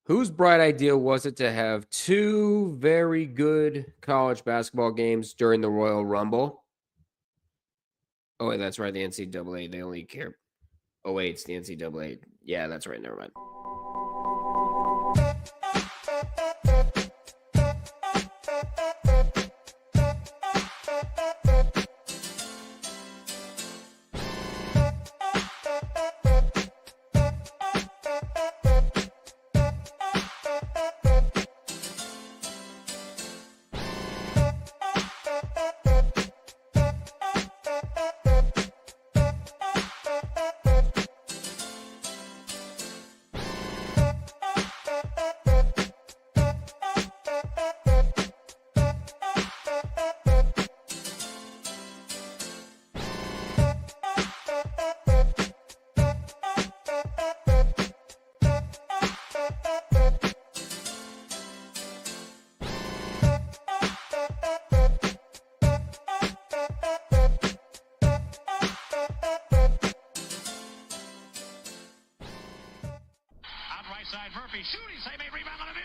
Whose bright idea was it to have two very good college basketball games during the Royal Rumble? Oh, wait, that's right. The NCAA, they only care. Oh, wait, it's the NCAA. Yeah, that's right. Never mind. Side Murphy shooting, save made rebound on a view.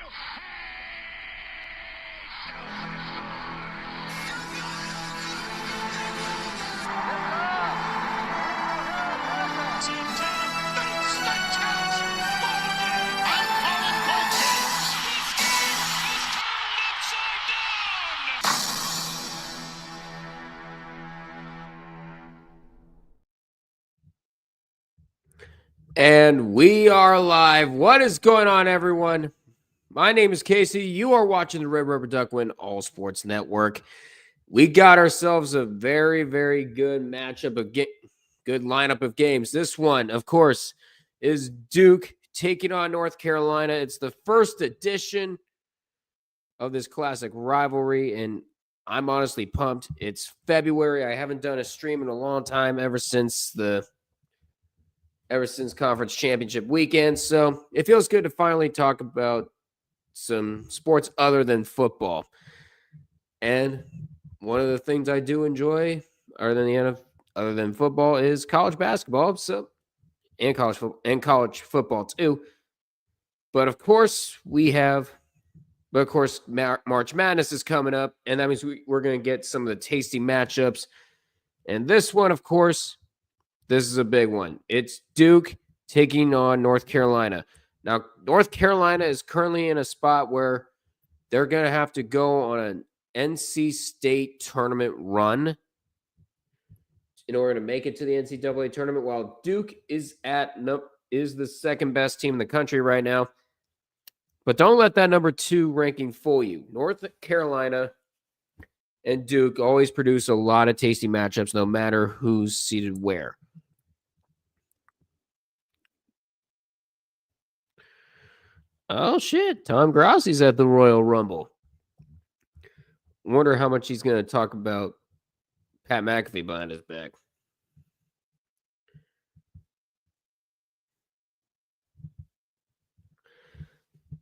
And we are live. What is going on, everyone? My name is Casey. You are watching the Red Rubber Duck Win All Sports Network. We got ourselves a very, very good matchup of good lineup of games. This one, of course, is Duke taking on North Carolina. It's the first edition of this classic rivalry, and I'm honestly pumped. It's February. I haven't done a stream in a long time, ever since conference championship weekend. So it feels good to finally talk about some sports other than football. And one of the things I do enjoy other than football is college basketball. So and college football too. But of course, March Madness is coming up, and that means we're going to get some of the tasty matchups. And this one, of course, this is a big one. It's Duke taking on North Carolina. Now, North Carolina is currently in a spot where they're going to have to go on an NC State tournament run in order to make it to the NCAA tournament, while Duke is the second best team in the country right now. But don't let that number 2 ranking fool you. North Carolina and Duke always produce a lot of tasty matchups, no matter who's seated where. Oh, shit. Tom Grossi's at the Royal Rumble. Wonder how much he's going to talk about Pat McAfee behind his back.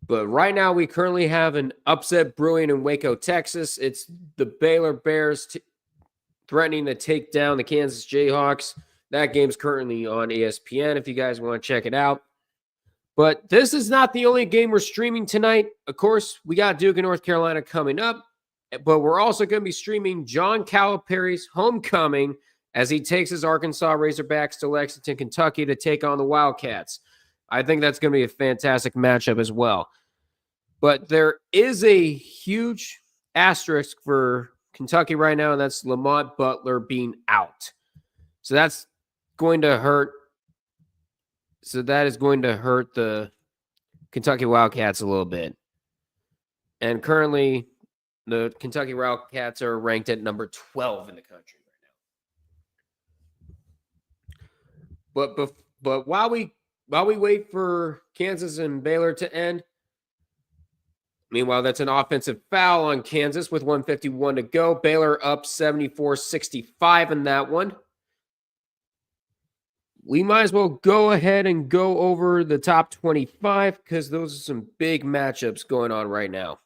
But right now, we currently have an upset brewing in Waco, Texas. It's the Baylor Bears threatening to take down the Kansas Jayhawks. That game's currently on ESPN if you guys want to check it out. But this is not the only game we're streaming tonight. Of course, we got Duke and North Carolina coming up, but we're also going to be streaming John Calipari's homecoming as he takes his Arkansas Razorbacks to Lexington, Kentucky to take on the Wildcats. I think that's going to be a fantastic matchup as well. But there is a huge asterisk for Kentucky right now, and that's Lamont Butler being out. So that's going to hurt. So that is going to hurt the Kentucky Wildcats a little bit. And currently, the Kentucky Wildcats are ranked at number 12 in the country right now. But while we wait for Kansas and Baylor to end, meanwhile, that's an offensive foul on Kansas with 1:51 to go. Baylor up 74-65 in that one. We might as well go ahead and go over the top 25 because those are some big matchups going on right now.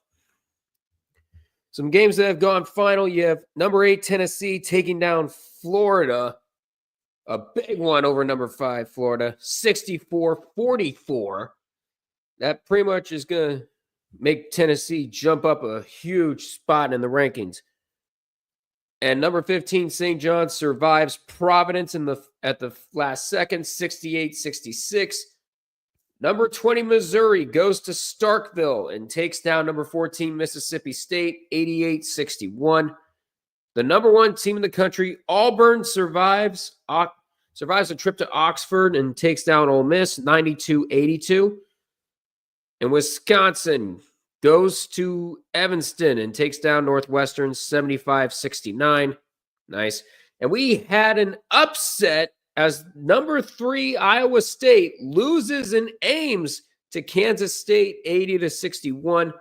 Some games that have gone final. You have number 8 Tennessee taking down Florida. A big one over number 5 Florida, 64-44. That pretty much is going to make Tennessee jump up a huge spot in the rankings. And number 15, St. John's survives Providence at the last second, 68-66. Number 20, Missouri goes to Starkville and takes down number 14, Mississippi State, 88-61. The number 1 team in the country, Auburn, survives a trip to Oxford and takes down Ole Miss, 92-82. And Wisconsin goes to Evanston and takes down Northwestern, 75-69. Nice. And we had an upset as number 3 Iowa State loses in Ames to Kansas State, 80-61.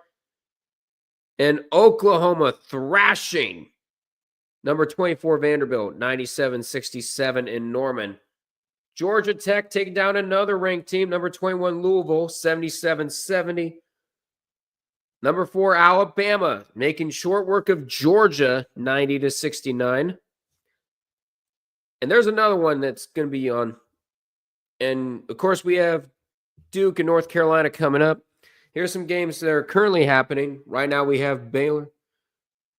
And Oklahoma thrashing number 24 Vanderbilt, 97-67 in Norman. Georgia Tech taking down another ranked team, number 21 Louisville, 77-70. Number 4 Alabama making short work of Georgia, 90-69. And there's another one that's going to be on. And, of course, we have Duke and North Carolina coming up. Here's some games that are currently happening. Right now we have Baylor.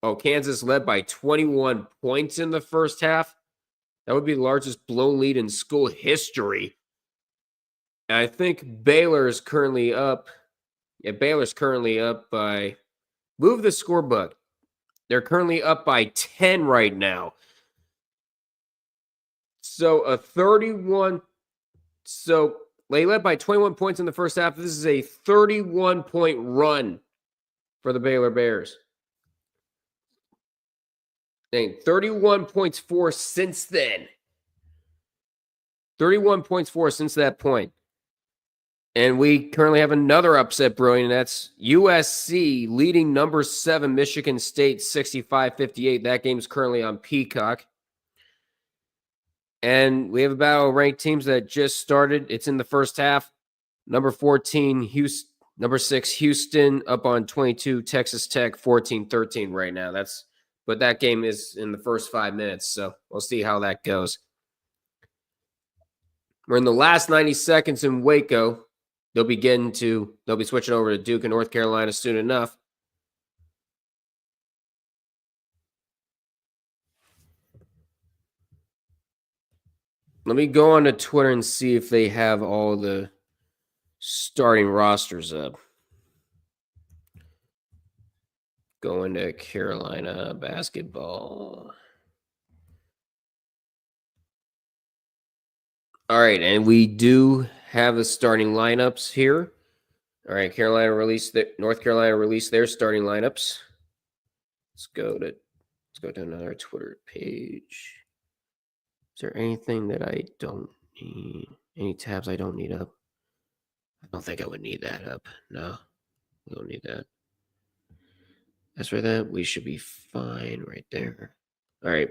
Oh, Kansas led by 21 points in the first half. That would be the largest blown lead in school history. And I think Baylor is currently up. Yeah, Baylor's currently up by... Move the scorebook. They're currently up by 10 right now. So a 31... So they led by 21 points in the first half. This is a 31-point run for the Baylor Bears. Dang, 31 points for since then. 31 points for since that point. And we currently have another upset brewing, and that's USC leading number 7 Michigan State 65-58. That game's currently on Peacock. And we have a battle of ranked teams that just started. It's in the first half. Number 14, number 6, Houston up on 22, Texas Tech 14-13 right now. But that game is in the first 5 minutes, so we'll see how that goes. We're in the last 90 seconds in Waco. They'll be switching over to Duke and North Carolina soon enough. Let me go on to Twitter and see if they have all the starting rosters up. Going to Carolina basketball. All right, and we do have the starting lineups here. All right, North Carolina released their starting lineups. Let's go to another Twitter page. Is there anything that I don't need? Any tabs I don't need up? I don't think I would need that up. No, we don't need that. As for that, we should be fine right there. All right.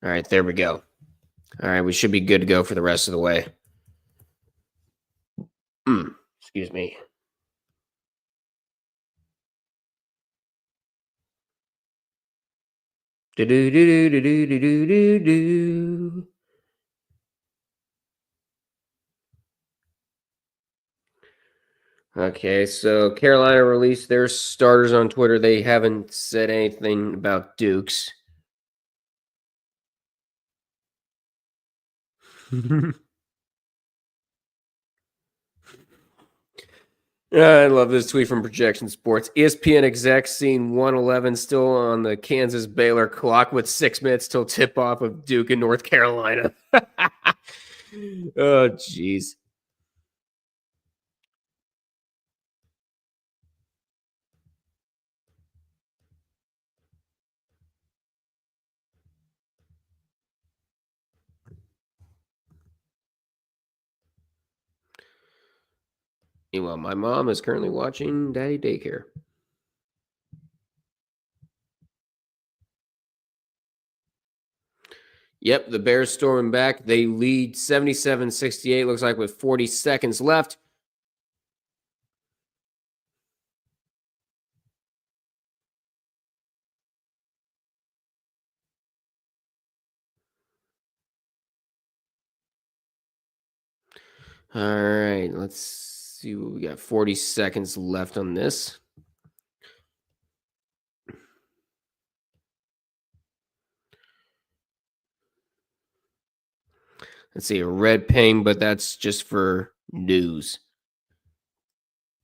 All right, there we go. All right, we should be good to go for the rest of the way. Excuse me. Do-do-do-do-do-do-do-do-do. Okay, so Carolina released their starters on Twitter. They haven't said anything about Dukes. I love this tweet from Projection Sports. ESPN exec scene 111 still on the Kansas Baylor clock with 6 minutes till tip off of Duke and North Carolina. Oh, jeez. Meanwhile, my mom is currently watching Daddy Daycare. Yep, the Bears storming back. They lead 77-68, looks like with 40 seconds left. All right, let's See, we got 40 seconds left on this. Let's see, a red ping, but that's just for news.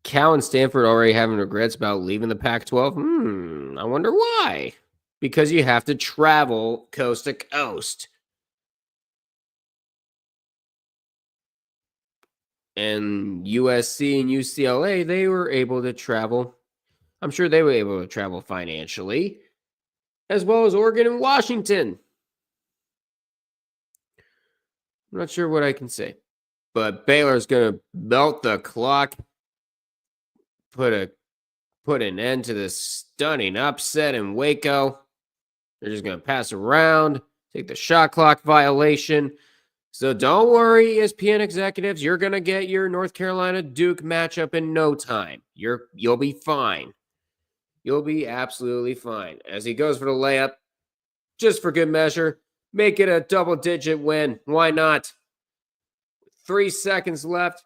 Cal and Stanford already having regrets about leaving the Pac-12? I wonder why. Because you have to travel coast to coast. And USC and UCLA, they were able to travel. I'm sure they were able to travel financially, as well as Oregon and Washington. I'm not sure what I can say. But Baylor's going to melt the clock, put an end to this stunning upset in Waco. They're just going to pass around, take the shot clock violation. So don't worry, ESPN executives, you're going to get your North Carolina Duke matchup in no time. You'll be fine. You'll be absolutely fine. As he goes for the layup, just for good measure, make it a double-digit win. Why not? 3 seconds left.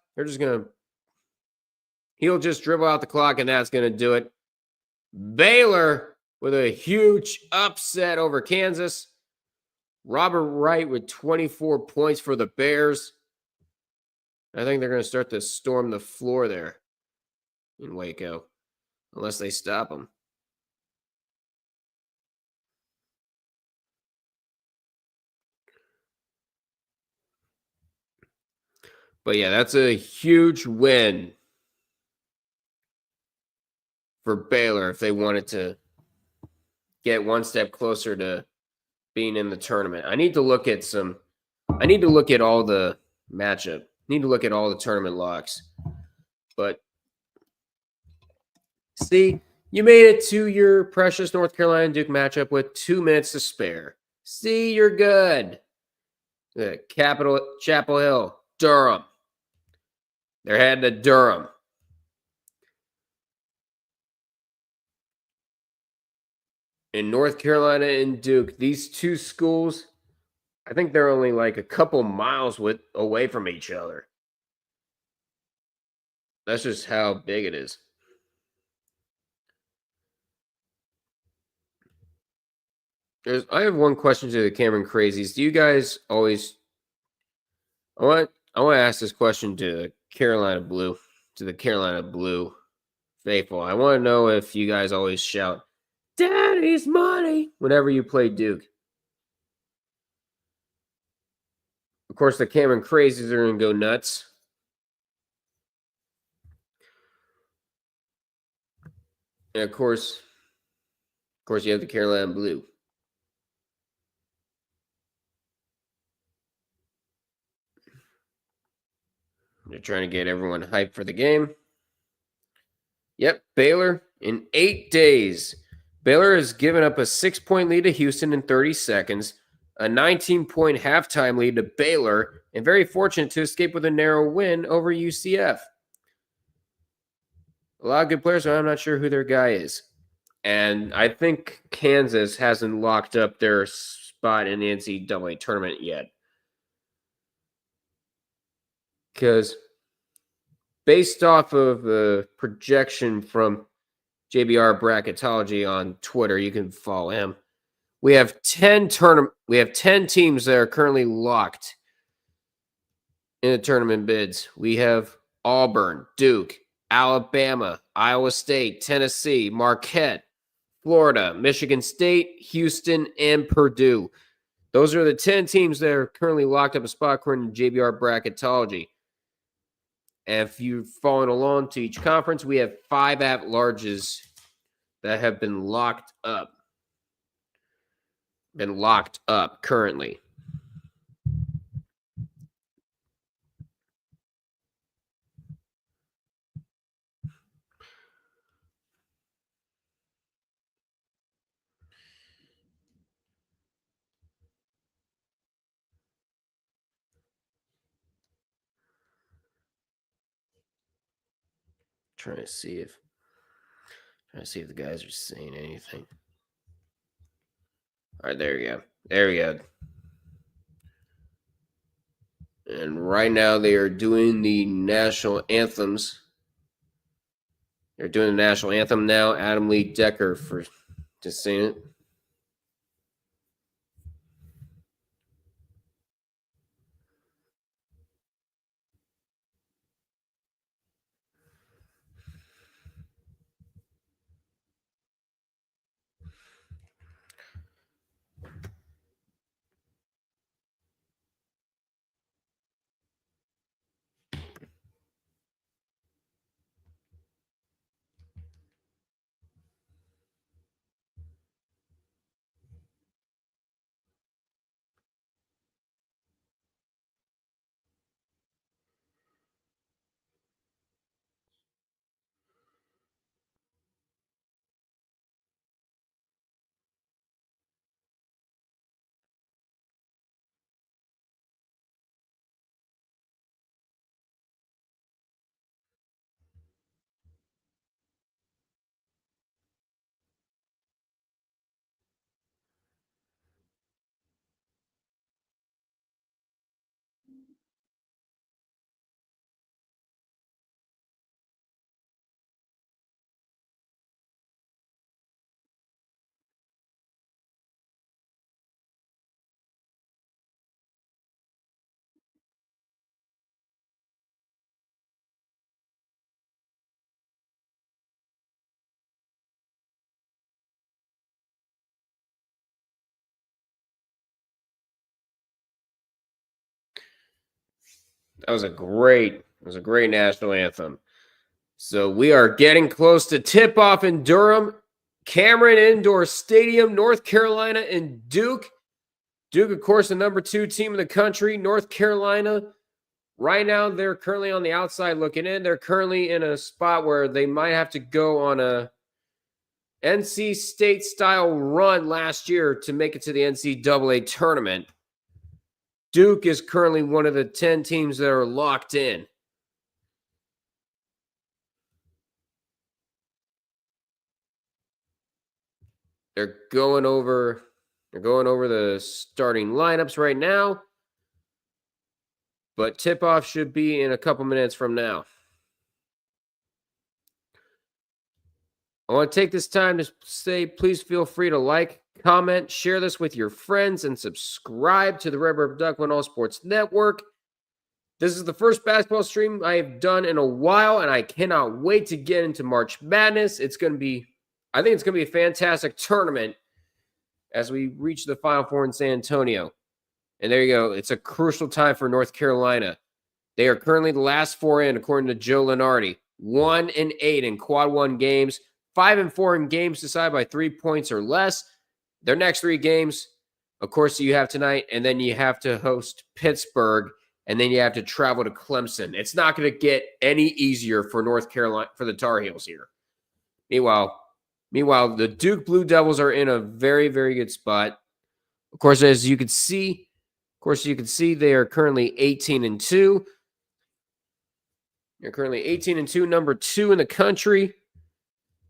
He'll just dribble out the clock, and that's going to do it. Baylor with a huge upset over Kansas. Robert Wright with 24 points for the Bears. I think they're going to start to storm the floor there in Waco, unless they stop them. But yeah, that's a huge win for Baylor if they wanted to get one step closer to being in the tournament. I need to look at all the matchup. I need to look at all the tournament locks. But see, you made it to your precious North Carolina Duke matchup with 2 minutes to spare. See, you're good. Chapel Hill, Durham. They're heading to Durham. In North Carolina and Duke, these two schools, I think they're only like a couple miles away from each other. That's just how big it is. I have one question to the Cameron Crazies. Do you guys always? I want to ask this question to the Carolina Blue faithful. I want to know if you guys always shout, "Daddy's money" whenever you play Duke. Of course, the Cameron Crazies are going to go nuts. And of course, you have the Carolina Blue. They're trying to get everyone hyped for the game. Yep, Baylor in 8 days. Baylor has given up a 6-point lead to Houston in 30 seconds, a 19-point halftime lead to Baylor, and very fortunate to escape with a narrow win over UCF. A lot of good players, but I'm not sure who their guy is. And I think Kansas hasn't locked up their spot in the NCAA tournament yet. Because based off of the projection from JBR Bracketology on Twitter, you can follow him. We have 10 teams that are currently locked in the tournament bids. We have Auburn, Duke, Alabama, Iowa State, Tennessee, Marquette, Florida, Michigan State, Houston, and Purdue. Those are the 10 teams that are currently locked up a spot according to JBR Bracketology. And if you've followed along to each conference, we have 5 at-larges that have been locked up. Currently. Trying to see if the guys are saying anything. All right, there we go. And right now they are doing the national anthems They're doing the national anthem now. Adam Lee Decker for just saying it. That was a great national anthem. So we are getting close to tip-off in Durham, Cameron Indoor Stadium, North Carolina, and Duke. Duke, of course, the number 2 team in the country. North Carolina, right now, they're currently on the outside looking in. They're currently in a spot where they might have to go on a NC State-style run last year to make it to the NCAA tournament. Duke is currently one of the 10 teams that are locked in. They're going over the starting lineups right now. But tip-off should be in a couple minutes from now. I want to take this time to say, please feel free to like, comment, share this with your friends, and subscribe to the Red River Duckman All Sports Network. This is the first basketball stream I have done in a while, and I cannot wait to get into March Madness. I think it's going to be a fantastic tournament as we reach the Final Four in San Antonio. And there you go. It's a crucial time for North Carolina. They are currently the last 4 in, according to Joe Lenardi. 1-8 in quad 1 games. 5-4 in games decided by 3 points or less. Their next 3 games, of course, you have tonight, and then you have to host Pittsburgh, and then you have to travel to Clemson. It's not going to get any easier for North Carolina, for the Tar Heels here. Meanwhile, the Duke Blue Devils are in a very, very good spot. Of course, as you can see, they are currently 18-2. They're currently 18-2, number 2 in the country.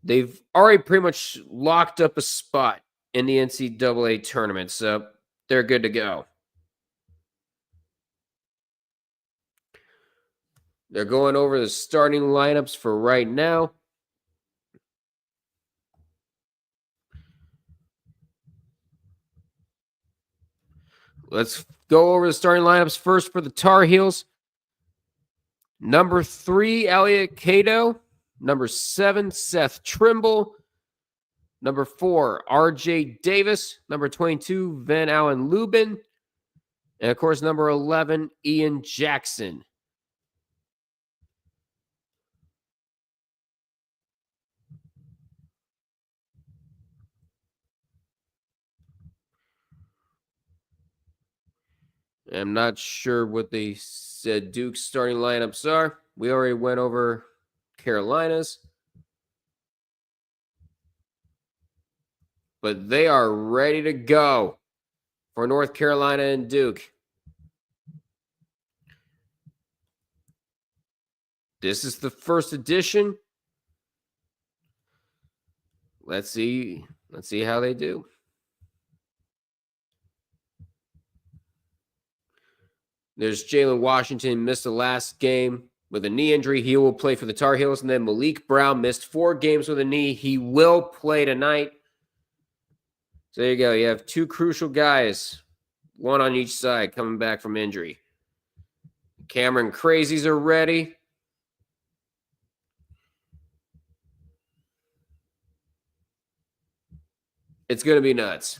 They've already pretty much locked up a spot in the NCAA tournament, so they're good to go. They're going over the starting lineups for right now. Let's go over the starting lineups first for the Tar Heels. Number 3, Elliot Cato. Number 7, Seth Trimble. Number 4, R.J. Davis. Number 22, Van Allen Lubin. And, of course, number 11, Ian Jackson. I'm not sure what they said Duke's starting lineups are. We already went over Carolina's. But they are ready to go for North Carolina and Duke. This is the first edition. Let's see how they do. There's Jalen Washington, missed the last game with a knee injury. He will play for the Tar Heels. And then Malik Brown missed 4 games with a knee. He will play tonight. So there you go. You have 2 crucial guys, one on each side, coming back from injury. Cameron Crazies are ready. It's going to be nuts.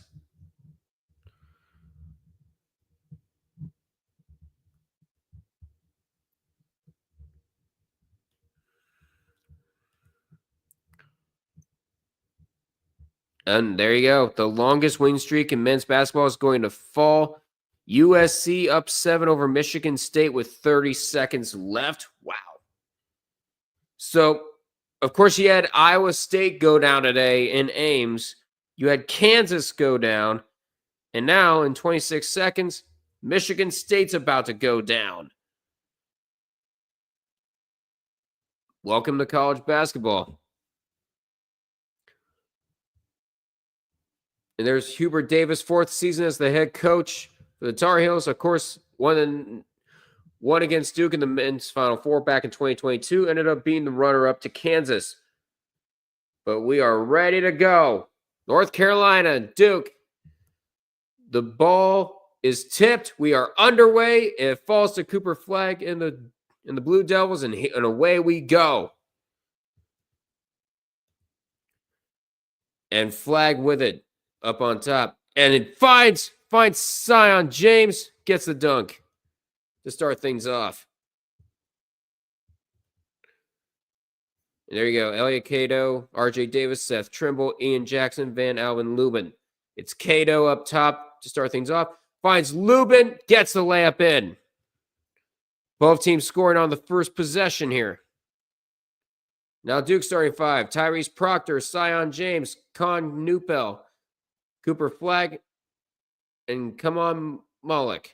And there you go. The longest win streak in men's basketball is going to fall. USC up 7 over Michigan State with 30 seconds left. Wow. So, of course, you had Iowa State go down today in Ames. You had Kansas go down. And now, in 26 seconds, Michigan State's about to go down. Welcome to college basketball. And there's Hubert Davis, 4th season as the head coach for the Tar Heels. Of course, won against Duke in the men's Final Four back in 2022. Ended up being the runner-up to Kansas. But we are ready to go. North Carolina, Duke. The ball is tipped. We are underway. It falls to Cooper Flagg in the Blue Devils, and away we go. And Flagg with it. Up on top. And it finds Sion James. Gets the dunk to start things off. And there you go. Elliot Cato, RJ Davis, Seth Trimble, Ian Jackson, Van Alvin Lubin. It's Cato up top to start things off. Finds Lubin. Gets the layup in. Both teams scoring on the first possession here. Now Duke starting 5. Tyrese Proctor, Sion James, Con Newpel, Cooper Flagg, and come on, Mullock.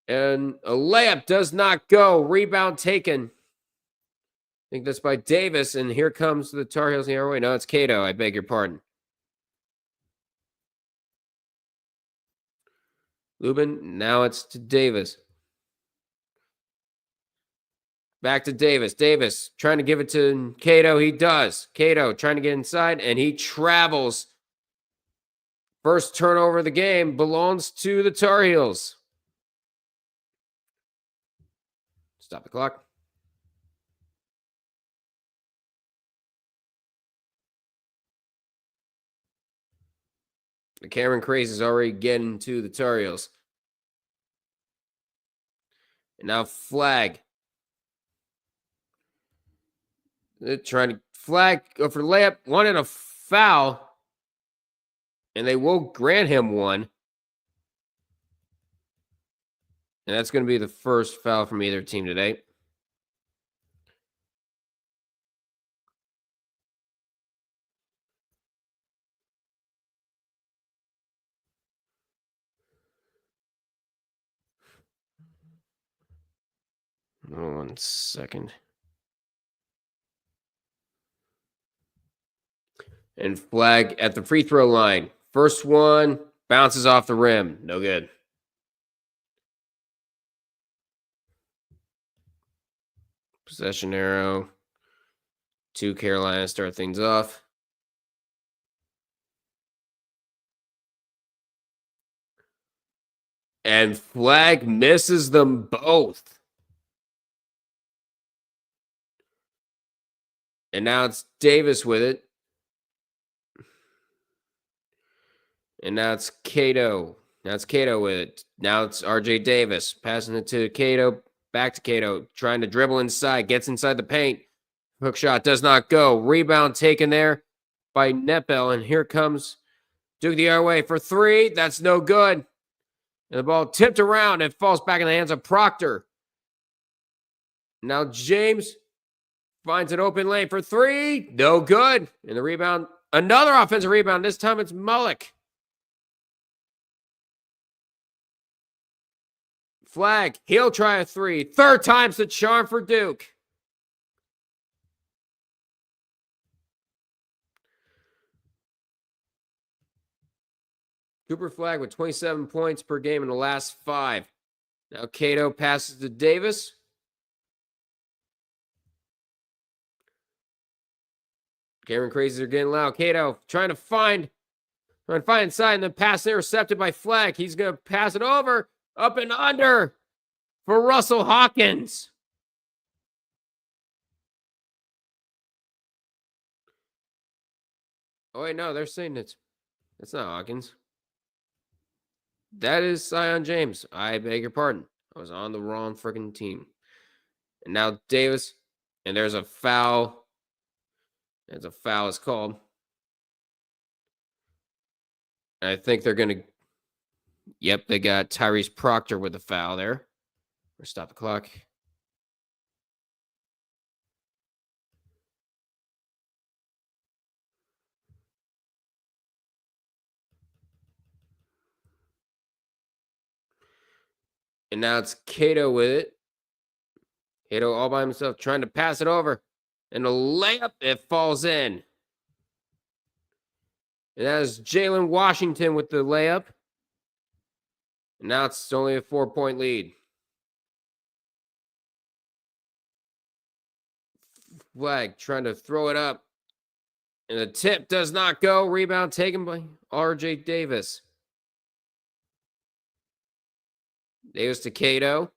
And a layup does not go. Rebound taken. I think that's by Davis, and here comes the Tar Heels in the other way. No, it's Cato. I beg your pardon. Lubin, now it's to Davis. Back to Davis. Davis trying to give it to Cato. He does. Cato trying to get inside, and he travels. First turnover of the game belongs to the Tar Heels. Stop the clock. The Cameron Craze is already getting to the Tar Heels. And now Flagg. They're trying to Flagg go for the layup. Wanted a foul. And they will grant him one. And that's going to be the first foul from either team today. Oh, 1 second. And Flagg at the free throw line. First one bounces off the rim. No good. Possession arrow. 2 Carolina start things off. And Flagg misses them both. And now it's Davis with it. And now it's Cato. Now it's Cato with it. Now it's RJ Davis. Passing it to Cato. Back to Cato. Trying to dribble inside. Gets inside the paint. Hook shot does not go. Rebound taken there by Netbell. And here comes Duke the other way for 3. That's no good. And the ball tipped around and falls back in the hands of Proctor. Now James finds an open lane for 3. No good. And the rebound. Another offensive rebound. This time it's Mullock. Flagg, he'll try a 3. Third time's the charm for Duke. Cooper Flagg with 27 points per game in the last 5. Now Cato passes to Davis. Cameron crazies are getting loud. Cato trying to find inside, and then pass intercepted by Flag. He's going to pass it over, up and under for Russell Hawkins. Oh, wait, no, they're saying that's not Hawkins. That is Zion James. I beg your pardon. I was on the wrong freaking team. And now Davis, and there's a foul. There's a foul is called. And I think they're going to, yep, they got Tyrese Proctor with the foul there. Or stop the clock. And now it's Cato with it. Cato all by himself trying to pass it over. And a layup, it falls in. And that is Jalen Washington with the layup. And now it's only a 4-point lead. Flag trying to throw it up. And the tip does not go. Rebound taken by R.J. Davis. Davis to Cato.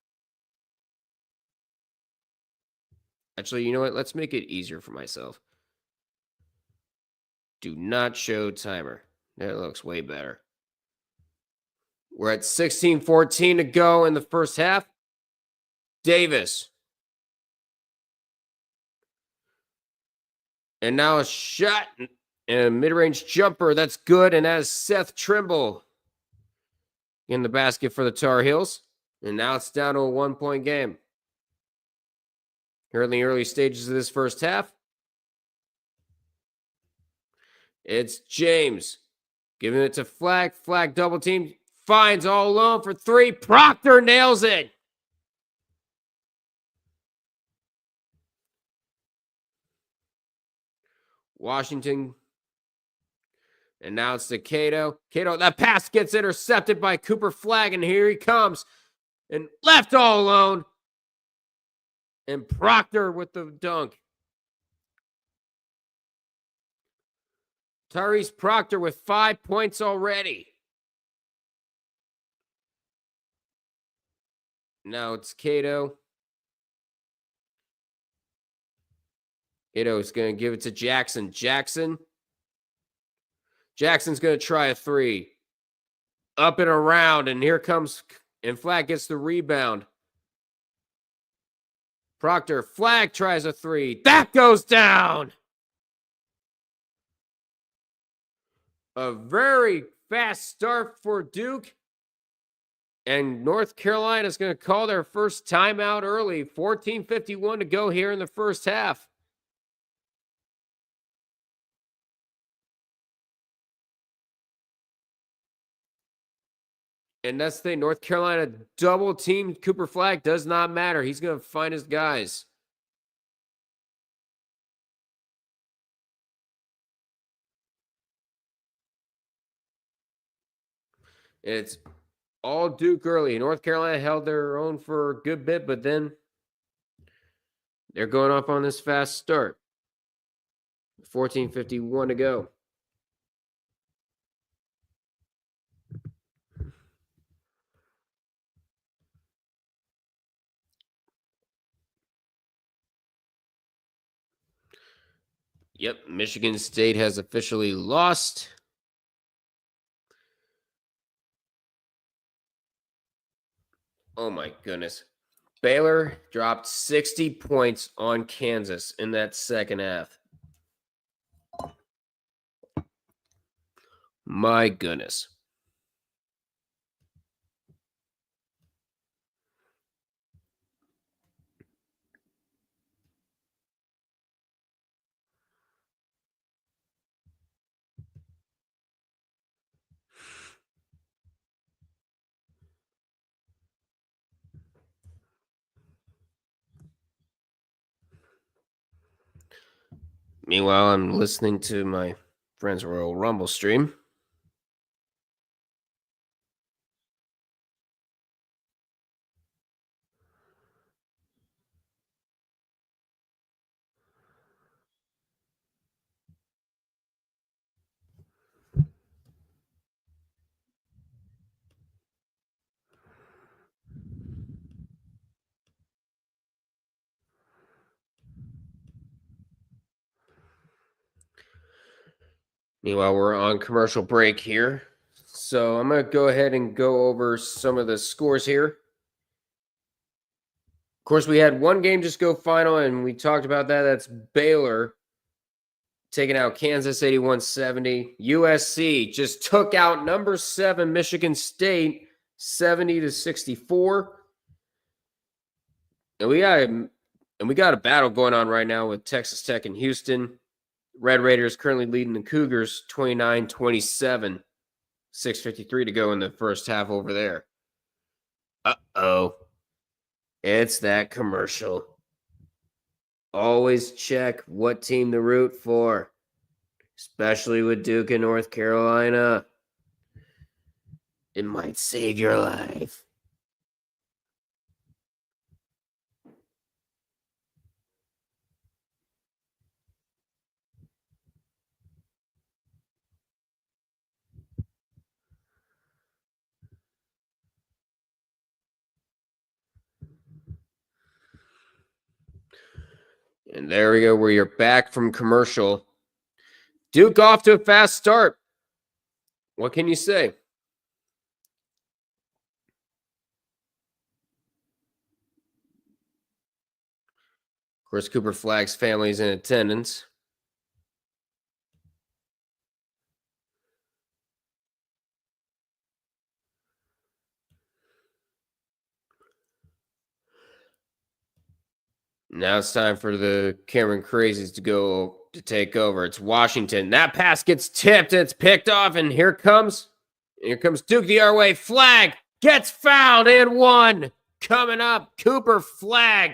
Actually, you know what? Let's make it easier for myself. Do not show timer. That looks way better. We're at 16-14 to go in the first half. Davis. And now a shot and a mid-range jumper. That's good. And that is Seth Trimble in the basket for the Tar Heels. And now it's down to a 1-point game. Here in the early stages of this first half. It's James giving it to Flag. Flag double team. Finds all alone for 3. Proctor nails it. Washington. And now it's to Cato. Cato, that pass gets intercepted by Cooper Flag, and here he comes. And left all alone. And Proctor with the dunk. Tyrese Proctor with 5 points already. Now it's Cato. Cato is going to give it to Jackson. Jackson's going to try a 3. Up and around, and here comes, and Flag gets the rebound. Proctor, Flag tries a 3. That goes down. A very fast start for Duke. And North Carolina is going to call their first timeout early. 14:51 to go here in the first half. And that's the thing. North Carolina double team Cooper Flag. Does not matter. He's going to find his guys. It's all Duke early. North Carolina held their own for a good bit, but then they're going off on this fast start. 14:51 to go. Yep, Michigan State has officially lost. Oh my goodness. Baylor dropped 60 points on Kansas in that second half. My goodness. Meanwhile, I'm listening to my friend's Royal Rumble stream. Meanwhile, we're on commercial break here. So I'm going to go ahead and go over some of the scores here. Of course, we had one game just go final, and we talked about that. That's Baylor taking out Kansas 81-70. USC just took out number 7 Michigan State 70-64. And we got a battle going on right now with Texas Tech and Houston. Red Raiders currently leading the Cougars 29-27. 6:53 to go in the first half over there. Uh-oh. It's that commercial. Always check what team to root for, especially with Duke and North Carolina. It might save your life. And there we go, where you're back from commercial. Duke off to a fast start. What can you say? Of course, Cooper Flagg's family is in attendance. Now it's time for the Cameron Crazies to take over. It's Washington. That pass gets tipped. It's picked off, and here comes Duke the other way. Flagg gets fouled and one. Coming up, Cooper Flagg.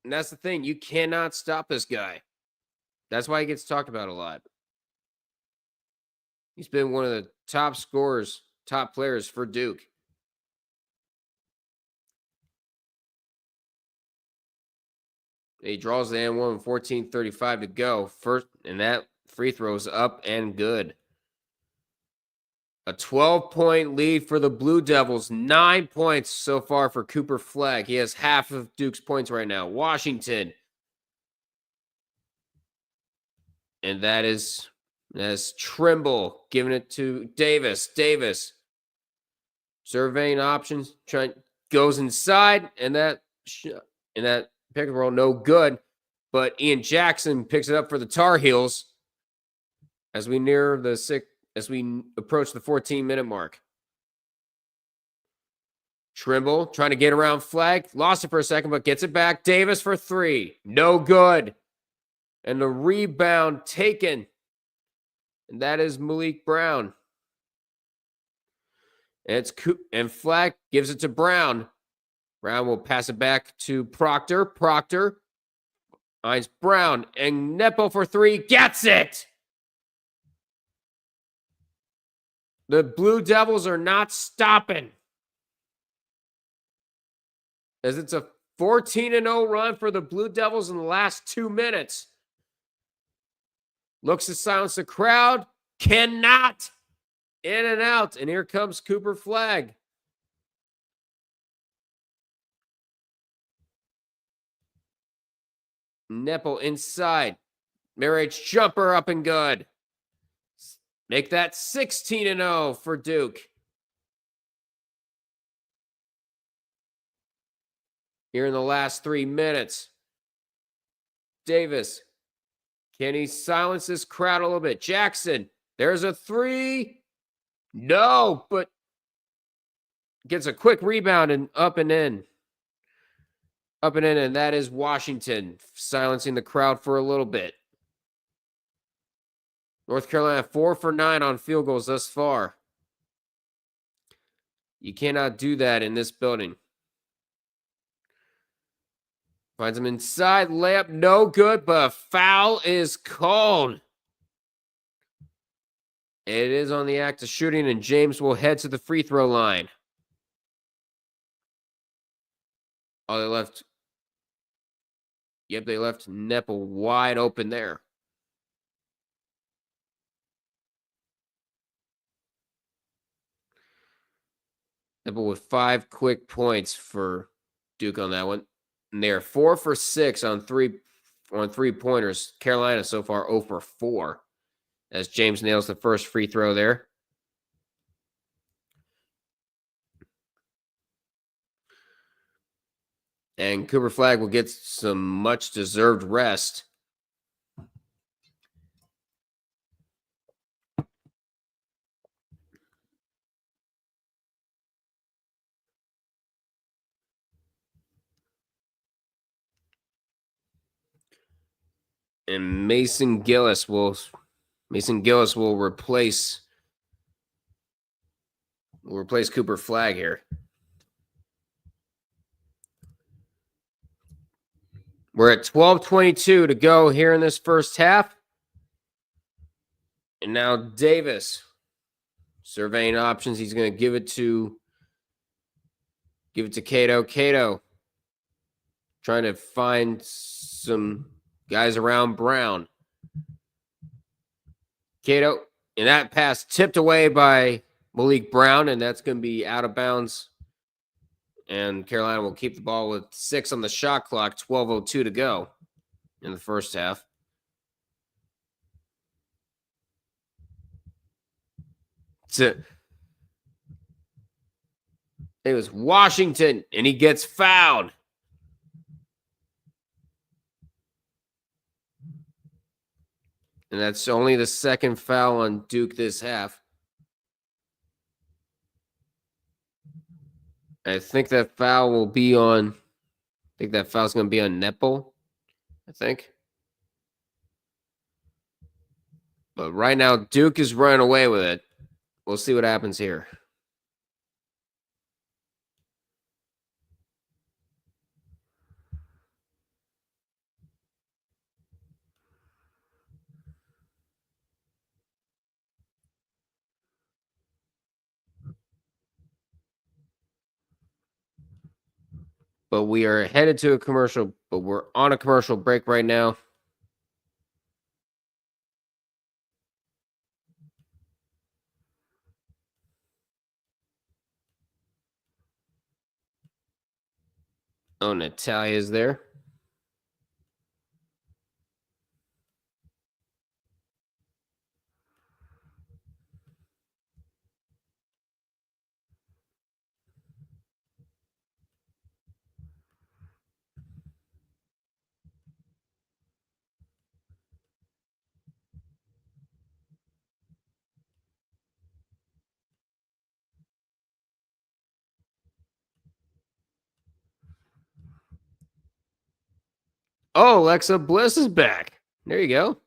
And that's the thing. You cannot stop this guy. That's why he gets talked about a lot. He's been one of the top scorers, top players for Duke. He draws the and one with 14:35 to go. First, and that free throw's up and good. A 12-point lead for the Blue Devils. 9 points so far for Cooper Flagg. He has half of Duke's points right now. Washington. And that's Trimble giving it to Davis. Davis surveying options, goes inside, and that pick and roll no good. But Ian Jackson picks it up for the Tar Heels as we approach the 14-minute mark. Trimble trying to get around Flagg, lost it for a second, but gets it back. Davis for 3, no good. And the rebound taken. And that is Malik Brown. And Flagg gives it to Brown. Brown will pass it back to Proctor. Proctor finds Brown. And Nepo for 3 gets it. The Blue Devils are not stopping. As it's a 14-0 run for the Blue Devils in the last 2 minutes. Looks to silence the crowd. Cannot. In and out. And here comes Cooper Flagg. Nepo inside. Marriage jumper up and good. Make that 16-0 for Duke. Here in the last 3 minutes. Davis. Can he silence this crowd a little bit? Jackson. There's a 3. No, but gets a quick rebound and up and in. Up and in, and that is Washington silencing the crowd for a little bit. North Carolina 4 for 9 on field goals thus far. You cannot do that in this building. Finds him inside. Layup, no good, but a foul is called. It is on the act of shooting, and James will head to the free throw line. Oh, they left. Yep, they left Nepo wide open there. Nepo with 5 quick points for Duke on that one. And they're 4 for 6 on three-pointers. Carolina so far 0 for 4. As James nails the first free throw there. And Cooper Flagg will get some much-deserved rest. And Mason Gillis will replace Cooper Flagg here. We're at 12:22 to go here in this first half. And now Davis surveying options. He's going to give it to Cato. Cato trying to find some guys around Brown. Cato, and that pass tipped away by Malik Brown, and that's going to be out of bounds. And Carolina will keep the ball with 6 on the shot clock, 12:02 to go in the first half. It was Washington, and he gets fouled. And that's only the second foul on Duke this half. I think that foul will be on. I think that foul's going to be on Nepal. I think. But right now, Duke is running away with it. We'll see what happens here. But we are headed to a commercial, but we're on a commercial break right now. Oh, Natalia's there. Oh, Alexa Bliss is back. There you go.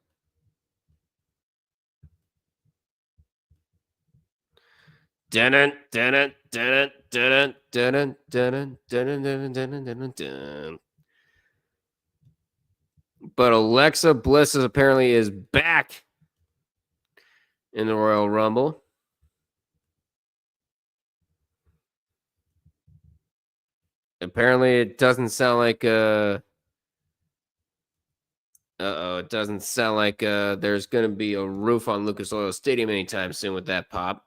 Dun dun dun dun dun dun dun dun dun dun dun. But Alexa Bliss apparently is back in the Royal Rumble. Apparently, it doesn't sound like it doesn't sound like there's going to be a roof on Lucas Oil Stadium anytime soon with that pop.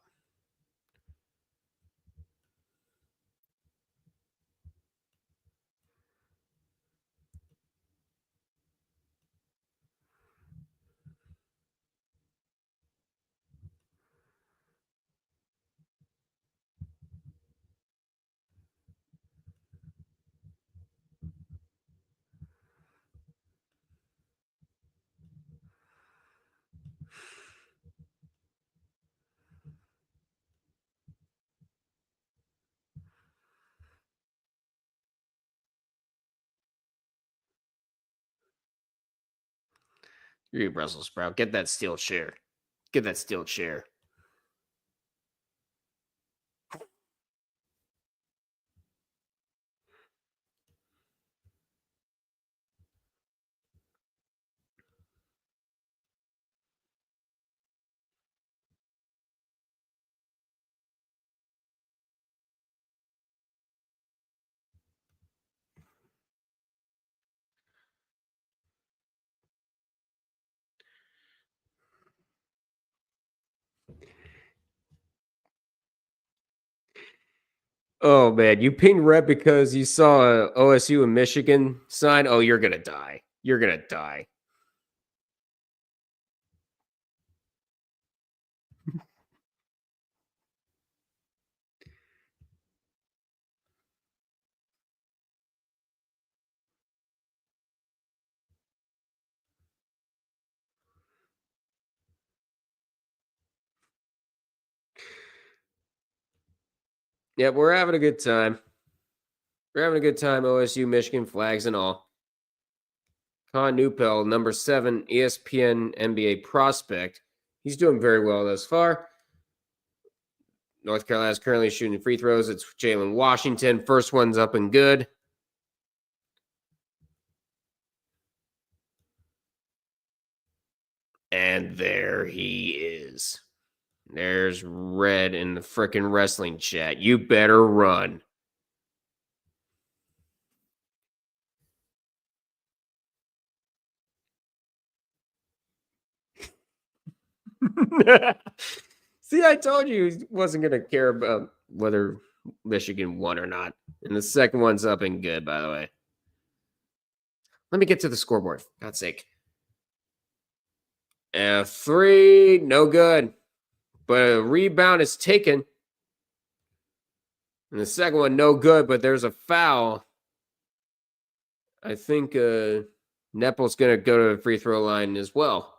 You Brussels sprout. Get that steel chair. Get that steel chair. Oh man, you pinged Rhett because you saw a OSU and Michigan sign. Oh, you're gonna die. You're gonna die. Yeah, we're having a good time. We're having a good time. OSU, Michigan, flags and all. Con Newpel, number 7, ESPN NBA prospect. He's doing very well thus far. North Carolina is currently shooting free throws. It's Jalen Washington. First one's up and good. And there he is. There's Red in the frickin' wrestling chat. You better run. See, I told you he wasn't going to care about whether Michigan won or not. And the second one's up and good, by the way. Let me get to the scoreboard. For God's sake. 3, no good. But a rebound is taken. And the second one, no good, but there's a foul. I think Neppel's going to go to the free throw line as well.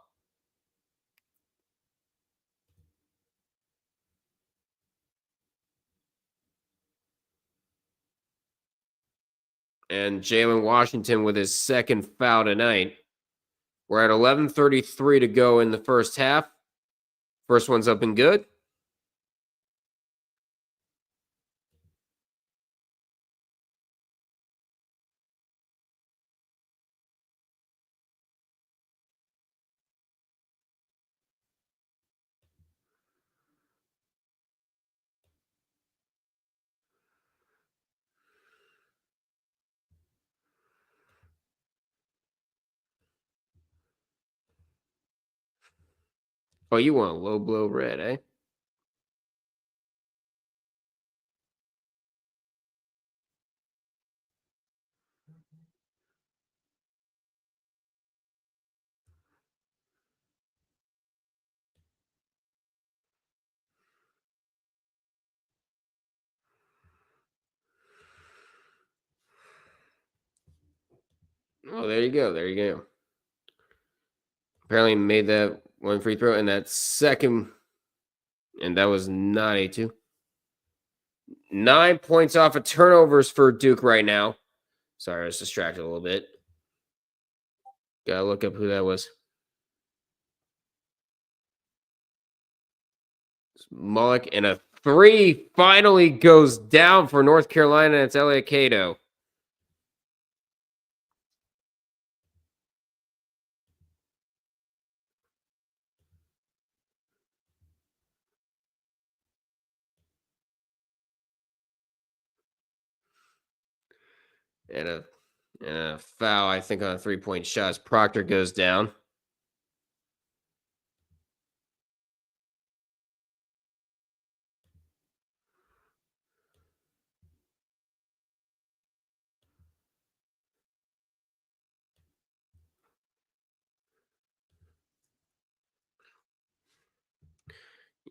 And Jalen Washington with his second foul tonight. We're at 11:33 to go in the first half. First one's up and good. Oh, you want a low blow Red, eh? Oh, there you go. There you go. Apparently made that one free throw and that second, and that was not a 2. 9 points off of turnovers for Duke right now. Sorry, I was distracted a little bit. Gotta look up who that was. Mullock, and a 3 finally goes down for North Carolina. It's Elliot Cato. And a foul, I think, on a 3-point shot as Proctor goes down.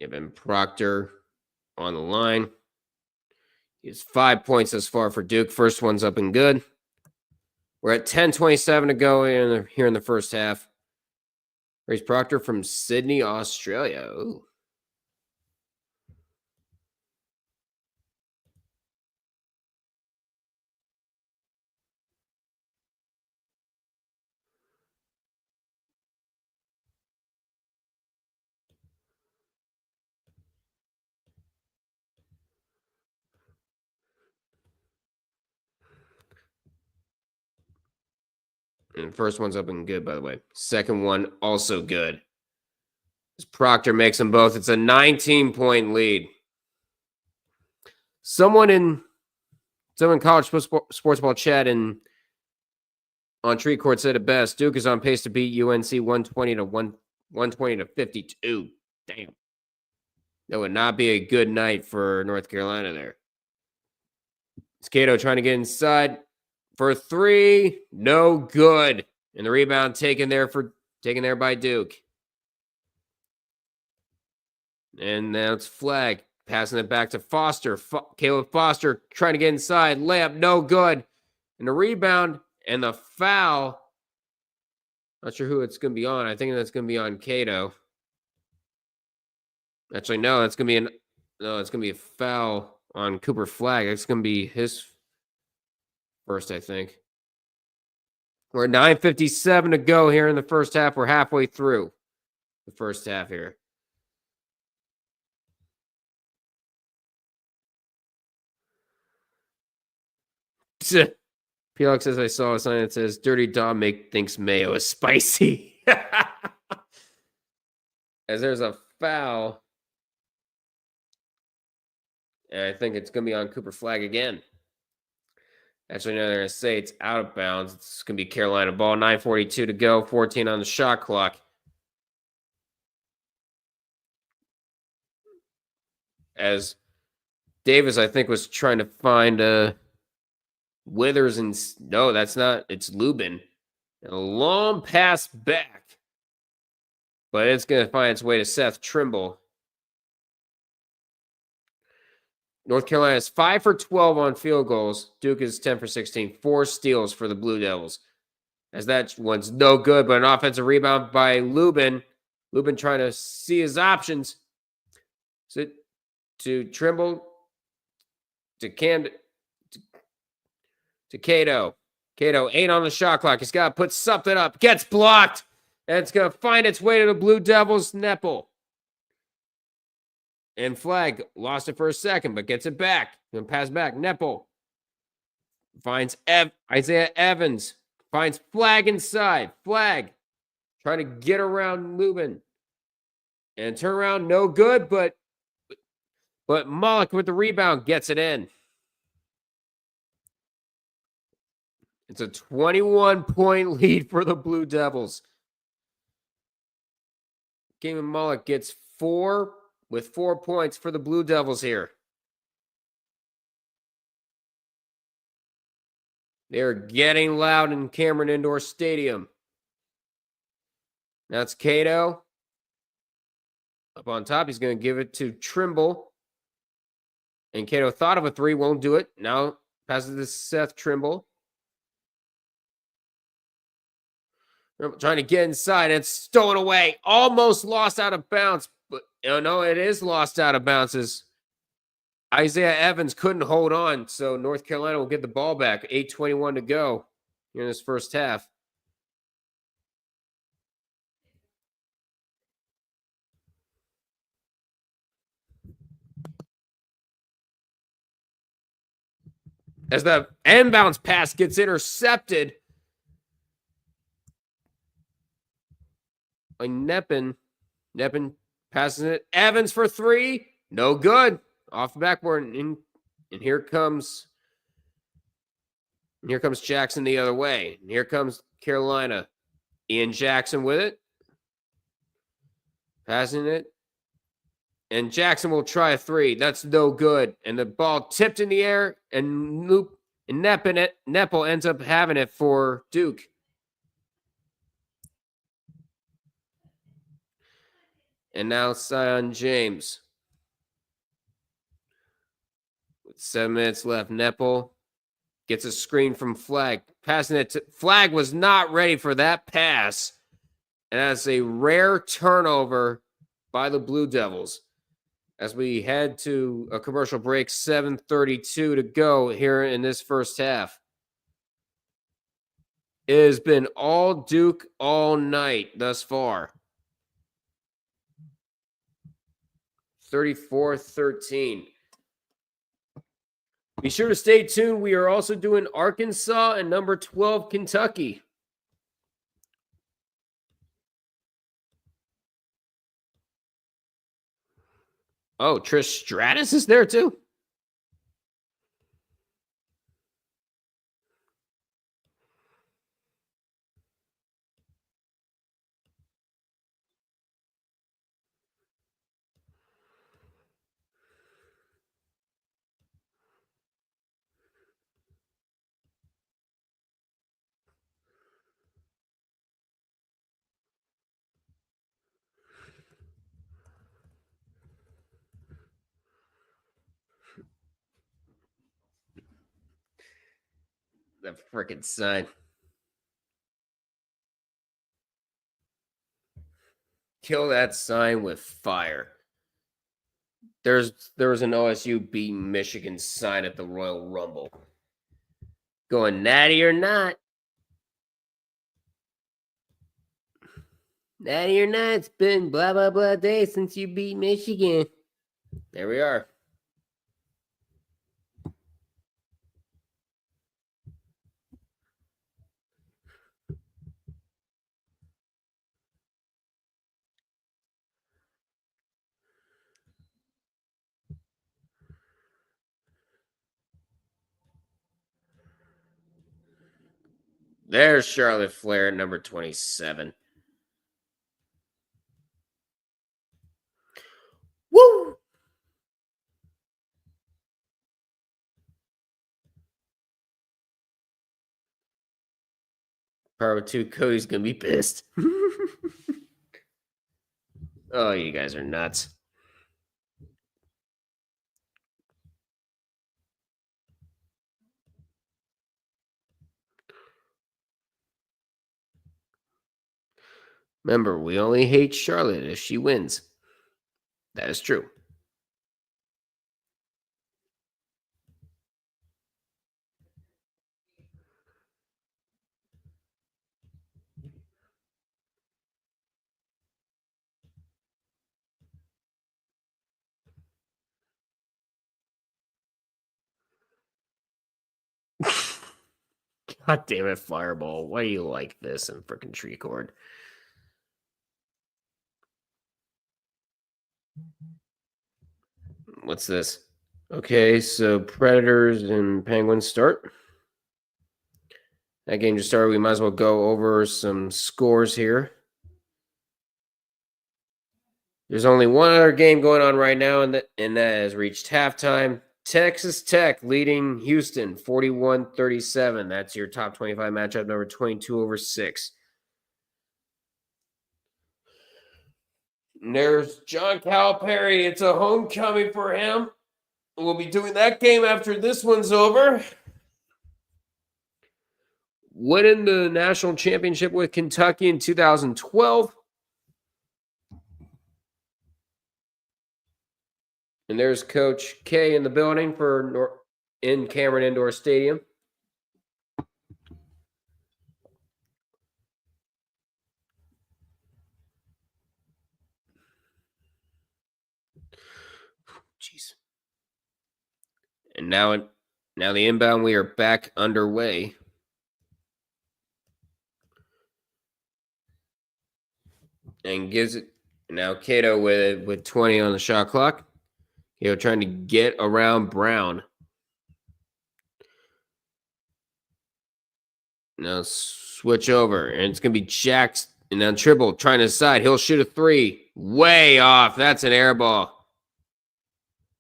You've been Proctor on the line. He has 5 points thus far for Duke. First one's up and good. We're at 10:27 to go here in the first half. Race Proctor from Sydney, Australia. Ooh. And the first one's up and good, by the way. Second one, also good. As Proctor makes them both, it's a 19-point lead. Someone in college sports ball chat and on Tree Court said it best. Duke is on pace to beat UNC 120 to 52. Damn. That would not be a good night for North Carolina there. Cato trying to get inside for 3. No good. And the rebound taken there by Duke. And now it's Flag passing it back to Foster. Caleb Foster trying to get inside. Layup, no good. And the rebound and the foul. Not sure who it's going to be on. I think that's going to be on Cato. Actually, no, it's going to be a foul on Cooper Flag. It's going to be his first, I think. We're 9:57 to go here in the first half. We're halfway through the first half here. Pelix says I saw a sign that says "Dirty Dom thinks mayo is spicy." As there's a foul, and I think it's going to be on Cooper Flag again. Actually, no, they're going to say it's out of bounds. It's going to be Carolina ball. 9:42 to go. 14 on the shot clock. As Davis, I think, was trying to find Withers, and no, that's not. It's Lubin. And a long pass back. But it's going to find its way to Seth Trimble. North Carolina is 5 for 12 on field goals. Duke is 10 for 16. 4 steals for the Blue Devils. As that one's no good, but an offensive rebound by Lubin. Lubin trying to see his options. To Trimble. To Cato. Cato, 8 on the shot clock. He's got to put something up. Gets blocked. And it's going to find its way to the Blue Devils' Nepal. And Flag lost it for a second, but gets it back. Going to pass back. Nepal finds Isaiah Evans. Finds Flag inside. Flag trying to get around Lubin. And turn around, no good, but Mullock with the rebound gets it in. It's a 21-point lead for the Blue Devils. Gaiman Mullock gets 4 with 4 points for the Blue Devils here. They're getting loud in Cameron Indoor Stadium. That's Cato. Up on top, he's going to give it to Trimble. And Cato thought of a 3, won't do it. Now passes to Seth Trimble. Trying to get inside. And it's stolen away. Almost lost out of bounds. But no, it is lost out of bounds. Isaiah Evans couldn't hold on. So North Carolina will get the ball back. 8:21 to go here in this first half. As the inbounds pass gets intercepted by Neppen. Neppen passes it. Evans for 3. No good. Off the backboard. And here comes Jackson the other way. And here comes Carolina. Ian Jackson with it. Passing it. And Jackson will try a 3. That's no good. And the ball tipped in the air. And Nepal ends up having it for Duke. And now Sion James. With 7 minutes left, Nepal gets a screen from Flag. Passing it to Flag was not ready for that pass. And that's a rare turnover by the Blue Devils. As we head to a commercial break, 7:32 to go here in this first half. It has been all Duke all night thus far. 34-13. Be sure to stay tuned. We are also doing Arkansas and number 12, Kentucky. Oh, Trish Stratus is there too. The freaking sign. Kill that sign with fire. There was an OSU beating Michigan sign at the Royal Rumble. Going natty or not. Natty or not, it's been blah, blah, blah day since you beat Michigan. There we are. There's Charlotte Flair at number 27. Woo! Part 2, Cody's going to be pissed. Oh, you guys are nuts. Remember, we only hate Charlotte if she wins. That is true. God damn it, Fireball. Why do you like this in freaking tree cord? What's this? Okay, so Predators and Penguins start. That game just started. We might as well go over some scores here. There's only one other game going on right now, and that has reached halftime. Texas Tech leading Houston 41-37. That's your top 25 matchup, number 22/6. And there's John Calipari. It's a homecoming for him. We'll be doing that game after this one's over. Winning the national championship with Kentucky in 2012. And there's Coach K in the building for in Cameron Indoor Stadium. Jeez. And now the inbound, we are back underway. And gives it now Cato with 20 on the shot clock. Cato trying to get around Brown. Now switch over, and it's gonna be Jack's and then Tribble trying to side. He'll shoot a three. Way off. That's an air ball.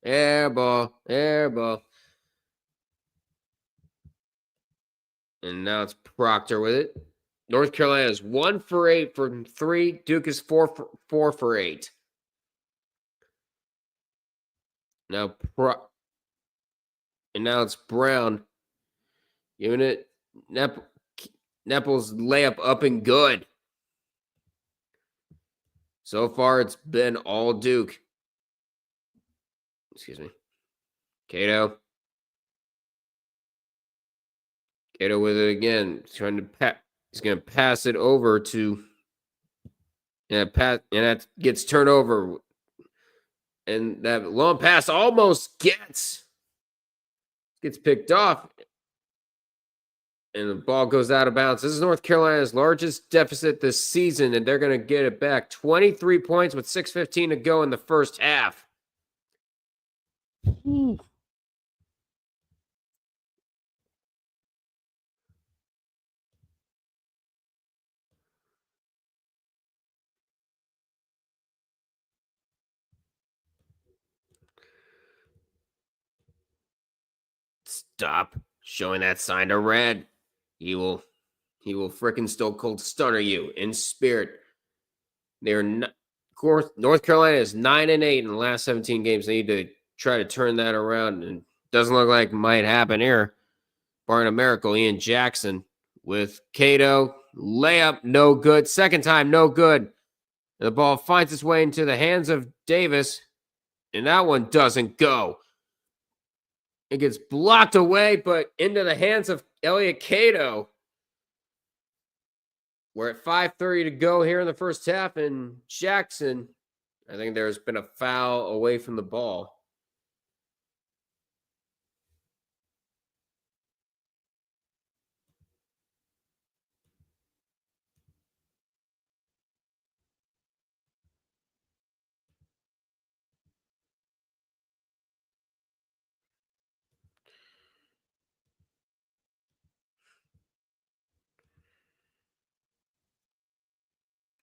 Air ball. Air ball. And now it's Proctor with it. North Carolina is 1 for 8 from 3. Duke is 4 for 8. Now and now it's Brown giving it Nepples layup up and good. So far, it's been all Duke. Excuse me. Cato. Cato with it again. Trying to pass. He's going to pass it over to. And that gets turned over. And that long pass almost gets picked off. And the ball goes out of bounds. This is North Carolina's largest deficit this season, and they're going to get it back. 23 points with 6:15 to go in the first half. Stop showing that sign to Red. He will frickin' Stone Cold Stunner you in spirit. They're not, of course, North Carolina is 9-8 in the last 17 games. They need to try to turn that around, and doesn't look like it might happen here. barring a miracle, Ian Jackson with Cato. Layup, no good. Second time, no good. The ball finds its way into the hands of Davis, and that one doesn't go. It gets blocked away, but into the hands of Elliot Cato. We're at 5:30 to go here in the first half, and Jackson, I think there's been a foul away from the ball.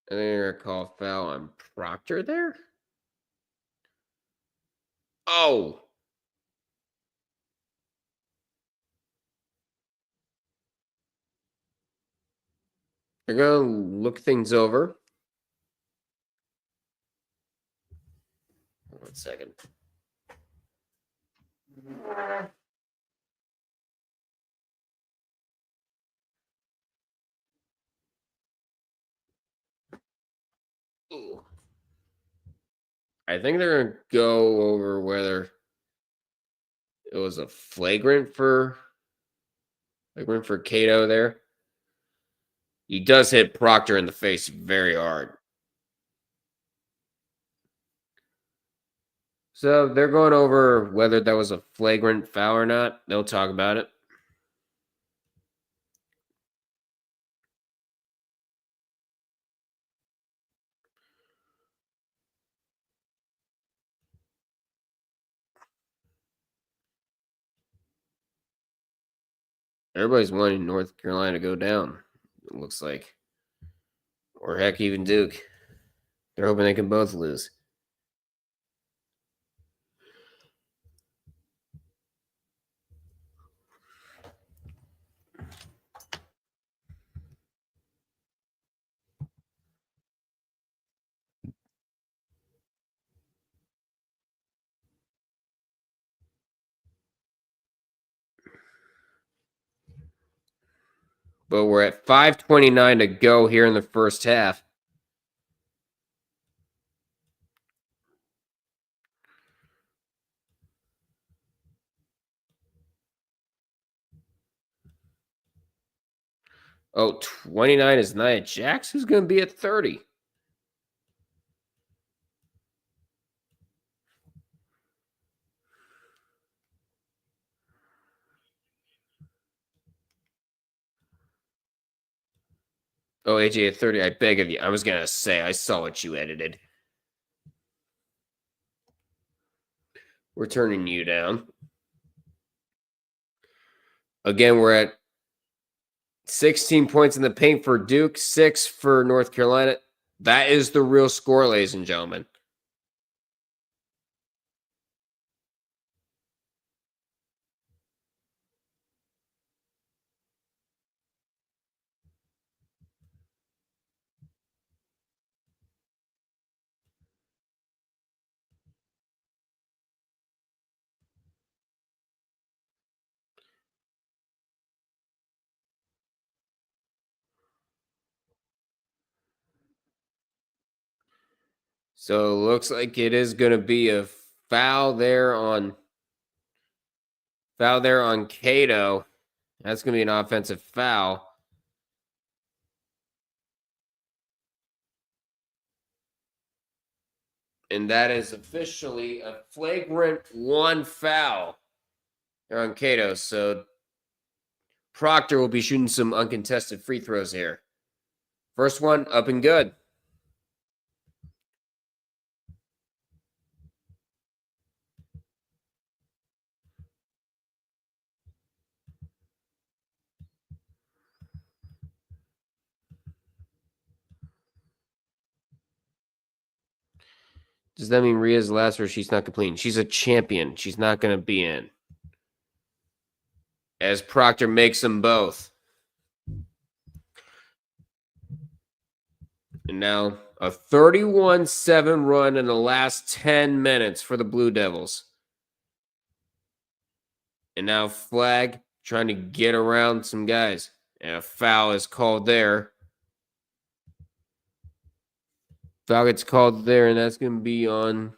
I think they're going to call foul on Proctor there. Oh. They're going to look things over. 1 second. Ooh. I think they're going to go over whether it was a flagrant for Cato there. He does hit Proctor in the face very hard. So they're going over whether that was a flagrant foul or not. They'll talk about it. Everybody's wanting North Carolina to go down, it looks like. Or heck, even Duke. They're hoping they can both lose. But we're at 5:29 to go here in the first half. Oh, 29 is Nia Jax, who's going to be at 30. Oh, AJ at 30. I beg of you. I was going to say, I saw what you edited. We're turning you down. Again, we're at 16 points in the paint for Duke, 6 for North Carolina. That is the real score, ladies and gentlemen. So it looks like it is going to be a foul there on Cato. That's going to be an offensive foul. And that is officially a flagrant 1 foul there on Cato. So Proctor will be shooting some uncontested free throws here. First one up and good. Does that mean Rhea's the last or she's not completing? She's a champion. She's not going to be in. As Proctor makes them both. And now a 31-7 run in the last 10 minutes for the Blue Devils. And now flag trying to get around some guys. And a foul is called there. Foul gets called there, and that's going to be on.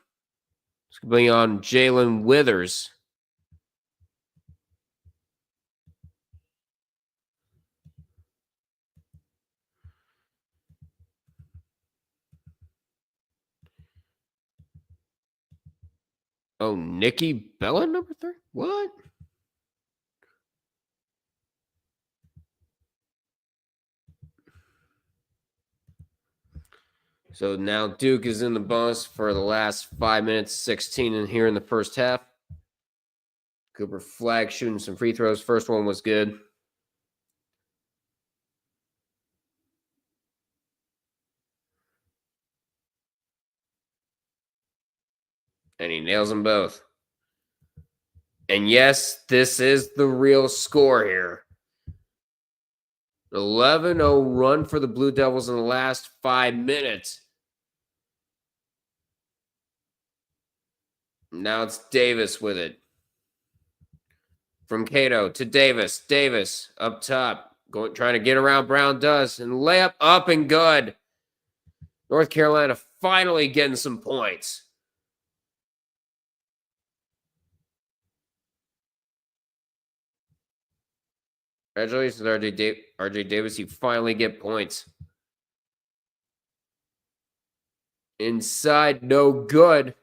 It's going to be on Jalen Withers. Oh, Nikki Bella, number 3? What? So now Duke is in the bonus for the last 5 minutes, 16 in here in the first half. Cooper Flagg shooting some free throws. First one was good. And he nails them both. And yes, this is the real score here. 11-0 run for the Blue Devils in the last 5 minutes. Now it's Davis with it. From Cato to Davis. Davis up top. Trying to get around Brown does. And layup up and good. North Carolina finally getting some points. Congratulations, RJ Davis. You finally get points. Inside, no good.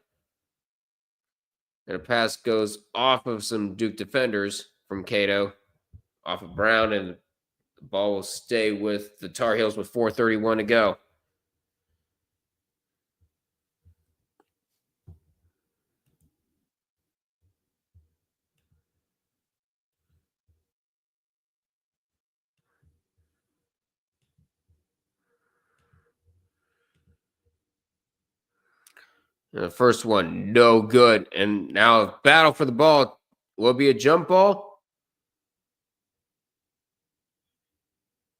And a pass goes off of some Duke defenders from Cato, off of Brown, and the ball will stay with the Tar Heels with 4:31 to go. And the first one, no good. And now a battle for the ball. Will it be a jump ball?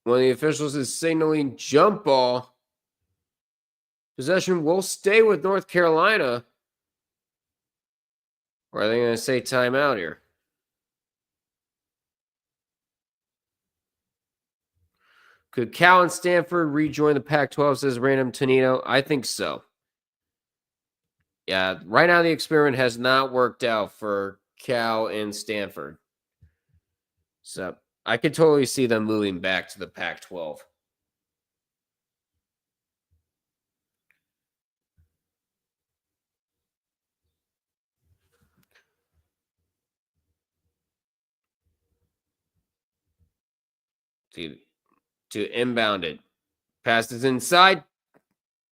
One of the officials is signaling jump ball. Possession will stay with North Carolina. Or are they going to say timeout here? Could Cal and Stanford rejoin the Pac-12, says Random Tonino? I think so. Yeah, right now the experiment has not worked out for Cal and Stanford. So I could totally see them moving back to the Pac-12. To inbound it. Passes inside.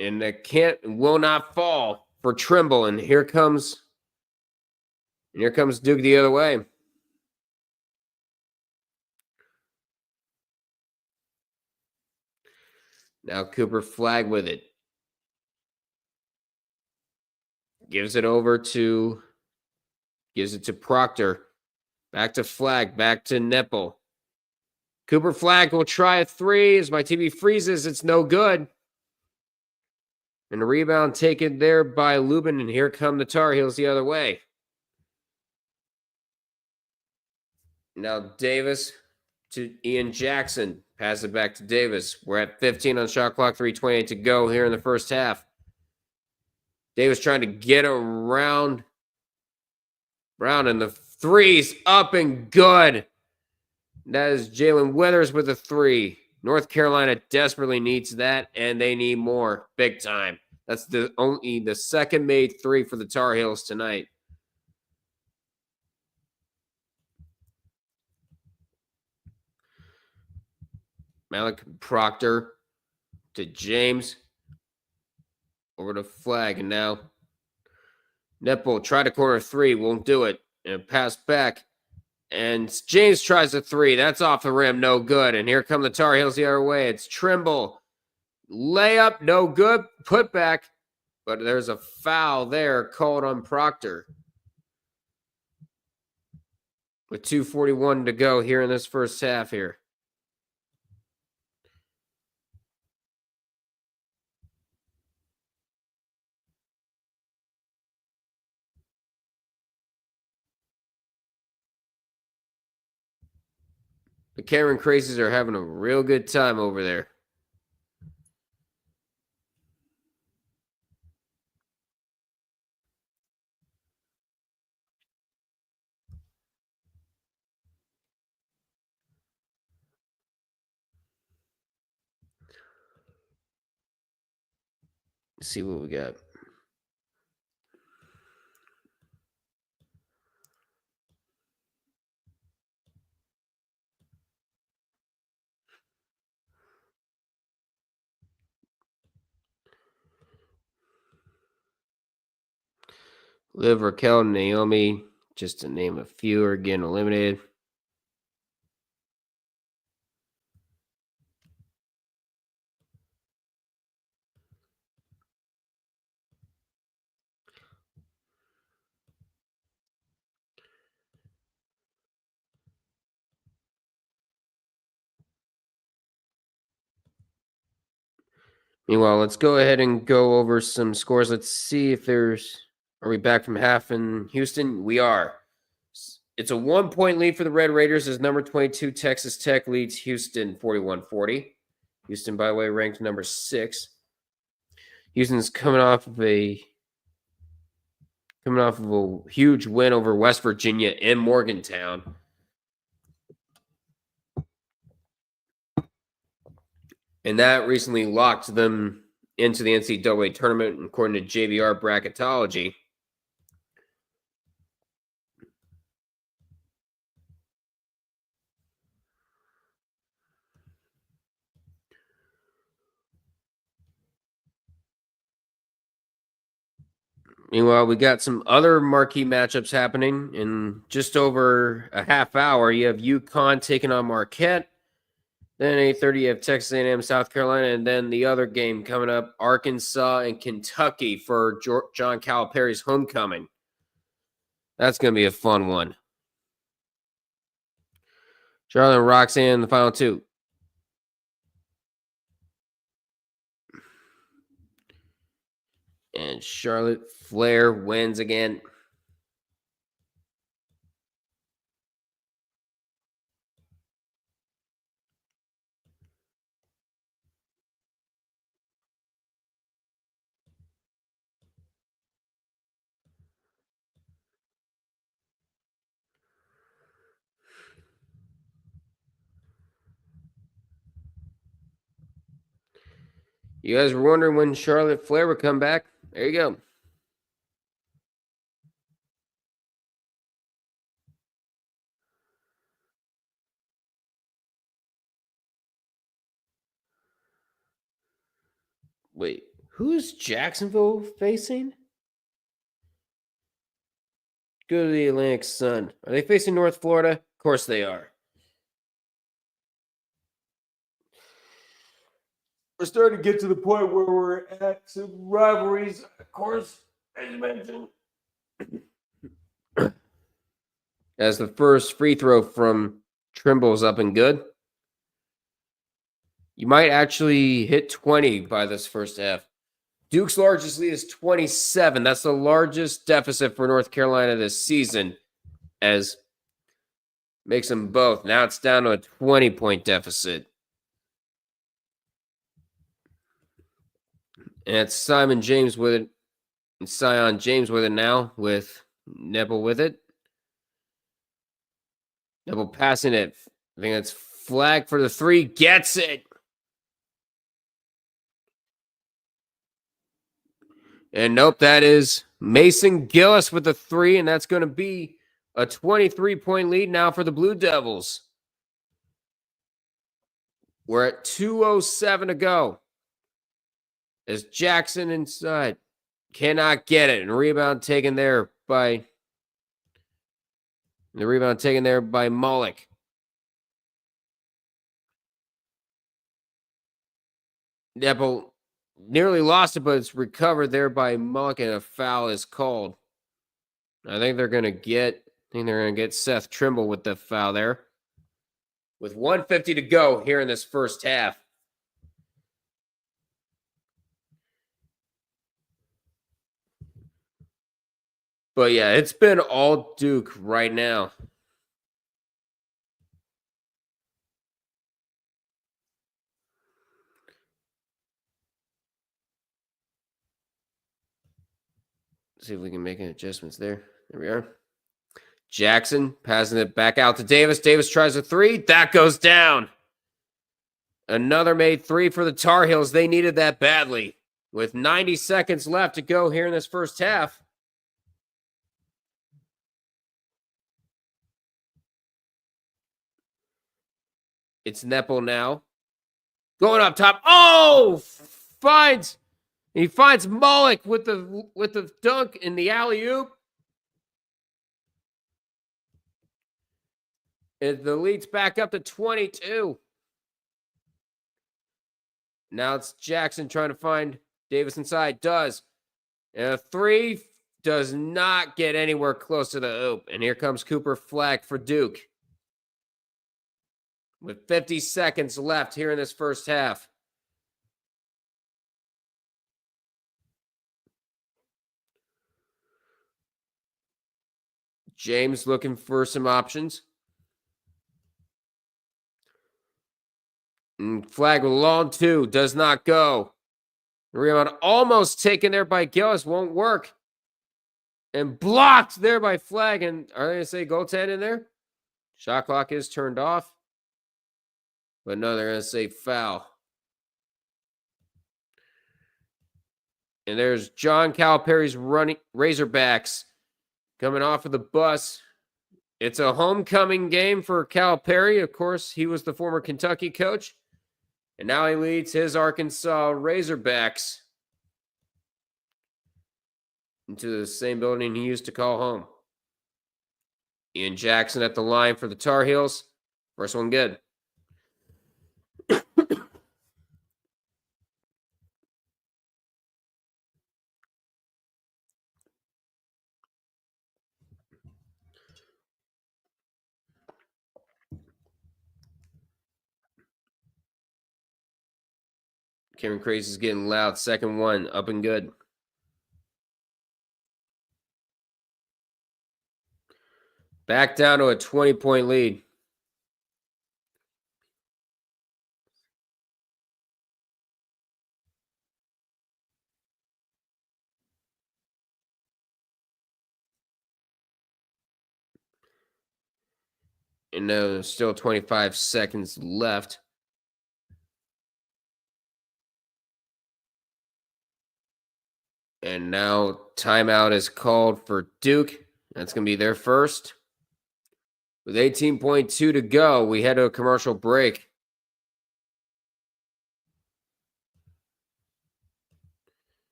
And it will not fall for Trimble. And here comes Duke the other way. Now Cooper Flagg with it. Gives it to Proctor. Back to Flagg. Back to Nipple. Cooper Flagg will try a 3 as my TV freezes. It's no good. And a rebound taken there by Lubin. And here come the Tar Heels the other way. Now Davis to Ian Jackson. Pass it back to Davis. We're at 15 on shot clock. 3:28 to go here in the first half. Davis trying to get around Brown, and the 3's up and good. That is Jalen Withers with a 3. North Carolina desperately needs that, and they need more. Big time. That's the second made 3 for the Tar Heels tonight. Malik Proctor to James. Over to Flagg, and now Nipple tried a corner 3, won't do it. And pass back. And James tries a 3. That's off the rim, no good. And here come the Tar Heels the other way. It's Trimble. Layup, no good. Put back. But there's a foul there called on Proctor. With 2:41 to go here in this first half here. The Cameron Crazies are having a real good time over there. Let's see what we got. Liv, Raquel, Naomi, just to name a few, are getting eliminated. Meanwhile, let's go ahead and go over some scores. Let's see if there's. Are we back from half in Houston? We are. It's a 1-point lead for the Red Raiders as number 22 Texas Tech leads Houston 41-40. Houston, by the way, ranked number 6. Houston's coming off of a huge win over West Virginia in Morgantown. And that recently locked them into the NCAA tournament, according to JBR bracketology. Meanwhile, we got some other marquee matchups happening in just over a half hour. You have UConn taking on Marquette. Then 8:30, you have Texas A&M, South Carolina, and then the other game coming up, Arkansas and Kentucky for John Calipari's homecoming. That's going to be a fun one. Charlotte and Roxanne, the final two. And Charlotte Flair wins again. You guys were wondering when Charlotte Flair would come back? There you go. Wait, who's Jacksonville facing? Go to the Atlantic Sun. Are they facing North Florida? Of course they are. We're starting to get to the point where we're at some rivalries, of course, as you mentioned. As the first free throw from Trimble's up and good. You might actually hit 20 by this first half. Duke's largest lead is 27. That's the largest deficit for North Carolina this season, as makes them both. Now it's down to a 20-point deficit. And it's Simon James with it. And Sion James with it now, with Nebel with it. Nebel passing it. I think that's flag for the three. Gets it. And nope, that is Mason Gillis with the three, and that's going to be a 23-point lead now for the Blue Devils. We're at 2:07 to go. As Jackson inside cannot get it, and rebound taken there by Mullock. Nebel nearly lost it, but it's recovered there by Mullock, and a foul is called. I think they're going to get Seth Trimble with the foul there. With 1:50 to go here in this first half. But yeah, it's been all Duke right now. see if we can make any adjustments there. There we are. Jackson passing it back out to Davis. Davis tries a three. That goes down. Another made three for the Tar Heels. They needed that badly. With 90 seconds left to go here in this first half. It's Nepple now. Going up top. Oh! He finds Mullock with the dunk in the alley-oop. The lead's back up to 22. Now it's Jackson trying to find Davis inside. Does. And a three does not get anywhere close to the hoop. And here comes Cooper Flagg for Duke. With 50 seconds left here in this first half. James looking for some options. And Flagg with a long two. Does not go. The rebound almost taken there by Gillis. Won't work. And blocked there by Flagg. And are they going to say goaltend in there? Shot clock is turned off. But no, they're going to say foul. And there's John Calipari's running Razorbacks coming off of the bus. It's a homecoming game for Calipari. Of course, he was the former Kentucky coach. And now he leads his Arkansas Razorbacks into the same building he used to call home. Ian Jackson at the line for the Tar Heels. First one good. Kevin Craze is getting loud. Second one, up and good. Back down to a 20-point lead. And there's still 25 seconds left. And now timeout is called for Duke. That's going to be their first. With 18.2 to go, we head to a commercial break.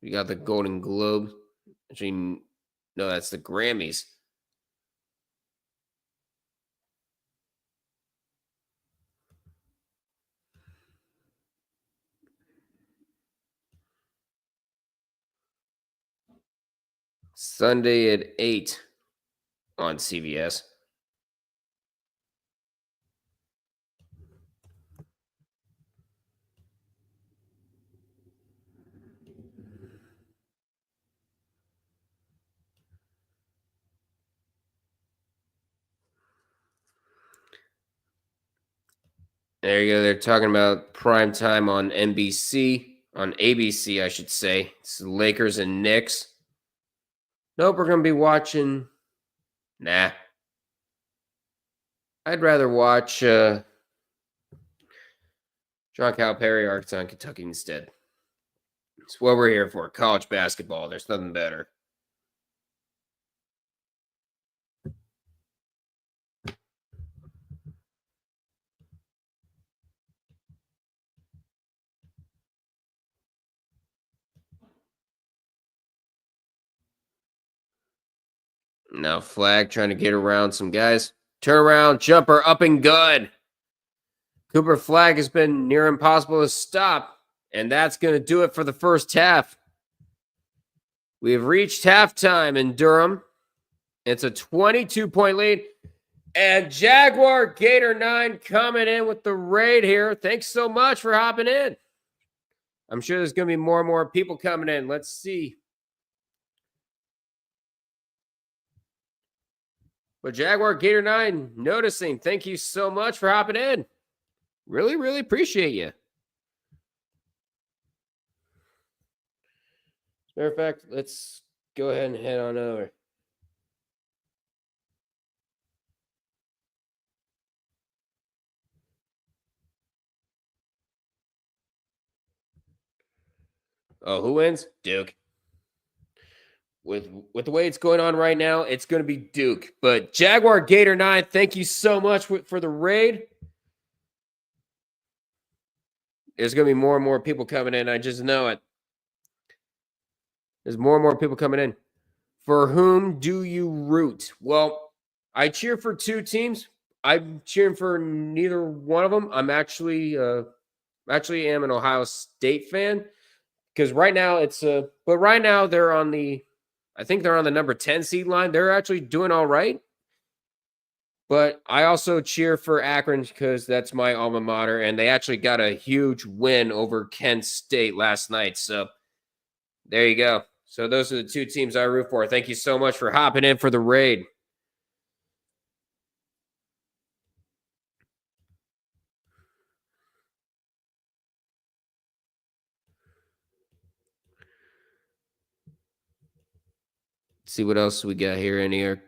We got the Golden Globe. Actually, no, that's the Grammys. Sunday at 8 on CBS. There you go. They're talking about prime time on NBC, on ABC, I should say. It's the Lakers and Knicks. Nope, we're going to be watching. Nah. I'd rather watch John Calipari, Arkansas, and Kentucky instead. It's what we're here for. College basketball. There's nothing better. Now Flagg trying to get around some guys. Turn around, jumper, up and good. Cooper Flagg has been near impossible to stop. And that's going to do it for the first half. We have reached halftime in Durham. It's a 22-point lead. And Jaguar Gator 9 coming in with the raid here. Thanks so much for hopping in. I'm sure there's going to be more and more people coming in. Let's see. But Jaguar Gator 9 noticing. Thank you so much for hopping in. Really, really appreciate you. As a matter of fact, let's go ahead and head on over. Oh, who wins? Duke. With the way it's going on right now, it's going to be Duke. But Jaguar Gator 9, thank you so much for the raid. There's going to be more and more people coming in. I just know it. There's more and more people coming in. For whom do you root? Well, I cheer for two teams. I'm cheering for neither one of them. I'm actually am an Ohio State fan because right now but right now they're on the, I think they're on the number 10 seed line. They're actually doing all right. But I also cheer for Akron because that's my alma mater, and they actually got a huge win over Kent State last night. So there you go. So those are the two teams I root for. Thank you so much for hopping in for the raid. Let's see what else we got here. Any other,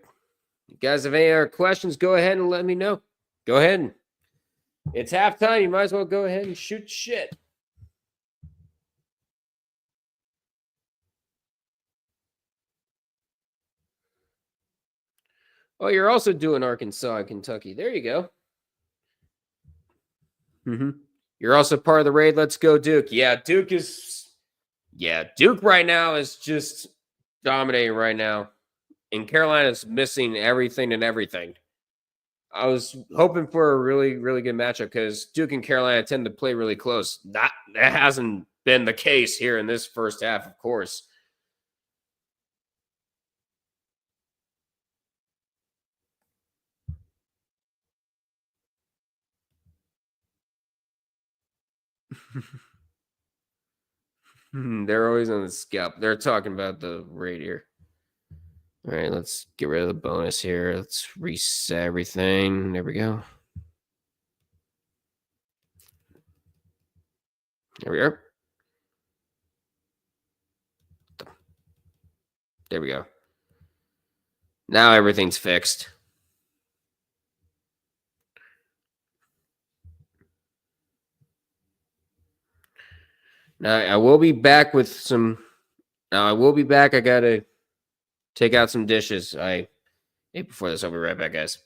you guys have any other questions? Go ahead and let me know. Go ahead. It's halftime. You might as well go ahead and shoot shit. Oh, you're also doing Arkansas and Kentucky. There you go. You're also part of the raid. Let's go, Duke. Yeah, Duke right now is just dominating right now. And Carolina's missing everything and everything. I was hoping for a really, really good matchup because Duke and Carolina tend to play really close. That hasn't been the case here in this first half, of course. They're always on the scalp. They're talking about the raid here. All right, let's get rid of the bonus here. Let's reset everything. There we go. There we are. There we go. Now everything's fixed. Now I will be back with some. Now I will be back. I gotta take out some dishes I ate before this. I'll be right back, guys.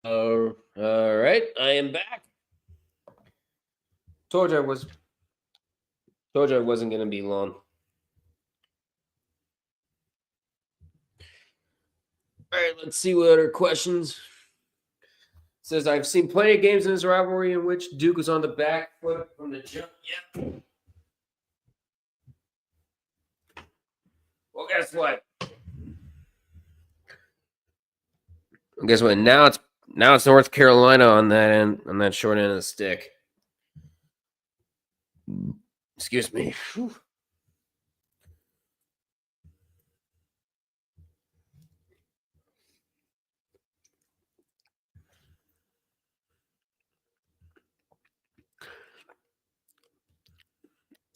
All right, I am back. Told you I wasn't going to be long. All right, let's see what other questions. It says, I've seen plenty of games in this rivalry in which Duke was on the back foot from the jump. Yep. Well, guess what? Now it's North Carolina on that short end of the stick. Excuse me. Whew.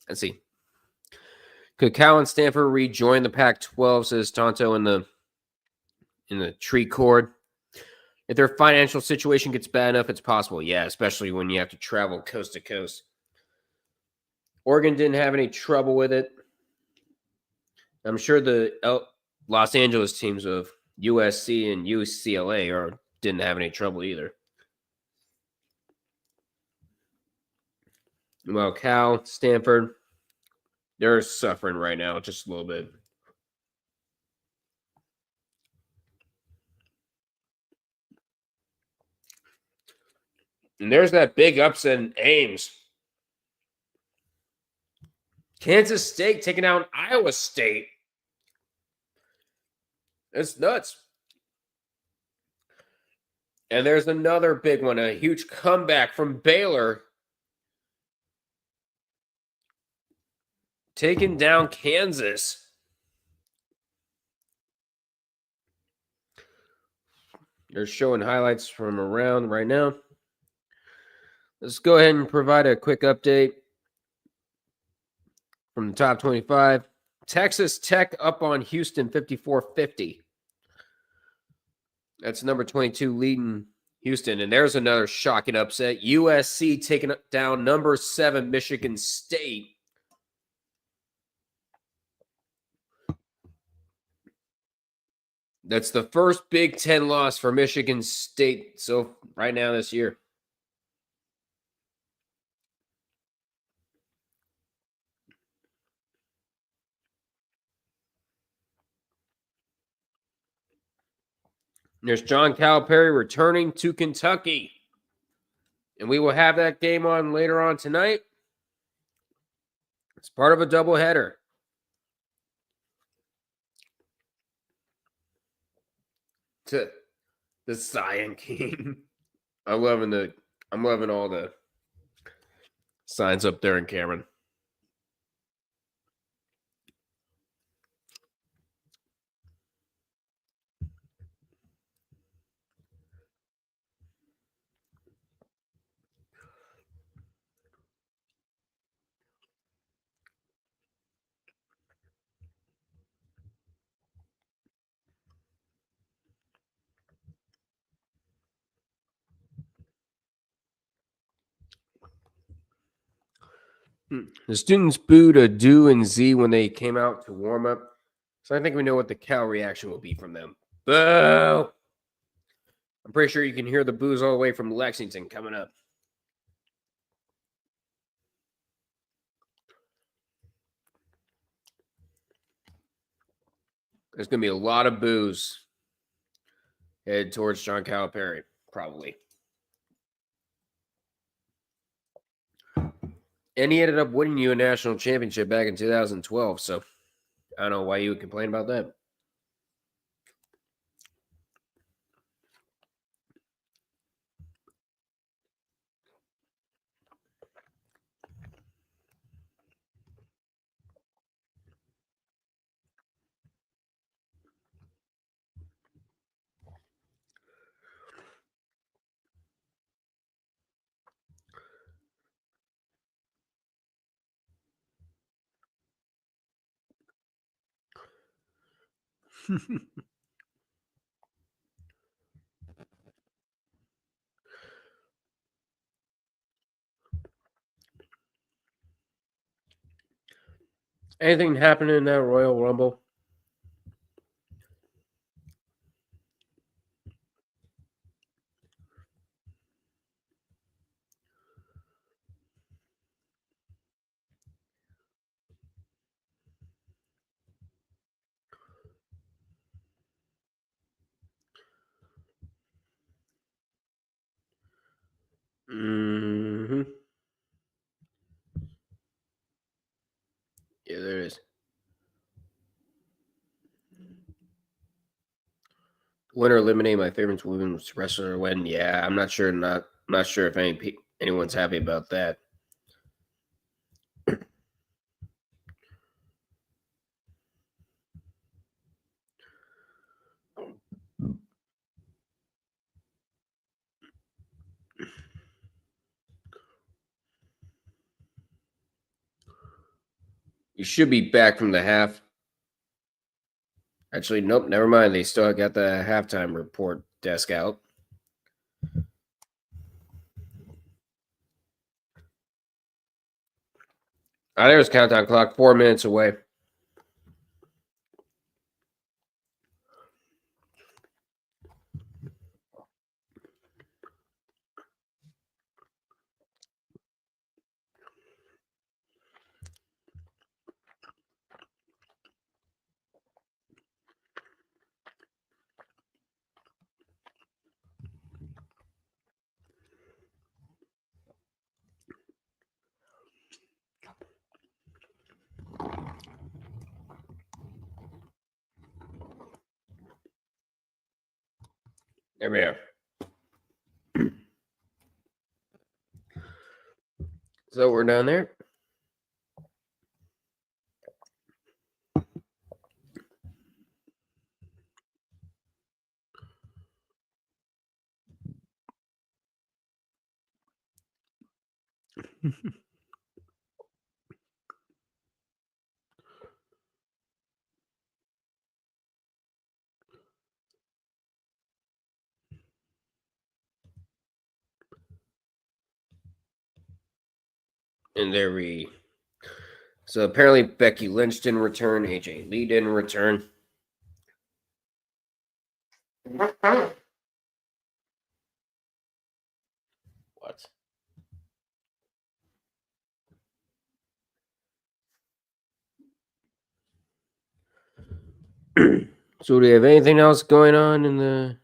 Let's see. Could Cal and Stanford rejoin the Pac-12? Says Tonto in the tree cord. If their financial situation gets bad enough, it's possible. Yeah, especially when you have to travel coast to coast. Oregon didn't have any trouble with it. I'm sure the Los Angeles teams of USC and UCLA didn't have any trouble either. Well, Cal, Stanford, they're suffering right now just a little bit. And there's that big upset in Ames. Kansas State taking down Iowa State. It's nuts. And there's another big one, a huge comeback from Baylor. Taking down Kansas. They're showing highlights from around right now. Let's go ahead and provide a quick update from the top 25. Texas Tech up on Houston 54-50. That's number 22 leading Houston. And there's another shocking upset. USC taking down number 7 Michigan State. That's the first Big Ten loss for Michigan State right now this year. There's John Calipari returning to Kentucky. And we will have that game on later on tonight. It's part of a doubleheader. To the Cyan King. I'm loving all the signs up there in Cameron. The students booed a Do and Z when they came out to warm up. So I think we know what the Cal reaction will be from them. Boo! I'm pretty sure you can hear the boos all the way from Lexington coming up. There's going to be a lot of boos headed towards John Calipari, probably. And he ended up winning you a national championship back in 2012. So I don't know why you would complain about that. Anything happening in that Royal Rumble? Winner eliminate my favorite women's wrestler win. Yeah, I'm not sure. Not sure if anyone's happy about that. You should be back from the half. Actually, nope, never mind. They still got the halftime report desk out. There's countdown clock, 4 minutes away. There we are. So we're down there. And there we. So apparently Becky Lynch didn't return. AJ Lee didn't return. What? So do we have anything else going on in the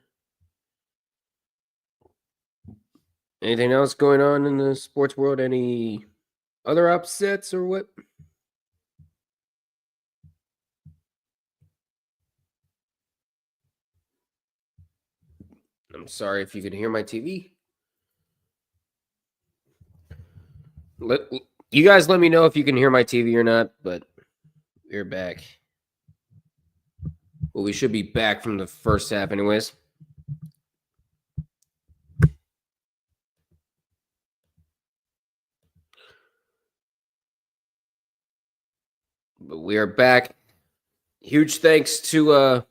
sports world? Any other upsets or what? I'm sorry if you can hear my TV. You guys let me know if you can hear my TV or not, but we're back. Well, we should be back from the first half anyways. But we are back. Huge thanks to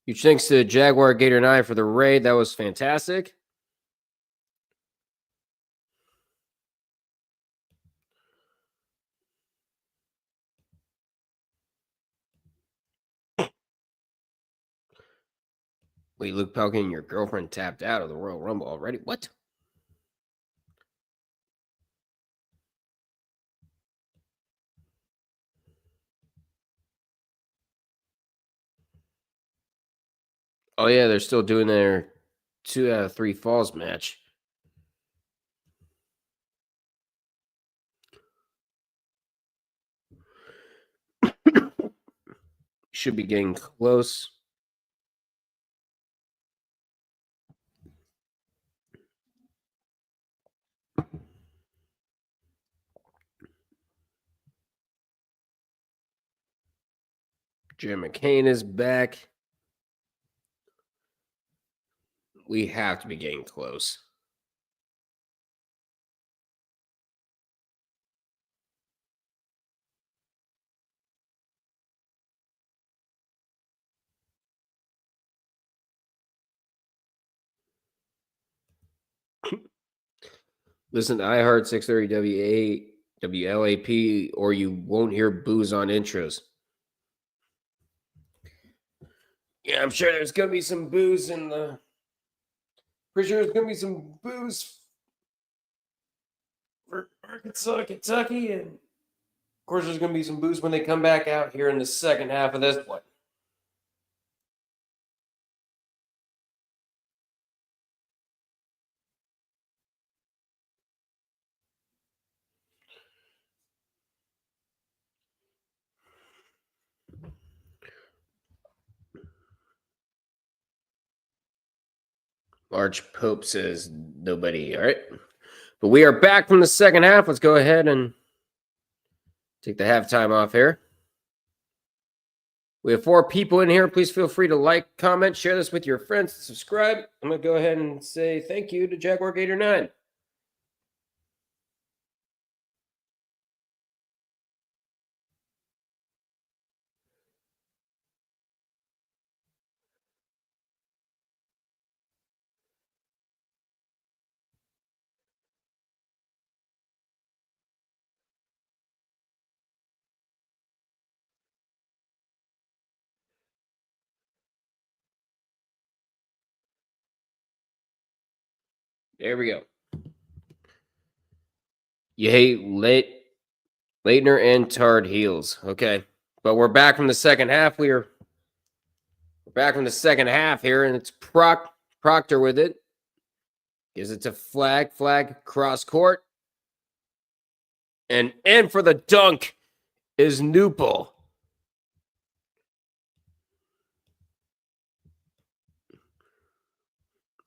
Jaguar Gator and I for the raid. That was fantastic. Wait, Luke Pelkin, your girlfriend tapped out of the Royal Rumble already? What? Oh, yeah, they're still doing their 2 out of 3 falls match. Should be getting close. Jim McCain is back. We have to be getting close. Listen to iHeart 630 WLAP, or you won't hear booze on intros. Yeah, I'm sure there's going to be some booze in the. Pretty sure there's going to be some booze for Arkansas, Kentucky, and of course, there's going to be some booze when they come back out here in the second half of this one. Large Pope says nobody. All right. But we are back from the second half. Let's go ahead and take the halftime off here. We have 4 people in here. Please feel free to like, comment, share this with your friends, subscribe. I'm going to go ahead and say thank you to Jaguar Gator 9. There we go. You hate Leitner and Tard Heels. Okay. But we're back from the second half. We're back from the second half here, and it's Proctor with it. Gives it to Flag. Flag cross court. And in for the dunk is Newpol.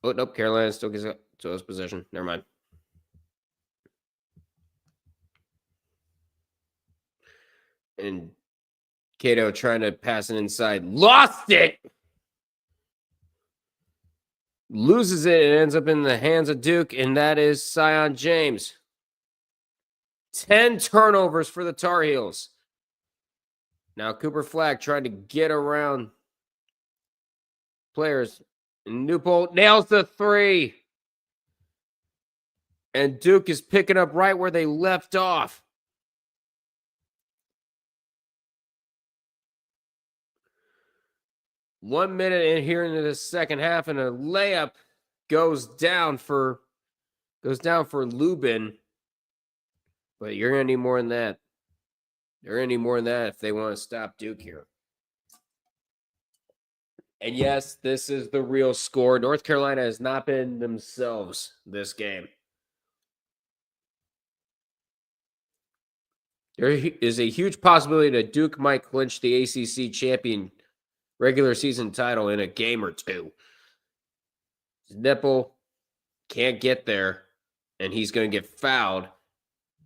Oh, nope. Carolina still gets to his position. Never mind. And Cato trying to pass it inside. Lost it! Loses it. It ends up in the hands of Duke, and that is Sion James. 10 turnovers for the Tar Heels. Now Cooper Flag trying to get around players. And Newpol nails the 3. And Duke is picking up right where they left off. One minute in here into the second half, and a layup goes down for Lubin. But you're gonna need more than that. They're gonna need more than that if they want to stop Duke here. And yes, this is the real score. North Carolina has not been themselves this game. There is a huge possibility that Duke might clinch the ACC champion regular season title in a game or 2. His nipple can't get there, and he's going to get fouled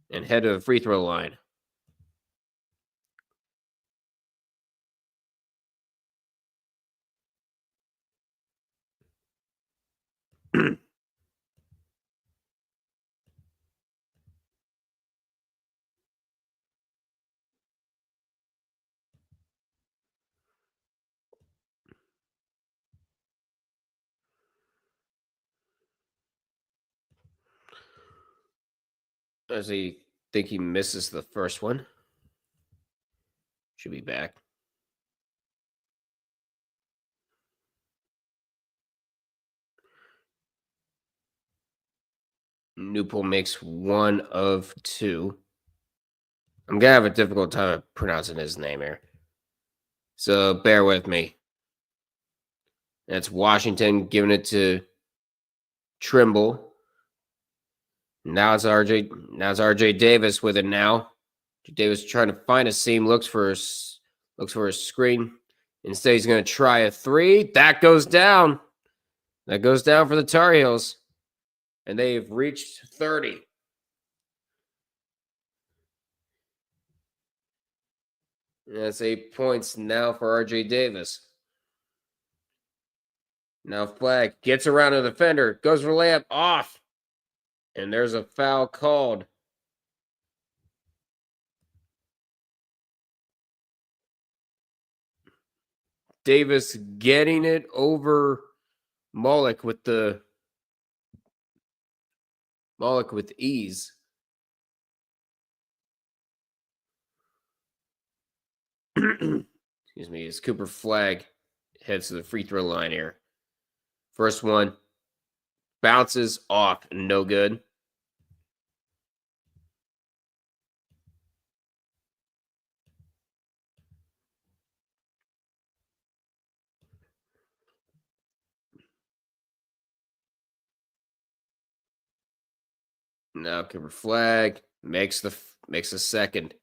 and head to the free throw line. As he think he misses the first one. Should be back. Newpol makes 1 of 2. I'm going to have a difficult time pronouncing his name here. So bear with me. That's Washington giving it to Trimble. Now it's RJ Davis with it now. Davis trying to find a seam, looks for a screen. Instead, he's going to try a 3. That goes down. That goes down for the Tar Heels. And they've reached 30. That's 8 points now for RJ Davis. Now Flag gets around a defender, goes for layup, off. And there's a foul called. Davis getting it over Malik with ease. Excuse me, as Cooper Flag heads to the free throw line here. First one bounces off, no good. Now Cooper Flag makes a second.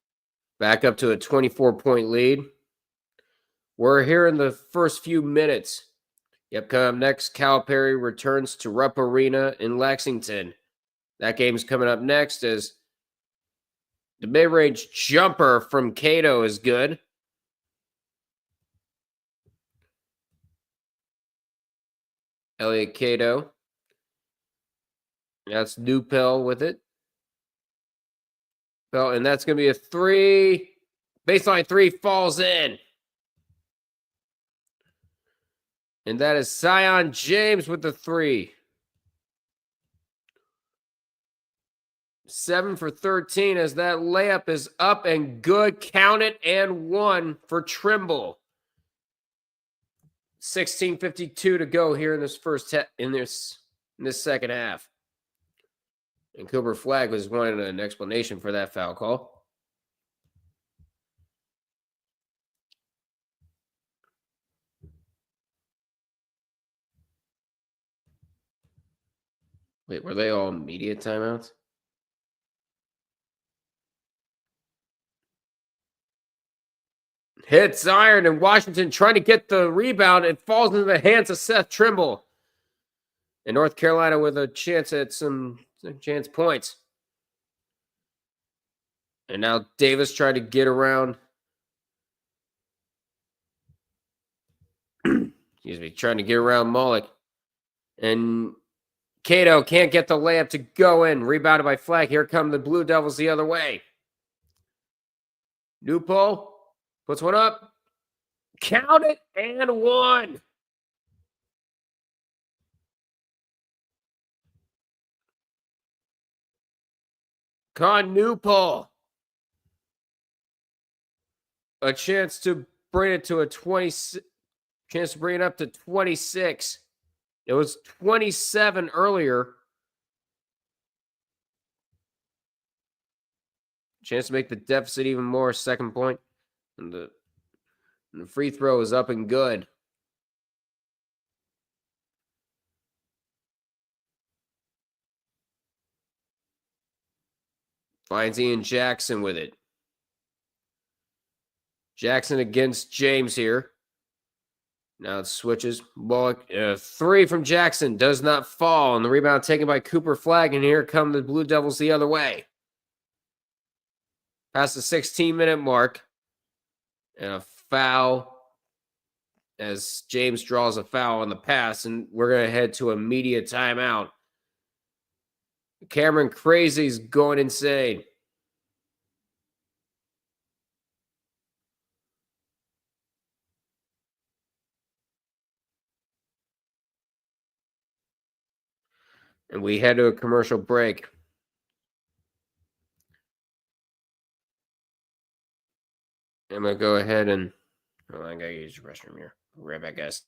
Back up to a 24-point lead. We're here in the first few minutes Yep, coming up next, Calipari returns to Rupp Arena in Lexington. That game's coming up next as the mid-range jumper from Cato is good. Elliot Cato. That's Newpel with it. And that's going to be a 3. Baseline 3 falls in. And that is Zion James with the 3. 7 for 13 as that layup is up and good. Count it and 1 for Trimble. 16:52 to go here in this in this second half. And Cooper Flagg was wanting an explanation for that foul call. Wait, were they all immediate timeouts? Hits iron, and Washington trying to get the rebound. It falls into the hands of Seth Trimble. And North Carolina with a chance at some chance points. And now Davis tried to get around. Excuse me, trying to get around Mullock. And Cato can't get the layup to go in. Rebounded by Flagg. Here come the Blue Devils the other way. Newpol puts one up. Count it and 1. Con Newpol. A chance to bring it to a 20. Chance to bring it up to 26. It was 27 earlier. Chance to make the deficit even more. Second point. And the free throw is up and good. Finds Ian Jackson with it. Jackson against James here. Now it switches. Bullock, 3 from Jackson does not fall. And the rebound taken by Cooper Flagg. And here come the Blue Devils the other way. Past the 16-minute mark. And a foul as James draws a foul on the pass. And we're going to head to immediate timeout. Cameron Crazy's going insane. And we head to a commercial break. I'm going to go ahead and... Oh, I got to use the restroom here. Right back, guys.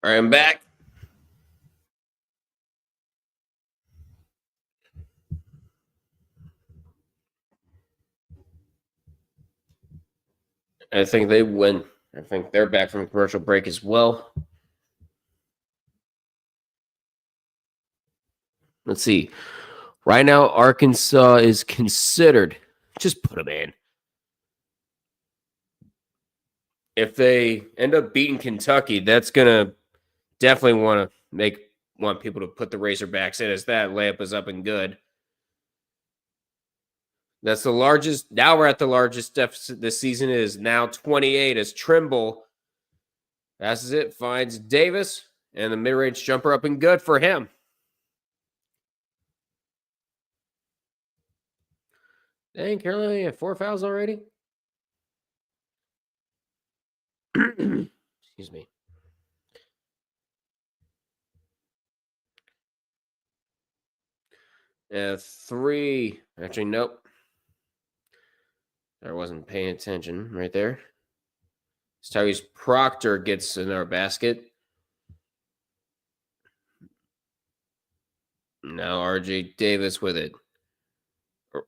All right, I'm back. I think they win. I think they're back from commercial break as well. Let's see. Right now, Arkansas is considered. Just put them in. If they end up beating Kentucky, that's gonna definitely want people to put the Razorbacks in, as that layup is up and good. That's the largest. Now we're at the largest deficit this season. It is now 28 as Trimble passes it, finds Davis, and the mid-range jumper up and good for him. Dang, Carolina had 4 fouls already? Excuse me. Three. Actually, nope. I wasn't paying attention right there. Tyrese Proctor gets in our basket. Now RJ Davis with it.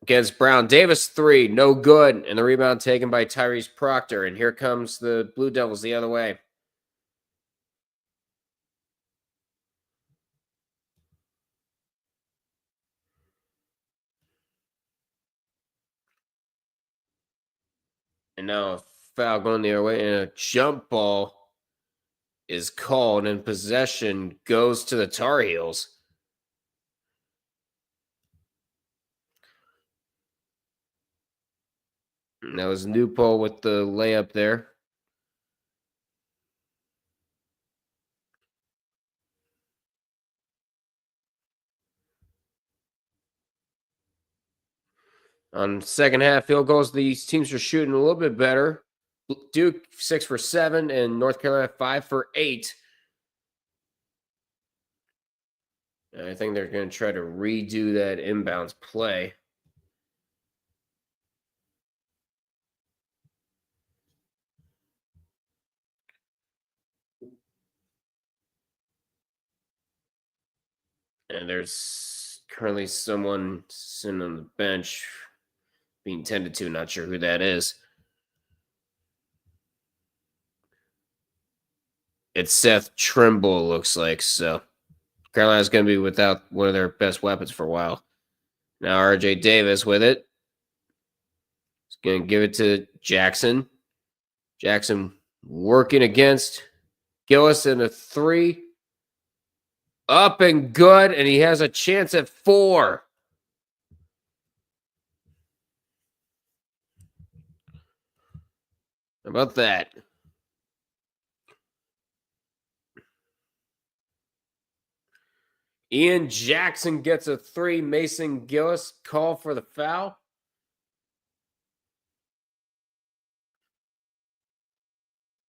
Against Brown. Davis 3, no good. And the rebound taken by Tyrese Proctor. And here comes the Blue Devils the other way. And now a foul going the other way. And a jump ball is called. And possession goes to the Tar Heels. And that was Newpole with the layup there. On second half field goals, these teams are shooting a little bit better. Duke 6 for 7 and North Carolina 5 for 8. And I think they're going to try to redo that inbounds play. And there's currently someone sitting on the bench being tended to. Not sure who that is. It's Seth Trimble, looks like. So Carolina's going to be without one of their best weapons for a while. Now RJ Davis with it. He's going to give it to Jackson. Jackson working against Gillis in a 3. Up and good, and he has a chance at 4. How about that? Ian Jackson gets a 3. Mason Gillis call for the foul.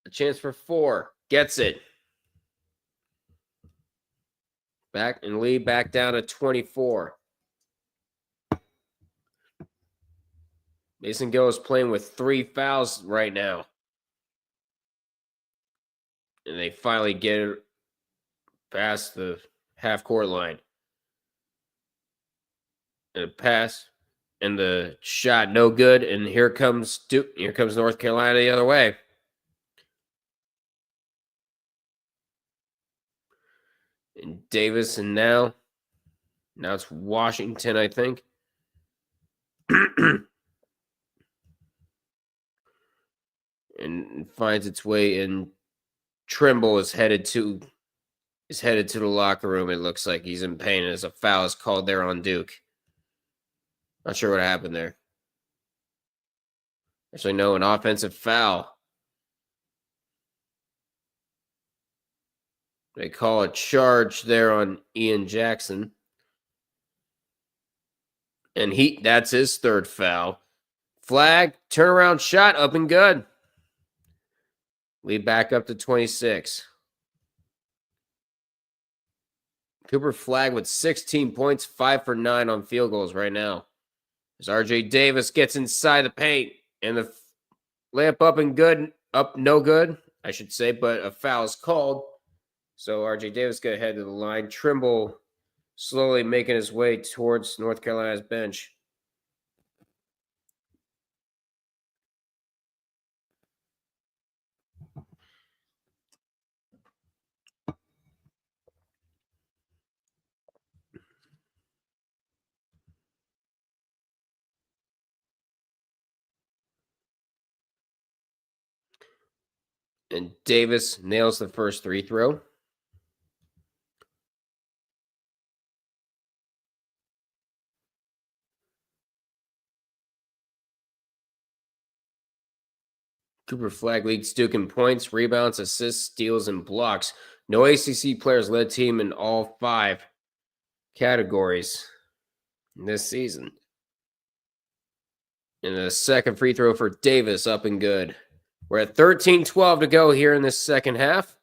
A chance for 4. Gets it. Back and lead back down to 24. Mason Gillis playing with 3 fouls right now. And they finally get it past the half-court line. And a pass and the shot no good. And here comes North Carolina the other way. And Davis, and now it's Washington, I think. And finds its way in. Trimble is headed to the locker room. It looks like he's in pain as a foul is called there on Duke. Not sure what happened there. Actually, no, an offensive foul. They call a charge there on Ian Jackson. And that's his 3rd foul. Flag, turnaround shot, up and good. Lead back up to 26. Cooper Flagg with 16 points, 5 for 9 on field goals right now. As RJ Davis gets inside the paint, and the layup up and good, up no good, I should say, but a foul is called. So RJ Davis got ahead to the line. Trimble slowly making his way towards North Carolina's bench. And Davis nails the first free throw. Cooper Flagg leads Duke in points, rebounds, assists, steals, and blocks. No ACC players led team in all 5 categories this season. And the second free throw for Davis up and good. We're at 13-12 to go here in this second half.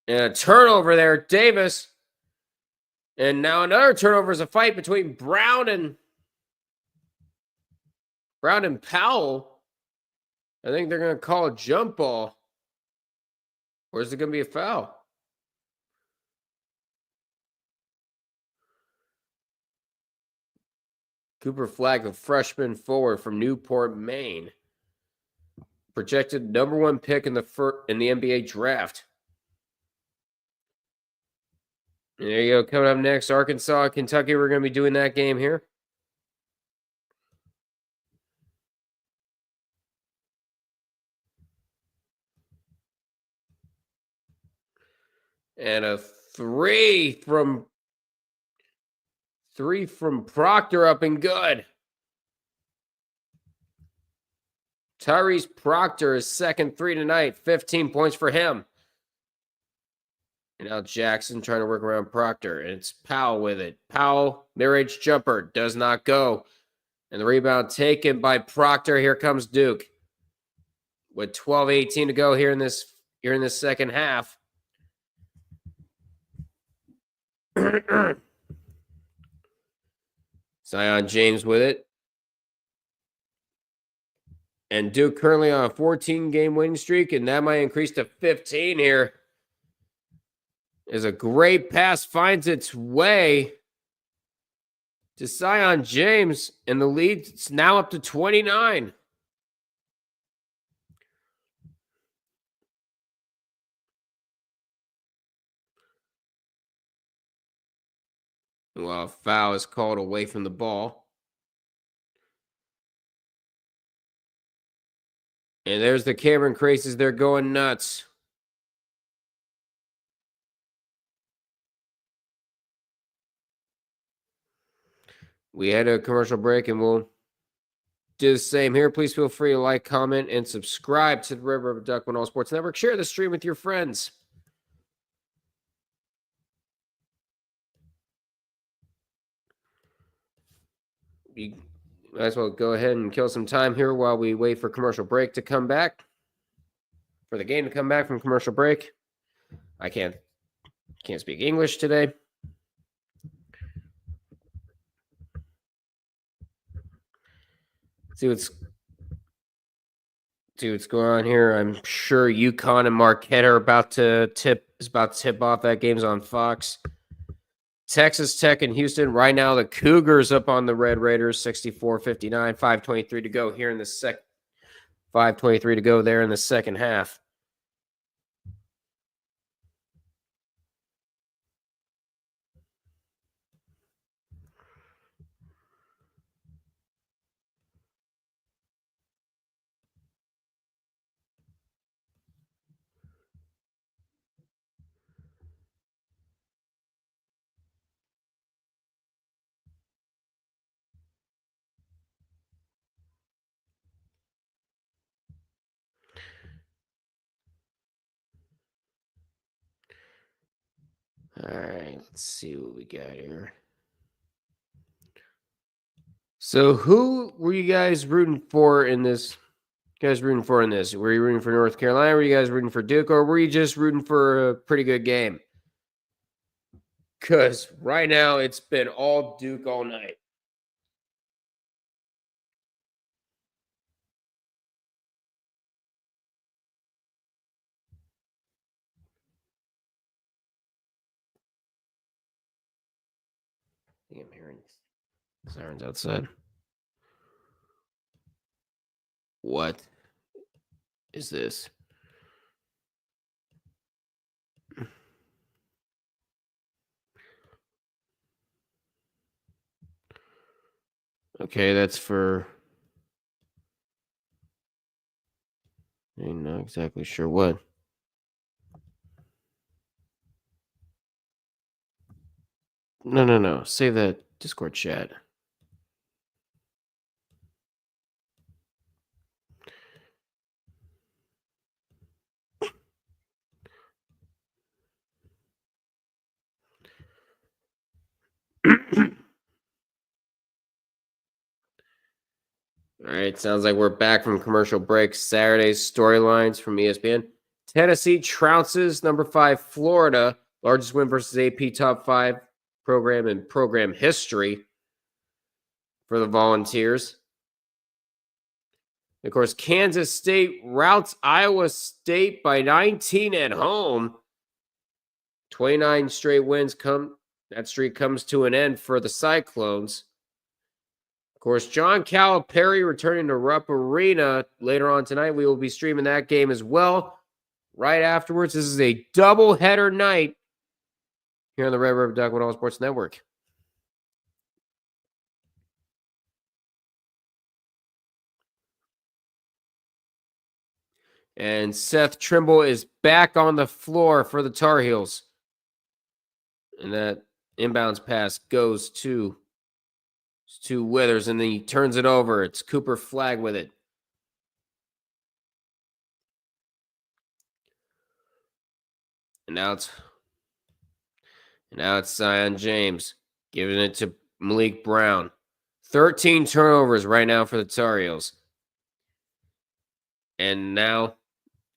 And a turnover there, Davis. And now another turnover is a fight between Brown and Powell. I think they're going to call a jump ball. Or is it going to be a foul? Cooper Flagg, the freshman forward from Newport, Maine. Projected number 1 pick in the NBA draft. And there you go. Coming up next, Arkansas, Kentucky. We're going to be doing that game here. And a three from Proctor up and good. Tyrese Proctor, his second 3 tonight, 15 points for him. And now Jackson trying to work around Proctor. And it's Powell with it. Powell, mid-range jumper, does not go. And the rebound taken by Proctor. Here comes Duke. With 12:18 to go here in this second half. Zion James with it. And Duke currently on a 14-game winning streak, and that might increase to 15 here. As a great pass finds its way to Zion James, and the lead is now up to 29. Well, a foul is called away from the ball. And there's the Cameron Crazies. They're going nuts. We had a commercial break, and we'll do the same here. Please feel free to like, comment, and subscribe to the River of Duckman All Sports Network. Share the stream with your friends. You might as well go ahead and kill some time here while we wait for commercial break to come back. For the game to come back from commercial break. I can't speak English today. See what's going on here. I'm sure UConn and Marquette are about to tip off. That game's on Fox. Texas Tech and Houston. Right now, the Cougars up on the Red Raiders, 64-59, 5:23 to go here in the 5:23 to go there in the second half. All right, let's see what we got here. So, who were you guys rooting for in this? Were you rooting for North Carolina? Were you guys rooting for Duke? Or were you just rooting for a pretty good game? Because right now, it's been all Duke all night. I think I'm hearing sirens outside. What is this? Okay, that's for... I'm not exactly sure what. No. Save that Discord chat. All right, sounds like we're back from commercial break. Saturday's storylines from ESPN. Tennessee trounces number 5 Florida. Largest win versus AP top 5 program in program history for the Volunteers. Of course, Kansas State routs Iowa State by 19 at home. 29 straight wins come. That streak comes to an end for the Cyclones. Of course, John Calipari returning to Rupp Arena later on tonight. We will be streaming that game as well. Right afterwards, this is a double-header night here on the Red River Duckwood All Sports Network. And Seth Trimble is back on the floor for the Tar Heels. And that inbounds pass goes to Withers, and then he turns it over. It's Cooper Flagg with it. And now it's Zion James giving it to Malik Brown. 13 turnovers right now for the Tar Heels. And now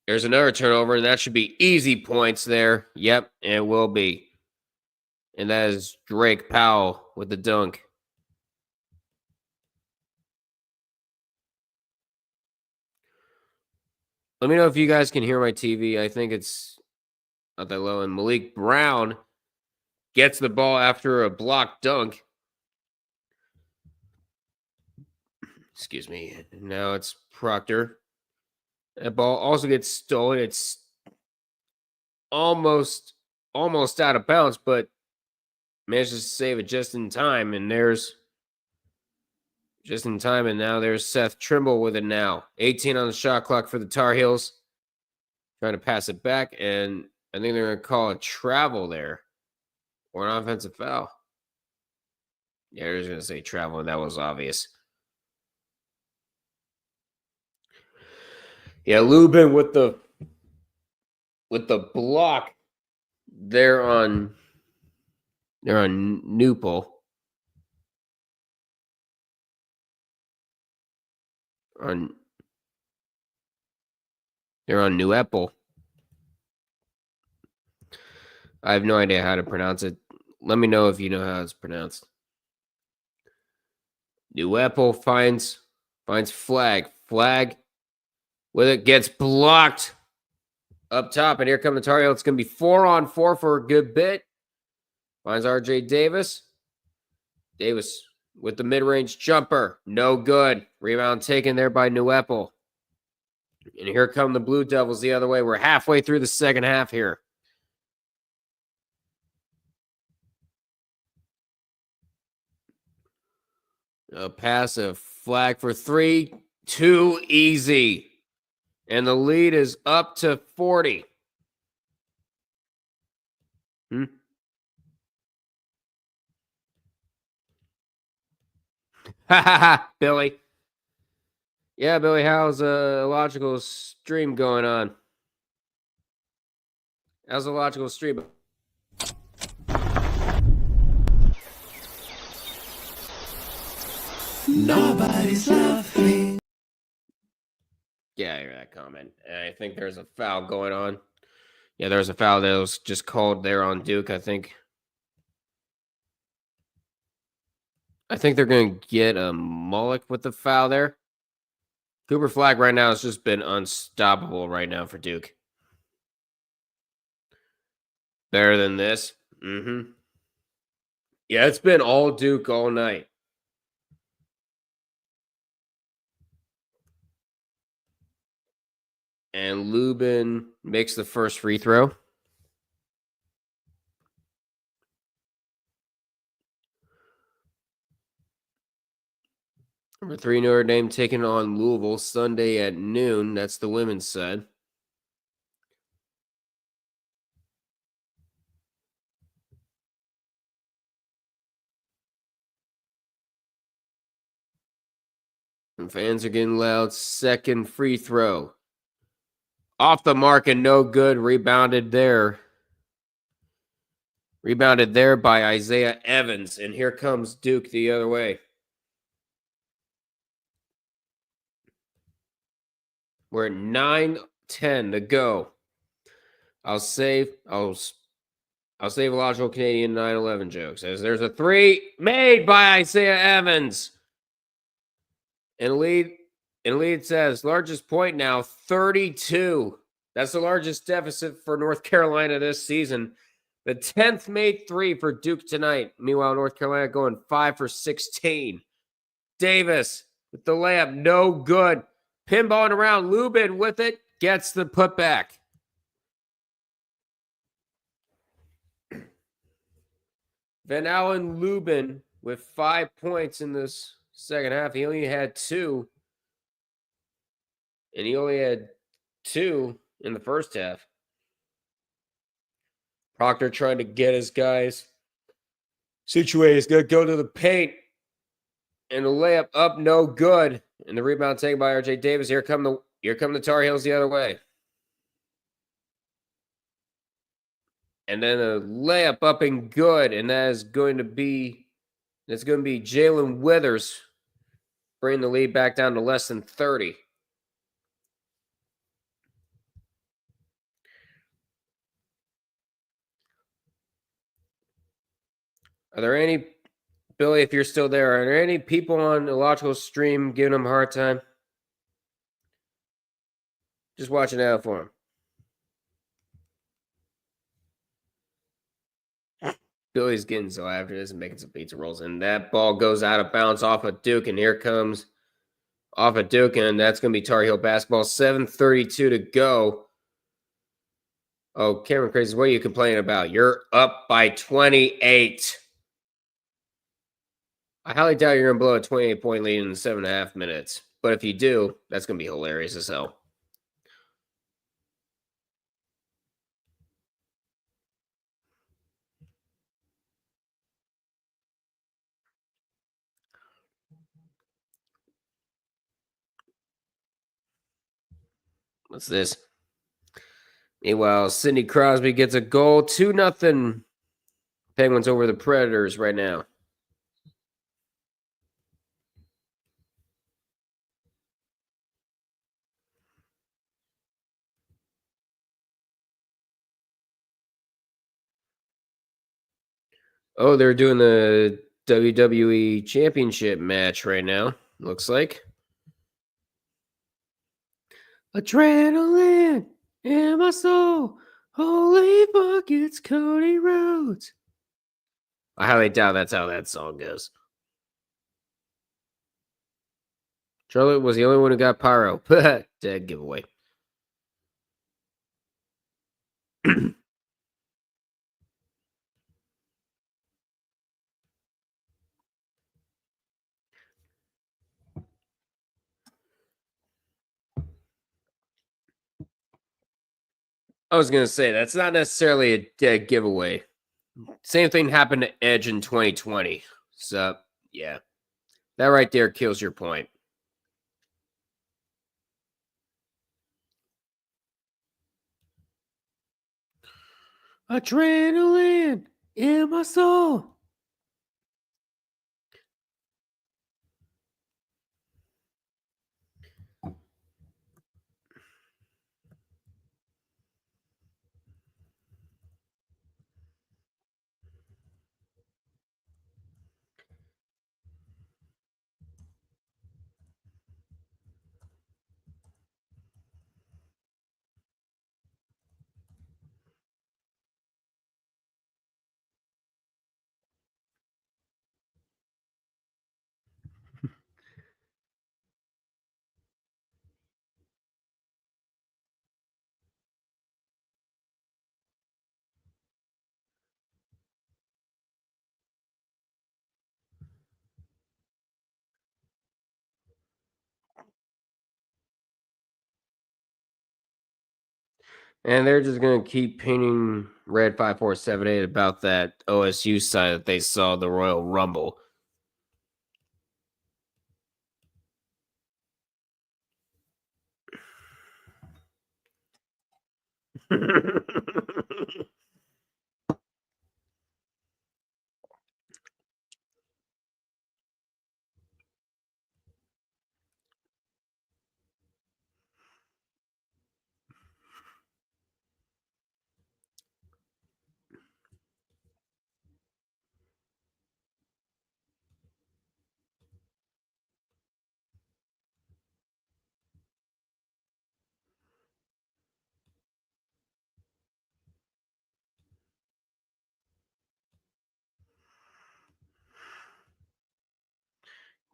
there's another turnover, and that should be easy points there. Yep, it will be. And that is Drake Powell with the dunk. Let me know if you guys can hear my TV. I think it's not that low. And Malik Brown gets the ball after a blocked dunk. Excuse me. Now it's Proctor. That ball also gets stolen. It's almost out of bounds, but manages to save it just in time. And now there's Seth Trimble with it now. 18 on the shot clock for the Tar Heels. Trying to pass it back, and I think they're going to call a travel there. Or an offensive foul. Yeah, they're just going to say travel, and that was obvious. Yeah, Lubin with the block there on Newpol. They're on New Apple. I have no idea how to pronounce it. Let me know if you know how it's pronounced. New Apple finds Flagg. Flagg with it gets blocked up top, and here come the Tar Heels. It's going to be 4-on-4 for a good bit. Finds R.J. Davis. Davis with the mid-range jumper. No good. Rebound taken there by New Apple. And here come the Blue Devils the other way. We're halfway through the second half here. A pass, a flag for 3. Too easy. And the lead is up to 40. Ha ha ha, Billy. Yeah, Billy, how's a logical stream going on? How's a logical stream? Nobody's laughing. Yeah, I hear that comment. I think there's a foul going on. Yeah, there's a foul that was just called there on Duke, I think. I think they're going to get a Mullock with the foul there. Cooper Flagg right now has just been unstoppable right now for Duke. Better than this. Yeah, it's been all Duke all night. And Lubin makes the first free throw. Number 3, Notre Dame taking on Louisville Sunday at noon. That's the women's side. And fans are getting loud. Second free throw. Off the mark and no good. Rebounded there. Rebounded there by Isaiah Evans. And here comes Duke the other way. We're at 9:10 to go. I'll save illogical Canadian 9/11 jokes. As there's a 3 made by Isaiah Evans. And lead says largest point now 32. That's the largest deficit for North Carolina this season. The 10th made 3 for Duke tonight. Meanwhile, North Carolina going 5 for 16. Davis with the layup, no good. Pinballing around, Lubin with it, gets the putback. Van Allen Lubin with 5 points in this second half. He only had 2. And he only had 2 in the first half. Proctor trying to get his guys situated. He's going to go to the paint. And the layup up, no good. And the rebound taken by RJ Davis. Here come the Tar Heels the other way. And then a layup up and good. And that's going to be Jalen Withers bringing the lead back down to less than 30. Are there any, Billy, if you're still there, are there any people on Illogical Stream giving him a hard time? Just watching out for him. Billy's getting so after this and making some pizza rolls. And that ball goes out of bounds off of Duke. And here comes off of Duke. And that's going to be Tar Heel basketball. 7:32 to go. Oh, Cameron Crazy, what are you complaining about? You're up by 28. I highly doubt you're going to blow a 28-point lead in 7.5 minutes. But if you do, that's going to be hilarious as hell. What's this? Meanwhile, Sidney Crosby gets a goal. 2-0 Penguins over the Predators right now. Oh, they're doing the WWE Championship match right now, looks like. Adrenaline in my soul. Holy fuck, it's Cody Rhodes. I highly doubt that's how that song goes. Charlotte was the only one who got pyro. Dead giveaway. I was going to say, that's not necessarily a dead giveaway. Same thing happened to Edge in 2020. So, yeah. That right there kills your point. Adrenaline in my soul. And they're just going to keep painting Red 5478 about that OSU side that they saw the Royal Rumble.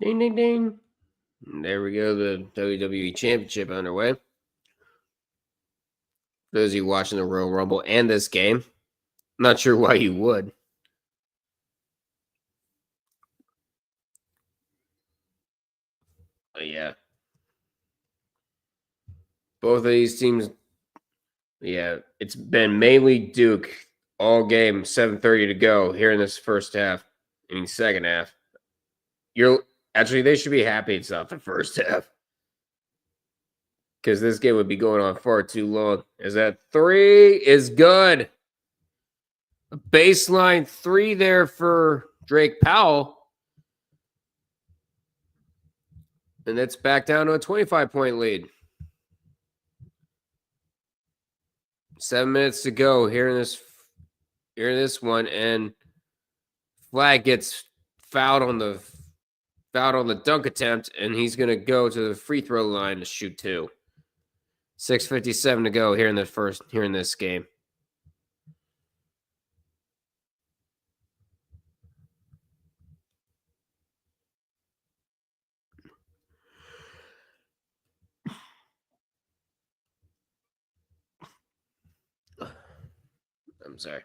Ding, ding, ding. And there we go. The WWE Championship underway. For those of you watching the Royal Rumble and this game, not sure why you would. But yeah. Both of these teams, yeah, it's been mainly Duke all game, 7:30 to go here in this first half. I mean, second half. They should be happy it's not the first half. Because this game would be going on far too long. As that 3 is good. A baseline 3 there for Drake Powell. And that's back down to a 25-point lead. 7 minutes to go here in this one, and Flag gets fouled on the dunk attempt, and he's gonna go to the free throw line to shoot 2. 6:57 to go here in this game. I'm sorry.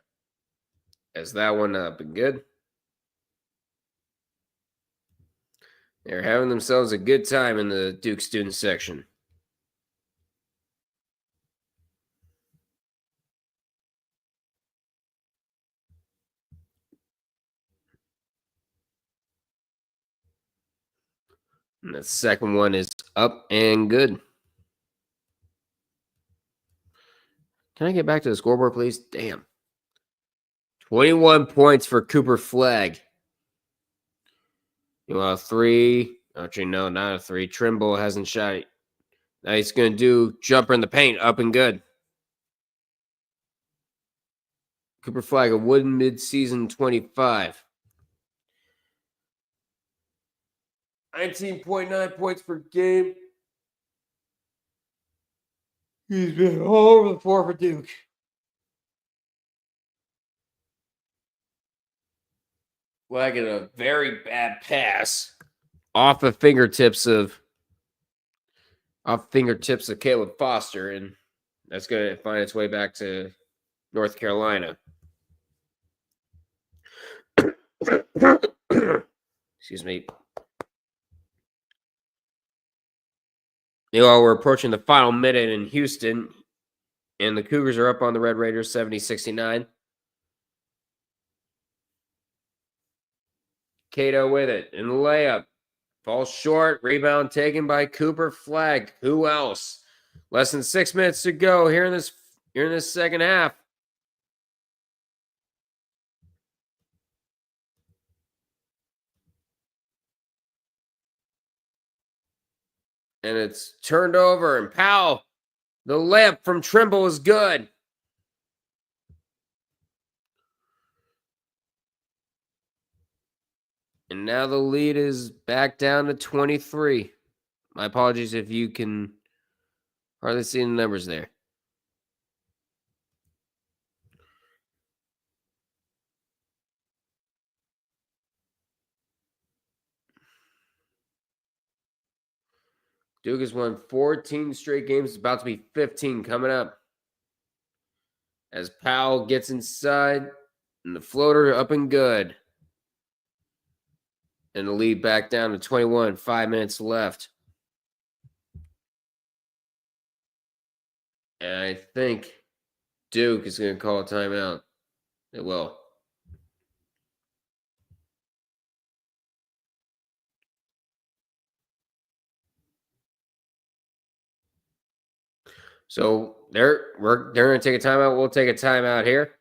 As that one been good. They're having themselves a good time in the Duke student section. And the second one is up and good. Can I get back to the scoreboard, please? Damn. 21 points for Cooper Flag. You want a 3? Actually, no, not a 3. Trimble hasn't shot it. Now he's going to do jumper in the paint, up and good. Cooper Flag, a wooden mid-season 25. 19.9 points per game. He's been all over the floor for Duke. Flag at a very bad pass off the fingertips of Caleb Foster, and that's going to find its way back to North Carolina. Excuse me. We're approaching the final minute in Houston, and the Cougars are up on the Red Raiders 70-69. Cato with it, and the layup. Falls short. Rebound taken by Cooper Flag. Who else? Less than 6 minutes to go here in this second half. And it's turned over, and Powell, the layup from Trimble is good. And now the lead is back down to 23. My apologies if you can hardly see the numbers there. Duke has won 14 straight games. It's about to be 15 coming up. As Powell gets inside, and the floater up and good. And the lead back down to 21. 5 minutes left. And I think Duke is going to call a timeout. It will. So they're going to take a timeout. We'll take a timeout here.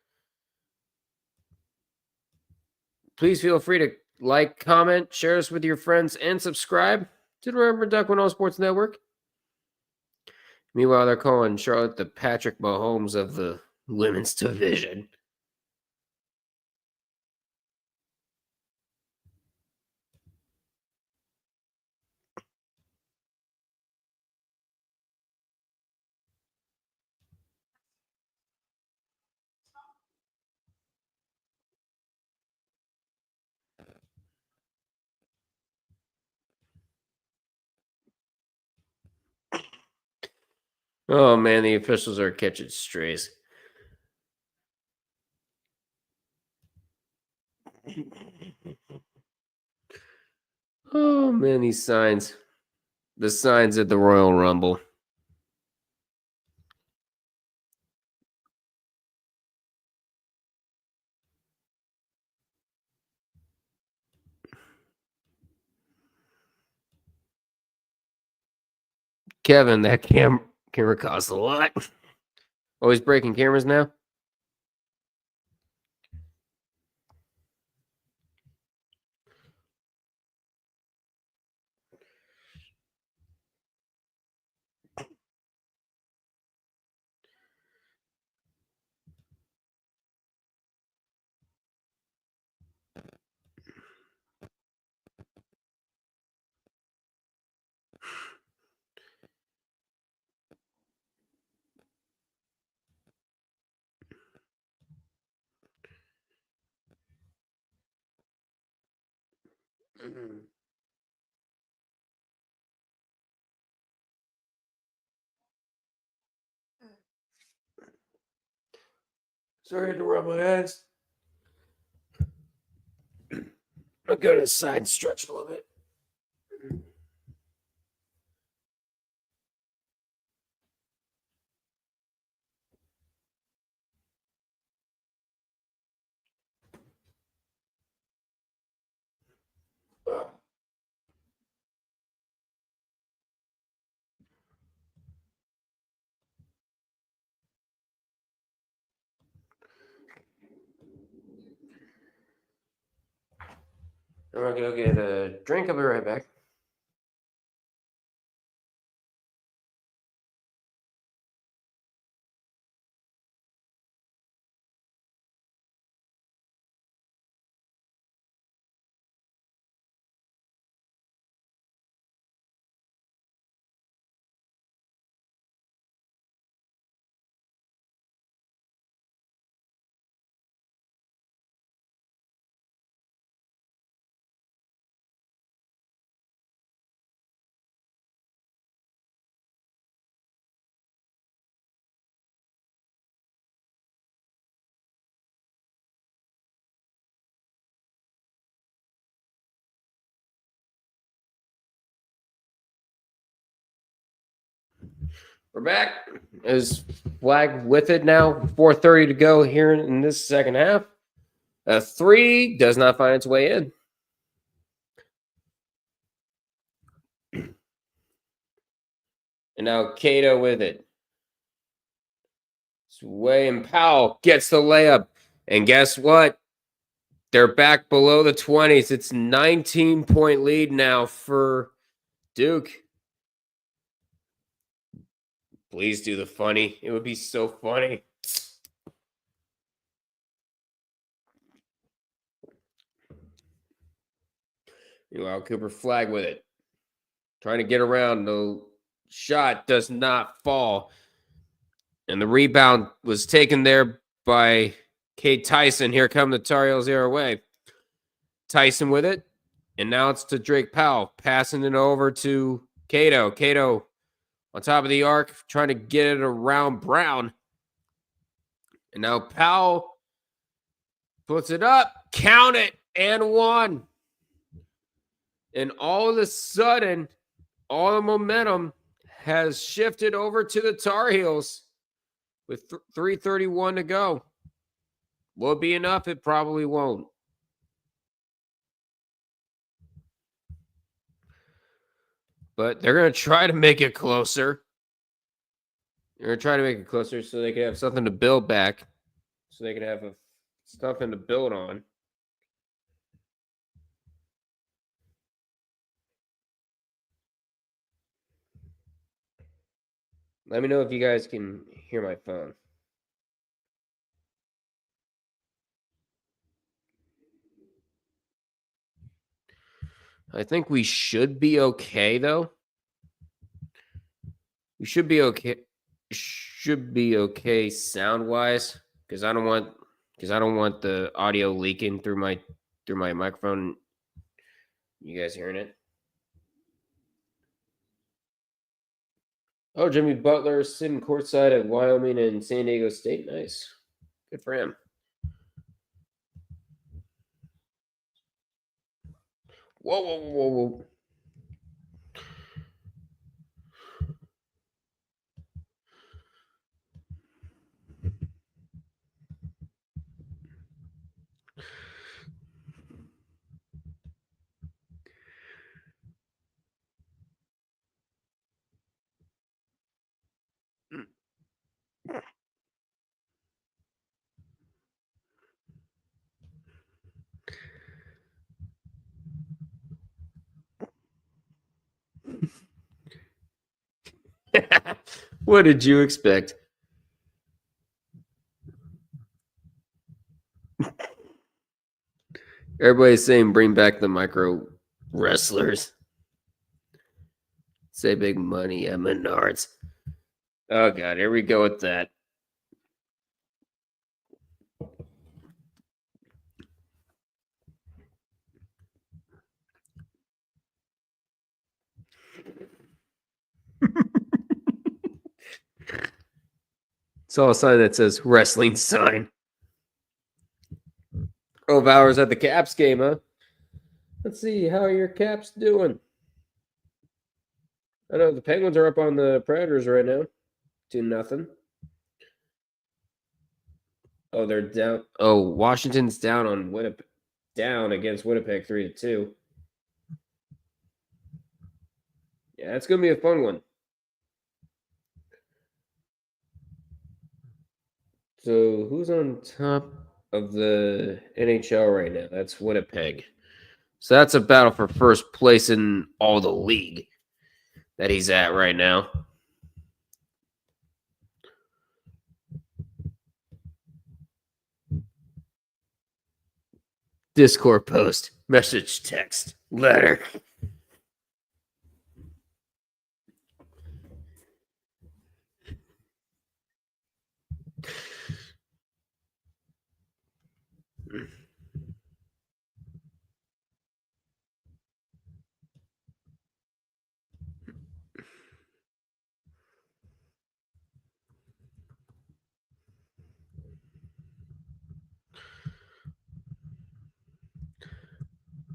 Please feel free to like, comment, share us with your friends, and subscribe to the Remember Duck One Sports Network. Meanwhile, they're calling Charlotte the Patrick Mahomes of the women's division. Oh man, the officials are catching strays. Oh man, these signs. The signs at the Royal Rumble. Kevin, that camera costs a lot. Always breaking cameras now. Sorry to rub my eyes. I'll go to the side stretch a little bit. I'm gonna go get a drink. I'll be right back. We're back. Is flag with it now? 4:30 to go here in this second half. A 3 does not find its way in. And now Cato with it. Sway and Powell gets the layup. And guess what? They're back below the 20s. It's 19-point lead now for Duke. Please do the funny. It would be so funny. Meanwhile, Cooper Flag with it. Trying to get around. The shot does not fall. And the rebound was taken there by Kate Tyson. Here come the Tar Heels their way. Tyson with it. And now it's to Drake Powell. Passing it over to Cato. Cato on top of the arc. Trying to get it around Brown. And now Powell puts it up. Count it. And one. And all of a sudden, all the momentum has shifted over to the Tar Heels. with 3:31 to go. Will it be enough? It probably won't. But they're going to try to make it closer. They're going to try to make it closer so they can have something to build back. So they can have something to build on. Let me know if you guys can hear my phone. I think we should be okay, though. We should be okay. Should be okay sound-wise, because I don't want the audio leaking through my microphone. You guys hearing it? Oh, Jimmy Butler sitting courtside at Wyoming and San Diego State. Nice. Good for him. Whoa, whoa, whoa, whoa. What did you expect? Everybody's saying bring back the micro wrestlers. Say big money at Menards. Oh, God. Here we go with that. Saw a sign that says wrestling sign. 12 hours at the Caps game, huh? Let's see. How are your Caps doing? I know the Penguins are up on the Predators right now. 2-0. Oh, they're down. Oh, Washington's down on Winnipeg. Down against Winnipeg 3-2. Yeah, it's going to be a fun one. So who's on top of the NHL right now? That's Winnipeg. So that's a battle for first place in all the league that he's at right now. Discord post, message, text, letter.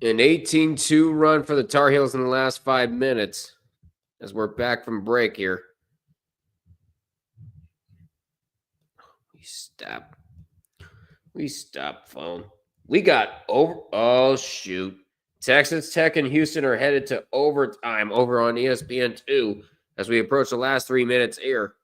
An 18-2 run for the Tar Heels in the last 5 minutes as we're back from break here. We stop, phone. We got over. Oh, shoot. Texas Tech and Houston are headed to overtime over on ESPN2 as we approach the last 3 minutes here.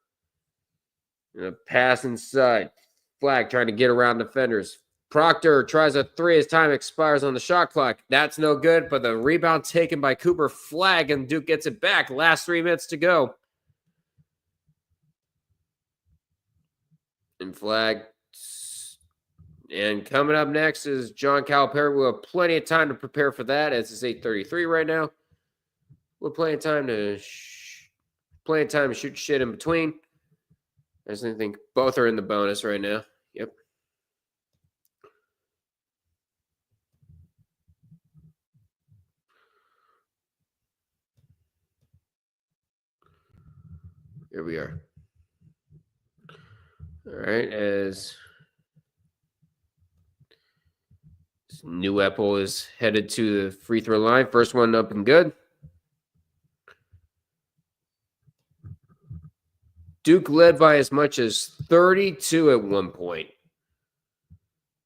A pass inside. Flag trying to get around defenders. Proctor tries a three as time expires on the shot clock. That's no good, but the rebound taken by Cooper. Flag, and Duke gets it back. Last 3 minutes to go. And flag. And coming up next is John Calipari. We'll have plenty of time to prepare for that as it's 8:33 right now. We'll plenty of time to shoot shit in between. I just think both are in the bonus right now. Yep. Here we are. All right, as New Apple is headed to the free throw line. First one up and good. Duke led by as much as 32 at one point.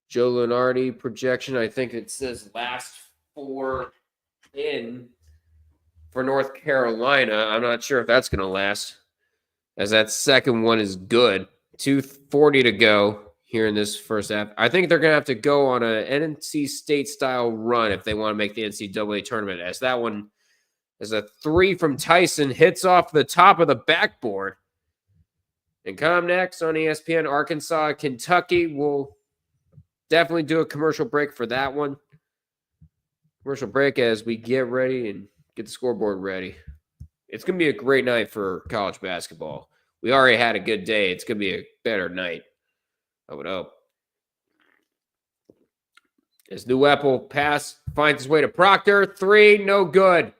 Joe Lunardi projection, I think it says last 4 in for North Carolina. I'm not sure if that's going to last, as that second one is good. 2:40 to go here in this first half. I think they're going to have to go on a NC State style run if they want to make the NCAA tournament, as that one is a 3 from Tyson, hits off the top of the backboard. And come next on ESPN, Arkansas, Kentucky. We'll definitely do a commercial break for that one. Commercial break as we get ready and get the scoreboard ready. It's going to be a great night for college basketball. We already had a good day. It's going to be a better night, I would hope. As New Apple pass finds his way to Proctor. 3, no good.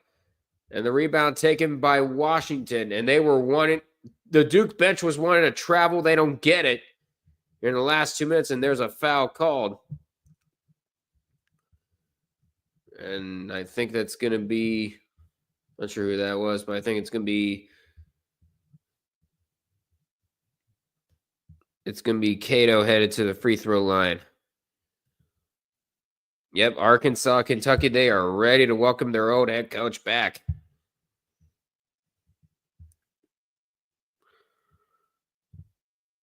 And the rebound taken by Washington. And they were wanting, the Duke bench was wanting to travel. They don't get it in the last 2 minutes, and there's a foul called. And I think that's going to be, not sure who that was, but I think it's going to be Cato headed to the free throw line. Yep, Arkansas, Kentucky, they are ready to welcome their old head coach back.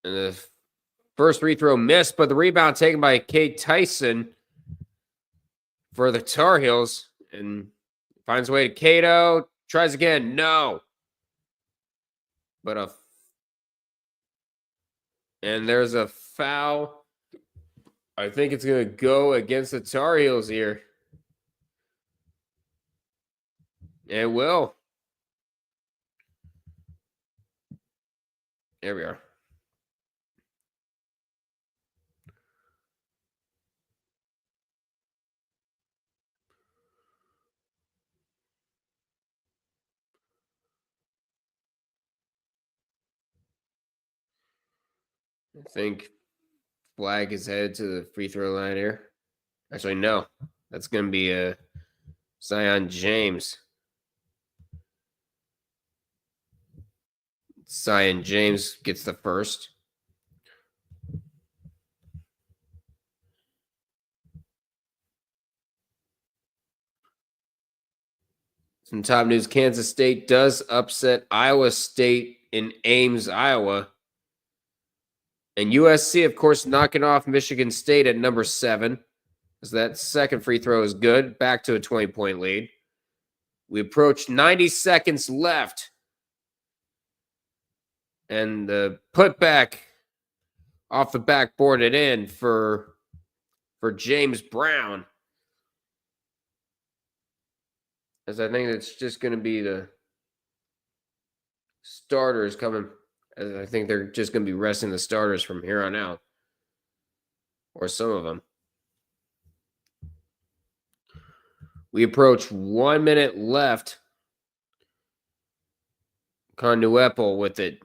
And the first free throw missed, but the rebound taken by Kate Tyson for the Tar Heels. And finds a way to Cato. Tries again. No. But and there's a foul. I think it's going to go against the Tar Heels here. It will. There we are. I think flag is headed to the free throw line here. Actually, no. That's going to be a Zion James. Zion James gets the first. Some top news. Kansas State does upset Iowa State in Ames, Iowa. And USC, of course, knocking off Michigan State at number 7. As that second free throw is good. Back to a 20-point lead. We approach 90 seconds left. And the putback off the backboard and in for James Brown. As I think it's just going to be the starters coming. As I think they're just going to be resting the starters from here on out. Or some of them. We approach 1 minute left. Conduepel with it.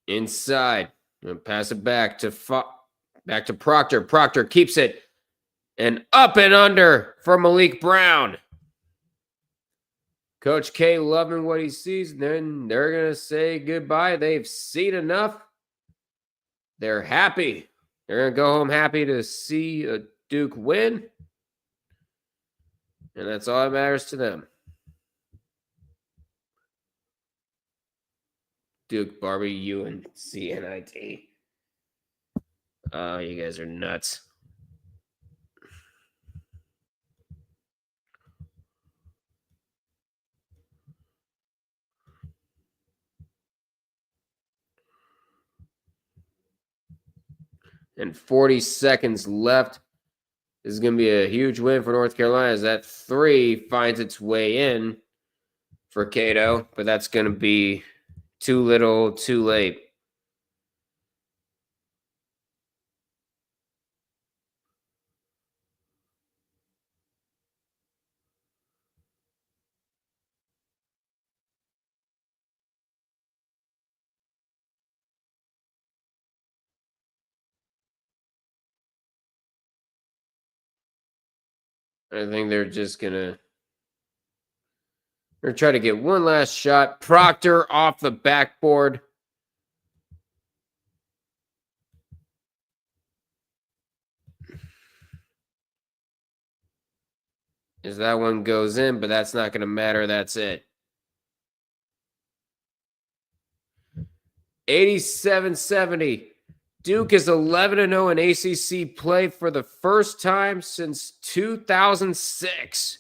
Inside. And pass it back to Proctor. Proctor keeps it. And up and under for Malik Brown. Coach K loving what he sees. And then they're going to say goodbye. They've seen enough. They're happy. They're going to go home happy to see a Duke win. And that's all that matters to them. Duke, Barbie, UNC, NIT. Oh, you guys are nuts. And 40 seconds left. This is going to be a huge win for North Carolina as that 3 finds its way in for Cato. But that's going to be too little, too late. I think they're just going to We're going to try to get one last shot. Proctor off the backboard. As that one goes in, but that's not going to matter. That's it. 87-70. Duke is 11-0 in ACC play for the first time since 2006.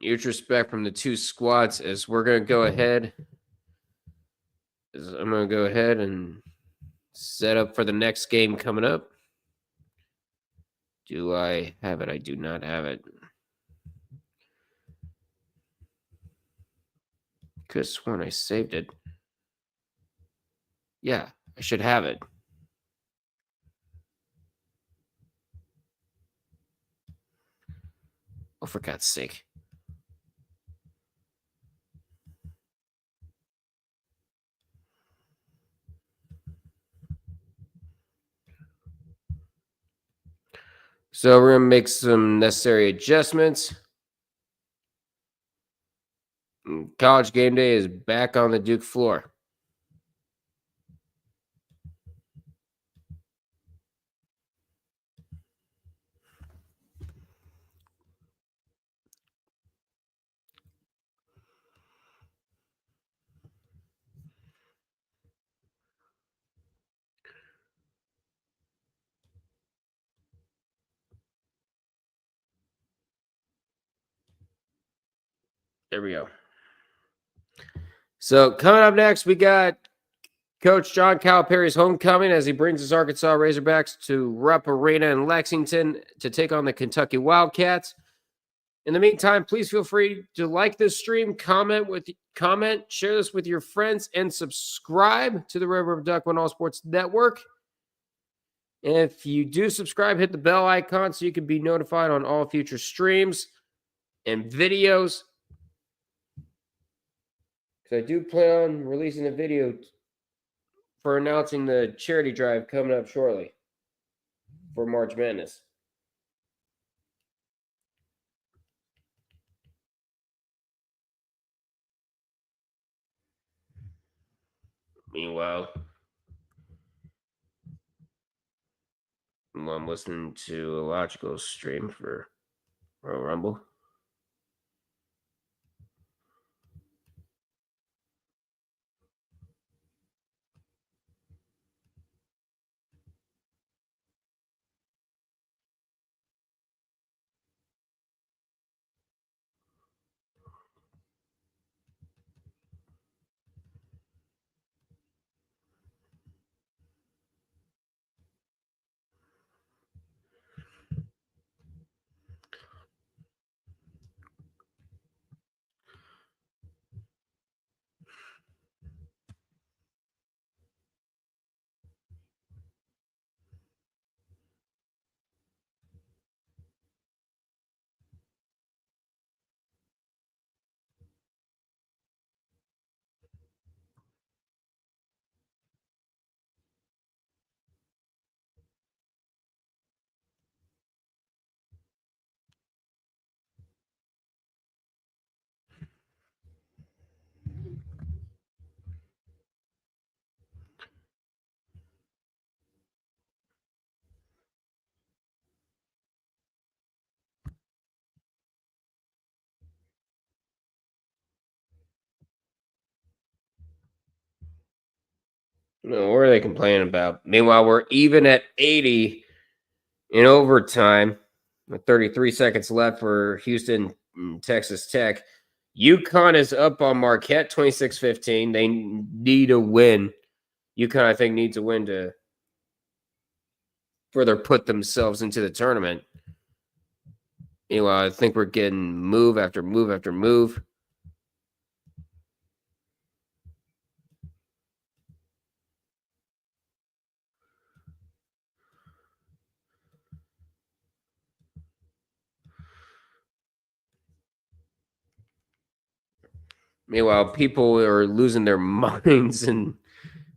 Huge respect from the two squads as we're going to go ahead. I'm going to go ahead and set up for the next game coming up. Do I have it? I do not have it. Could have sworn I saved it. Yeah, I should have it. Oh, for God's sake. So we're going to make some necessary adjustments. College game day is back on the Duke floor. There we go. So coming up next, we got Coach John Calipari's homecoming as he brings his Arkansas Razorbacks to Rupp Arena in Lexington to take on the Kentucky Wildcats. In the meantime, please feel free to like this stream, comment, share this with your friends, and subscribe to the Red River Duck One All Sports Network. And if you do subscribe, hit the bell icon so you can be notified on all future streams and videos. Because I do plan on releasing a video for announcing the charity drive coming up shortly for March Madness. Meanwhile, I'm listening to a logical stream for Royal Rumble. No, what are they complaining about? Meanwhile, we're even at 80 in overtime with 33 seconds left for Houston and Texas Tech. UConn is up on Marquette 26-15. They need a win. UConn, I think, needs a win to further put themselves into the tournament. Meanwhile, I think we're getting move after move after move. Meanwhile, people are losing their minds, and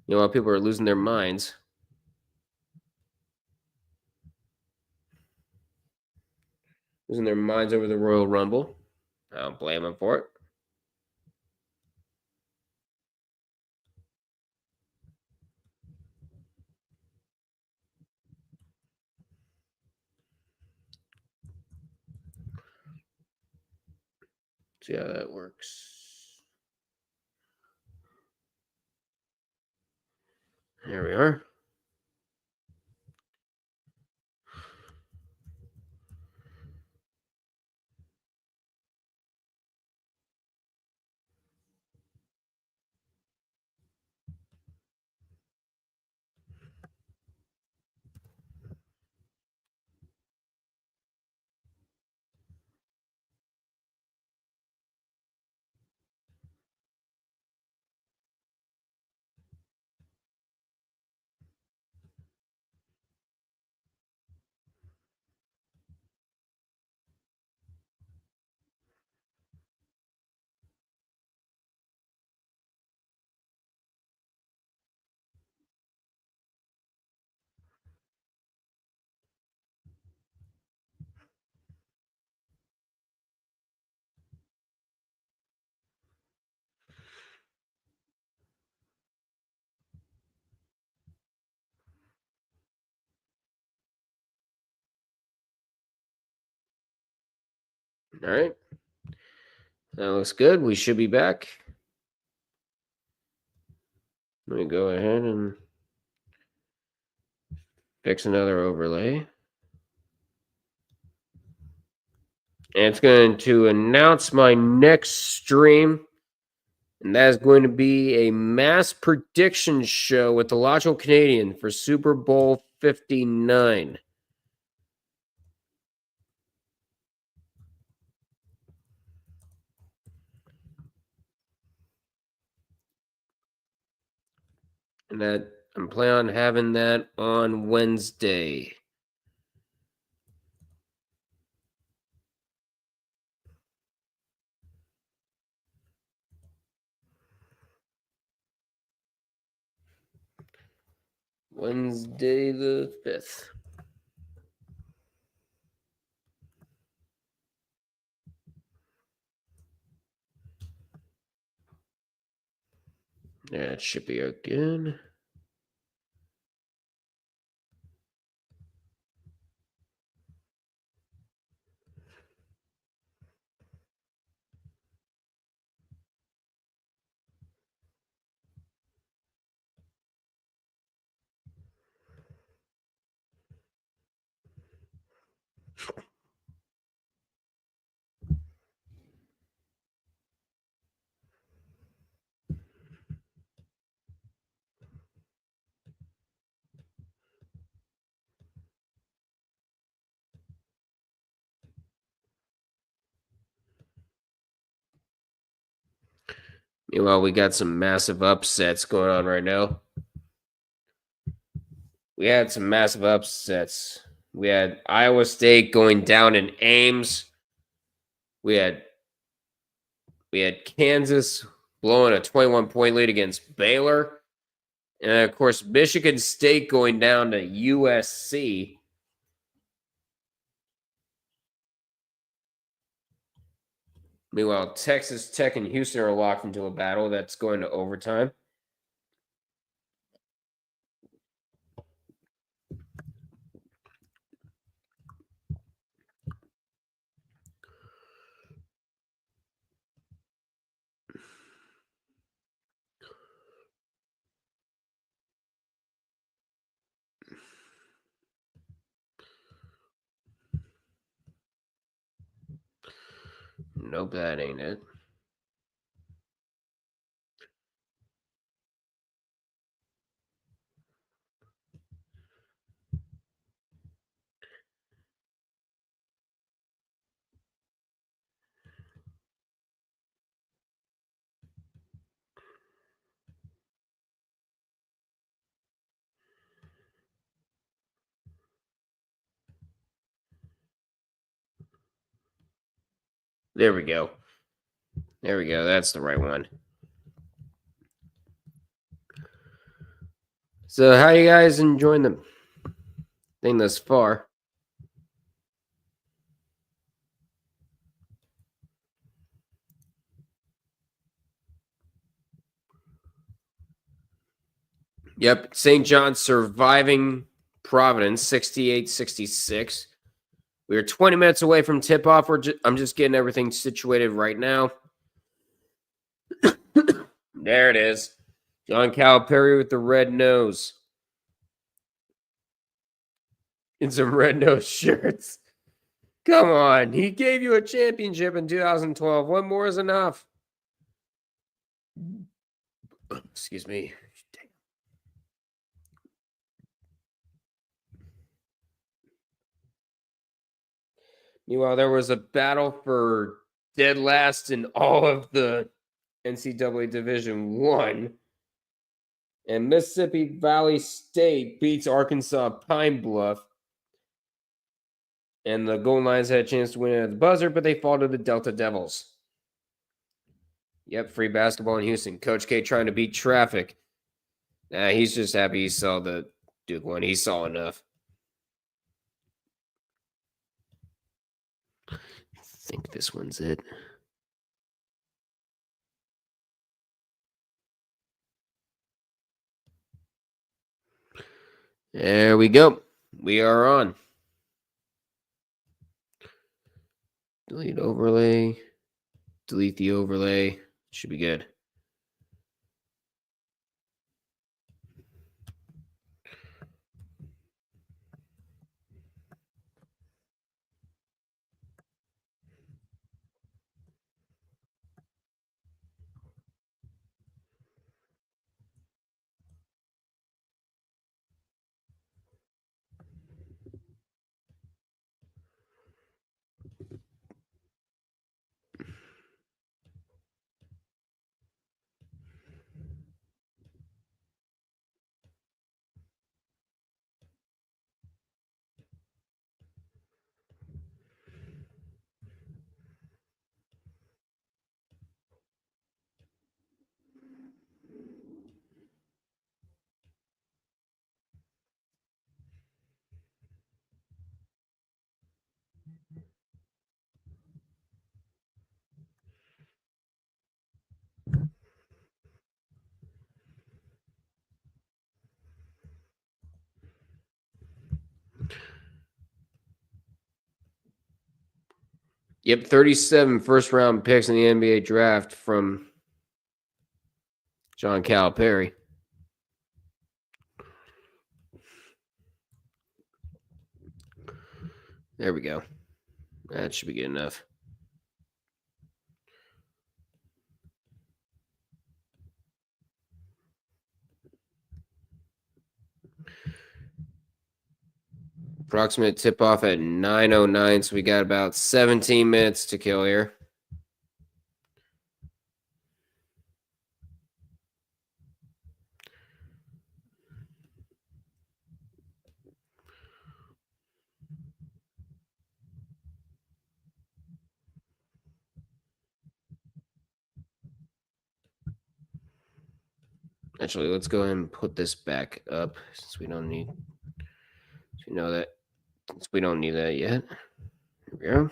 while people are losing their minds. Losing their minds over the Royal Rumble. I don't blame them for it. See how that works. Here we are. All right. That looks good. We should be back. Let me go ahead and fix another overlay. And it's going to announce my next stream. And that is going to be a mass prediction show with the Logical Canadian for Super Bowl 59. And that I'm planning on having that on Wednesday. Wednesday the 5th. Yeah, it should be good. Meanwhile, we got some massive upsets going on right now. We had some massive upsets. We had Iowa State going down in Ames. We had Kansas blowing a 21-point lead against Baylor. And of course, Michigan State going down to USC. Meanwhile, Texas Tech and Houston are locked into a battle that's going to overtime. Nope, that ain't it. There we go. There we go. That's the right one. So, how you guys enjoying the thing thus far? Yep, St. John surviving Providence 68-66. We are 20 minutes away from tip-off. I'm just getting everything situated right now. There it is. John Calipari with the red nose. In some red nose shirts. Come on. He gave you a championship in 2012. One more is enough. Excuse me. Meanwhile, there was a battle for dead last in all of the NCAA Division One, and Mississippi Valley State beats Arkansas Pine Bluff. And the Golden Lions had a chance to win at the buzzer, but they fall to the Delta Devils. Yep, free basketball in Houston. Coach K trying to beat traffic. Nah, he's just happy he saw the Duke one. He saw enough. I think this one's it. There we go. We are on. Delete overlay. Delete the overlay. Should be good. Yep, 37 first-round picks in the NBA draft from John Calipari. There we go. That should be good enough. Approximate tip-off at 9:09, so we got about 17 minutes to kill here. Actually, let's go ahead and put this back up since we don't need. You know that since we don't need that yet. Here we go.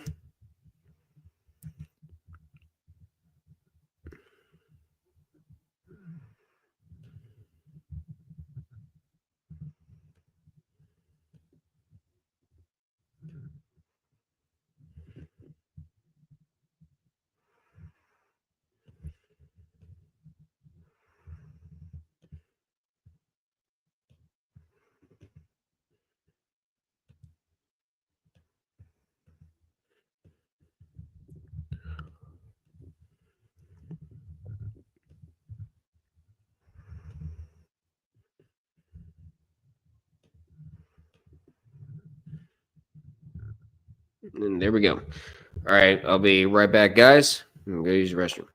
And there we go. All right, I'll be right back, guys. I'm gonna go use the restroom.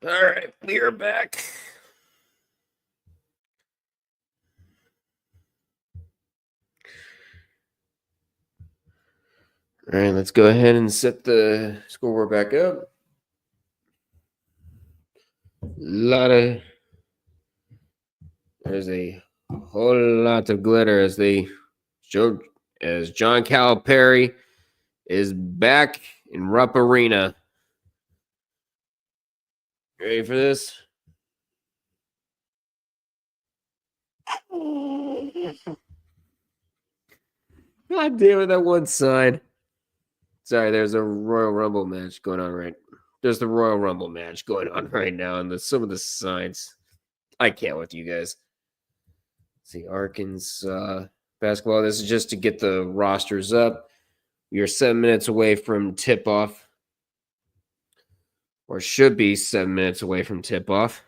All right, we are back. All right, let's go ahead and set the scoreboard back up. There's a whole lot of glitter as John Calipari is back in Rupp Arena. Ready for this? God damn it, that one sign. Sorry, there's a Royal Rumble match going on right. There's the Royal Rumble match going on right now, and some of the signs. I can't with you guys. See, Arkansas basketball. This is just to get the rosters up. We are 7 minutes away from tip off, or should be 7 minutes away from tip off.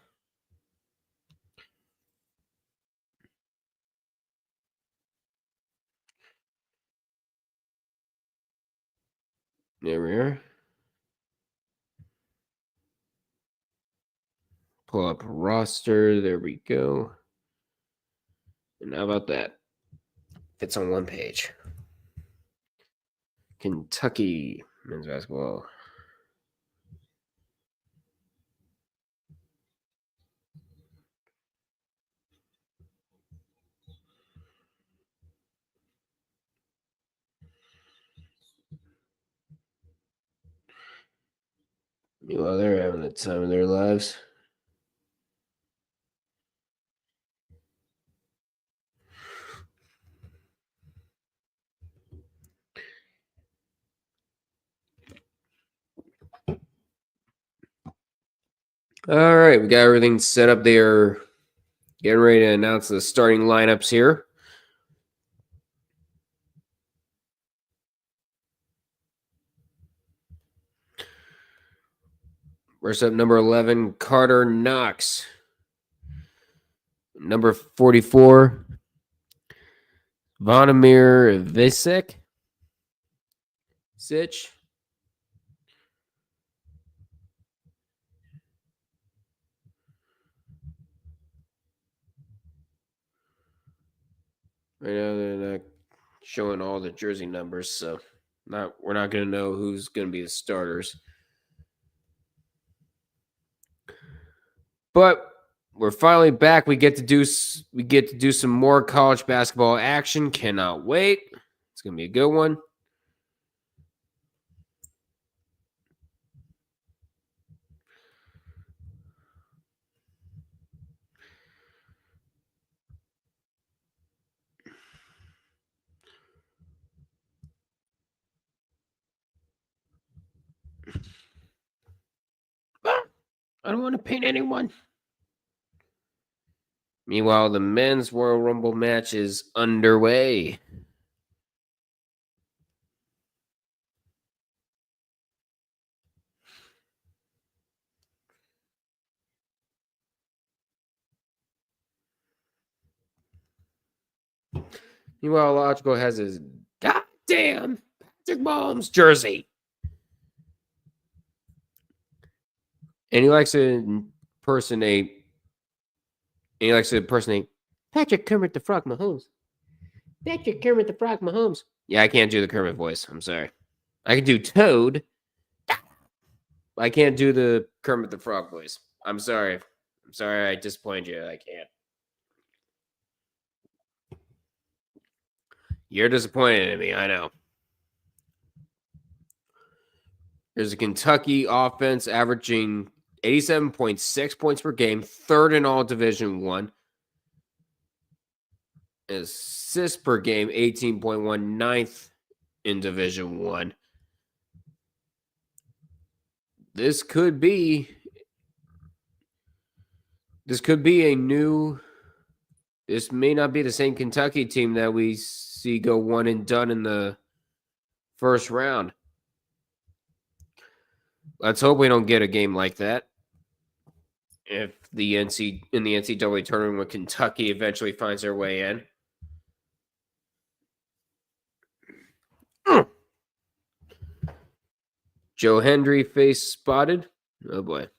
There we are. Pull up roster. There we go. And how about that? Fits on one page. Kentucky men's basketball. Meanwhile, they're having the time of their lives. All right, we got everything set up there. Getting ready to announce the starting lineups here. First up, number 11, Carter Knox. Number 44, Vonimir Visek. Sitch. Right now, they're not showing all the jersey numbers, so we're not going to know who's going to be the starters. But we're finally back. We get to do some more college basketball action. Cannot wait. It's going to be a good one. I don't want to paint anyone. Meanwhile, the men's Royal Rumble match is underway. Meanwhile, Logical has his goddamn Patrick Mahomes jersey. And he likes to impersonate Patrick Kermit the Frog Mahomes. Patrick Kermit the Frog Mahomes. Yeah, I can't do the Kermit voice. I'm sorry. I can do Toad. I can't do the Kermit the Frog voice. I'm sorry. I disappointed you. I can't. You're disappointed in me. I know. There's a Kentucky offense averaging 87.6 points per game, third in all Division I. Assists per game, 18.1, ninth in Division I. This may not be the same Kentucky team that we see go one and done in the first round. Let's hope we don't get a game like that. If in the NCAA tournament when Kentucky eventually finds their way in. Joe Hendry face spotted. Oh boy.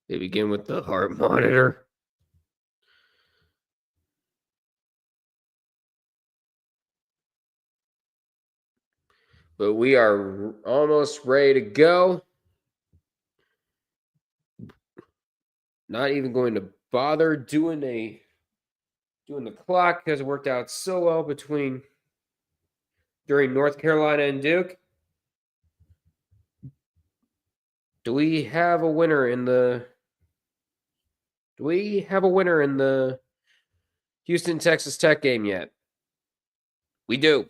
They begin with the heart monitor. But we are almost ready to go. Not even going to bother doing the clock because it worked out so well during North Carolina and Duke. Do we have a winner in the Houston Texas Tech game yet? We do.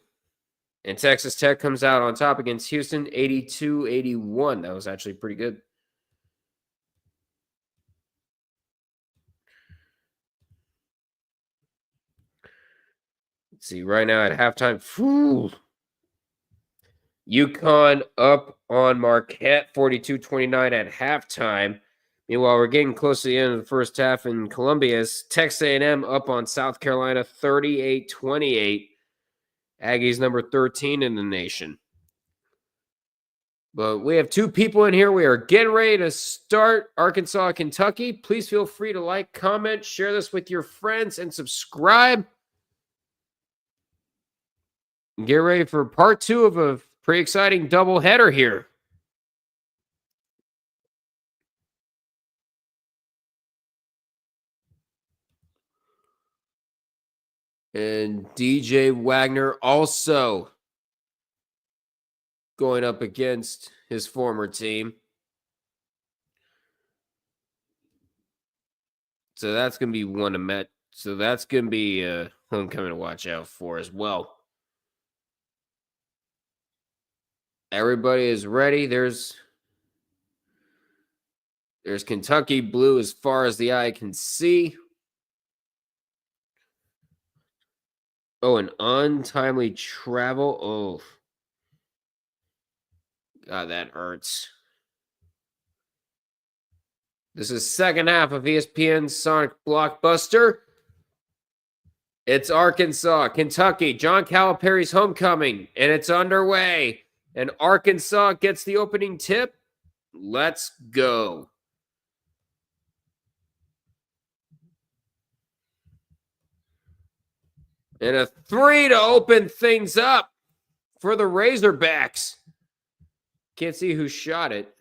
And Texas Tech comes out on top against Houston 82-81. That was actually pretty good. Let's see, right now at halftime, UConn up on Marquette 42-29 at halftime. Meanwhile, we're getting close to the end of the first half in Columbia's Texas A&M up on South Carolina 38-28. Aggies number 13 in the nation. But we have two people in here. We are getting ready to start Arkansas, Kentucky. Please feel free to like, comment, share this with your friends, and subscribe. Get ready for part 2 of a pretty exciting doubleheader here. And DJ Wagner also going up against his former team. So that's going to be one to met. So that's going to be a homecoming to watch out for as well. Everybody is ready. There's Kentucky blue as far as the eye can see. Oh, an untimely travel. Oh, God, that hurts. This is second half of ESPN's Sonic Blockbuster. It's Arkansas, Kentucky, John Calipari's homecoming, and it's underway. And Arkansas gets the opening tip. Let's go. And a 3 to open things up for the Razorbacks. Can't see who shot it.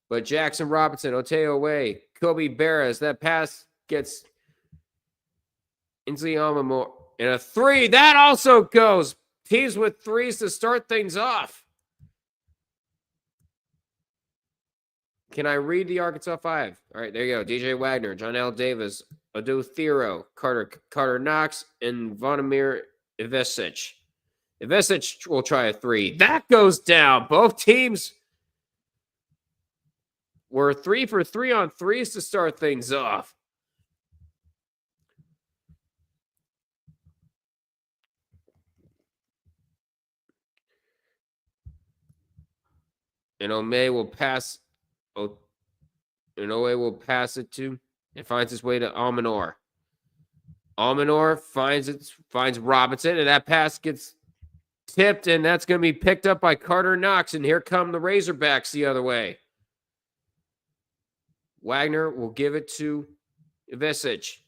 But Jackson Robinson, Oteo away. Kobe Barras, that pass gets into the Almamore. And a 3, that also goes. Teams with 3s to start things off. Can I read the Arkansas 5? All right, there you go. DJ Wagner, John L. Davis, Ado Thero, Carter Knox, and Vonimir Ivesic. Ivesic will try a 3. That goes down. Both teams were 3 for 3 on 3s to start things off. And Ome will pass. And Owe will pass it to and finds his way to Almanor. Almanor finds Robinson, and that pass gets tipped, and that's going to be picked up by Carter Knox. And here come the Razorbacks the other way. Wagner will give it to Ivesic.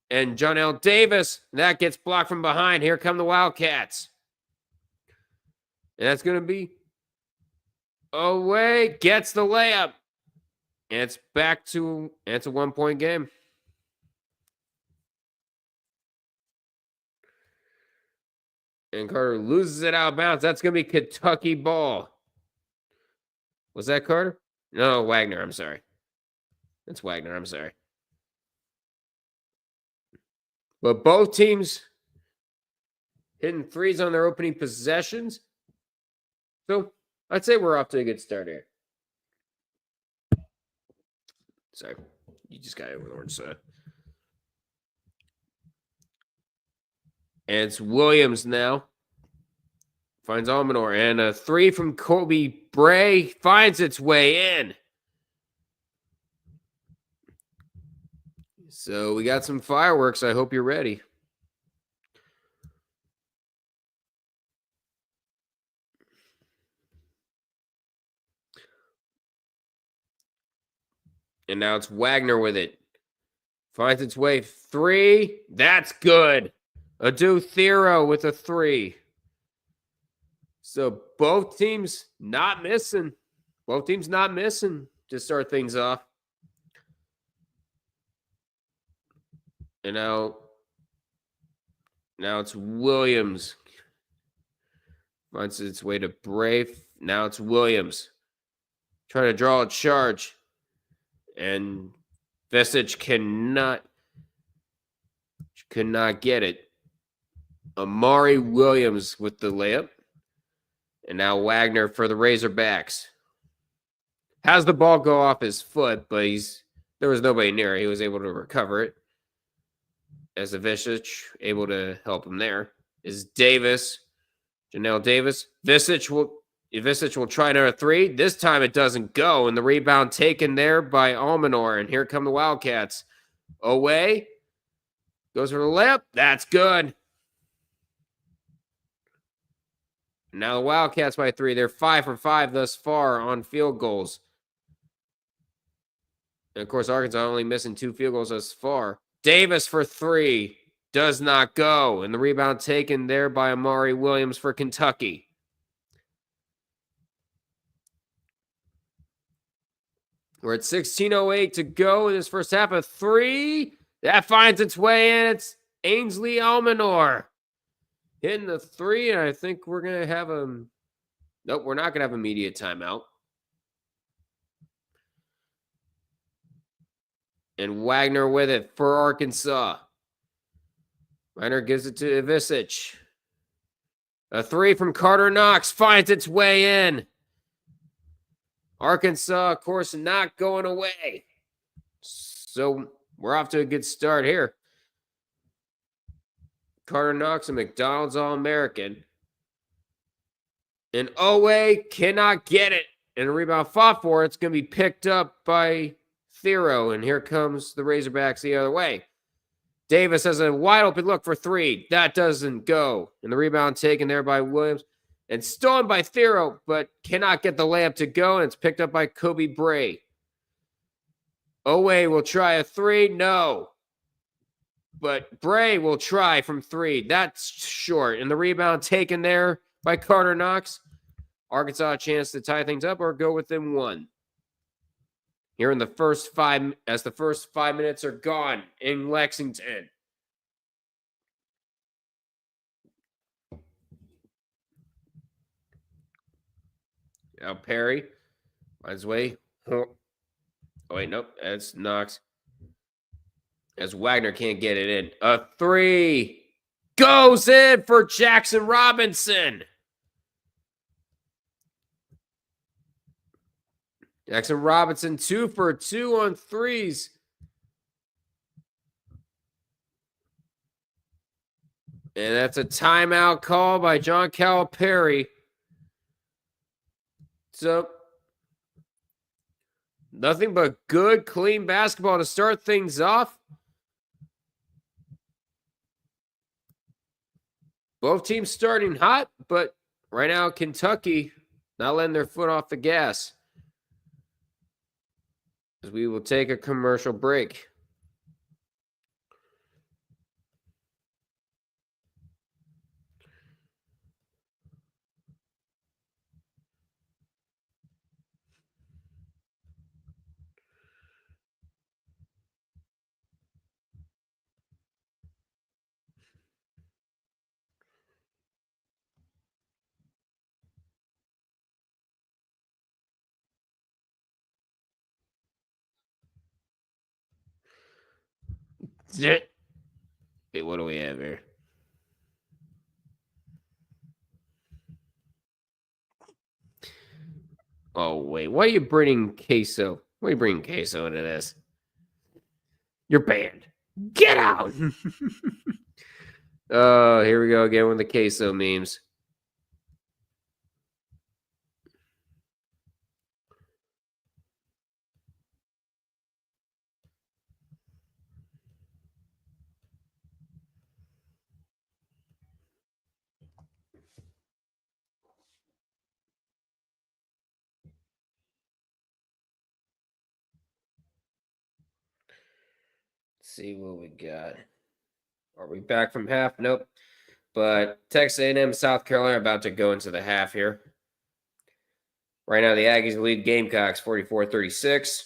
And John L. Davis, that gets blocked from behind. Here come the Wildcats. And that's going to be Owe gets the layup. And it's it's a 1-point game. And Carter loses it out of bounds. That's going to be Kentucky ball. Was that Carter? No, Wagner. I'm sorry. That's Wagner. I'm sorry. But both teams hitting 3s on their opening possessions. So I'd say we're off to a good start here. Sorry, you just got it with orange soda. And it's Williams now. Finds Almanor. And a 3 from Kobe Bray finds its way in. So we got some fireworks. I hope you're ready. And now it's Wagner with it. Finds its way 3. That's good. Adu Thero with a 3. So both teams not missing. Both teams not missing to start things off. And now it's Williams. Finds its way to Brave. Now it's Williams. Trying to draw a charge. And Vesic could not get it. Amari Williams with the layup. And now Wagner for the Razorbacks. Has the ball go off his foot, but there was nobody near. He was able to recover it. As the Vesic able to help him there is Davis. Janelle Davis. Vesic will try another 3. This time it doesn't go. And the rebound taken there by Almanor. And here come the Wildcats. Away. Goes for the layup. That's good. Now the Wildcats by 3. They're 5 for 5 thus far on field goals. And, of course, Arkansas only missing 2 field goals thus far. Davis for 3. Does not go. And the rebound taken there by Amari Williams for Kentucky. We're at 16:08 to go in this first half. A 3. That finds its way in. It's Ainsley Almanor hitting the 3. And I think we're going to have a... Nope, we're not going to have immediate timeout. And Wagner with it for Arkansas. Wagner gives it to Ivisic. A 3 from Carter Knox finds its way in. Arkansas, of course, not going away. So we're off to a good start here. Carter Knox, a McDonald's All-American. And Owe cannot get it. And a rebound fought for. It's going to be picked up by Thero. And here comes the Razorbacks the other way. Davis has a wide open look for 3. That doesn't go. And the rebound taken there by Williams. And stolen by Thero, but cannot get the layup to go. And it's picked up by Kobe Bray. Owe will try a 3. No. But Bray will try from 3. That's short. And the rebound taken there by Carter Knox. Arkansas a chance to tie things up or go within 1. Here in the first 5, as the first 5 minutes are gone in Lexington. Now Perry finds his way. Oh, wait, nope. That's Knox. As Wagner can't get it in. A 3 goes in for Jackson Robinson. Jackson Robinson 2 for 2 on 3s. And that's a timeout call by John Calipari. So, nothing but good, clean basketball to start things off. Both teams starting hot, but right now Kentucky not letting their foot off the gas. As we will take a commercial break. Wait, what do we have here? Oh, wait. Why are you bringing queso? Why are you bringing queso into this? You're banned. Get out! Oh, here we go again with the queso memes. see what we got. Are we back from half? Nope. But Texas A&M, South Carolina about to go into the half here. Right now, the Aggies lead Gamecocks 44-36.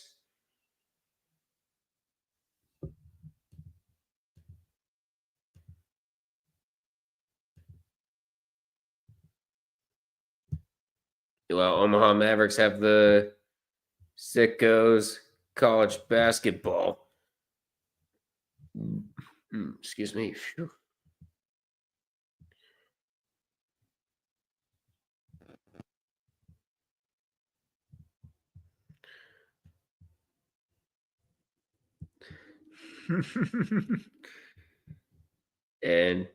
Well, Omaha Mavericks have the Sickos college basketball. Excuse me. Phew. And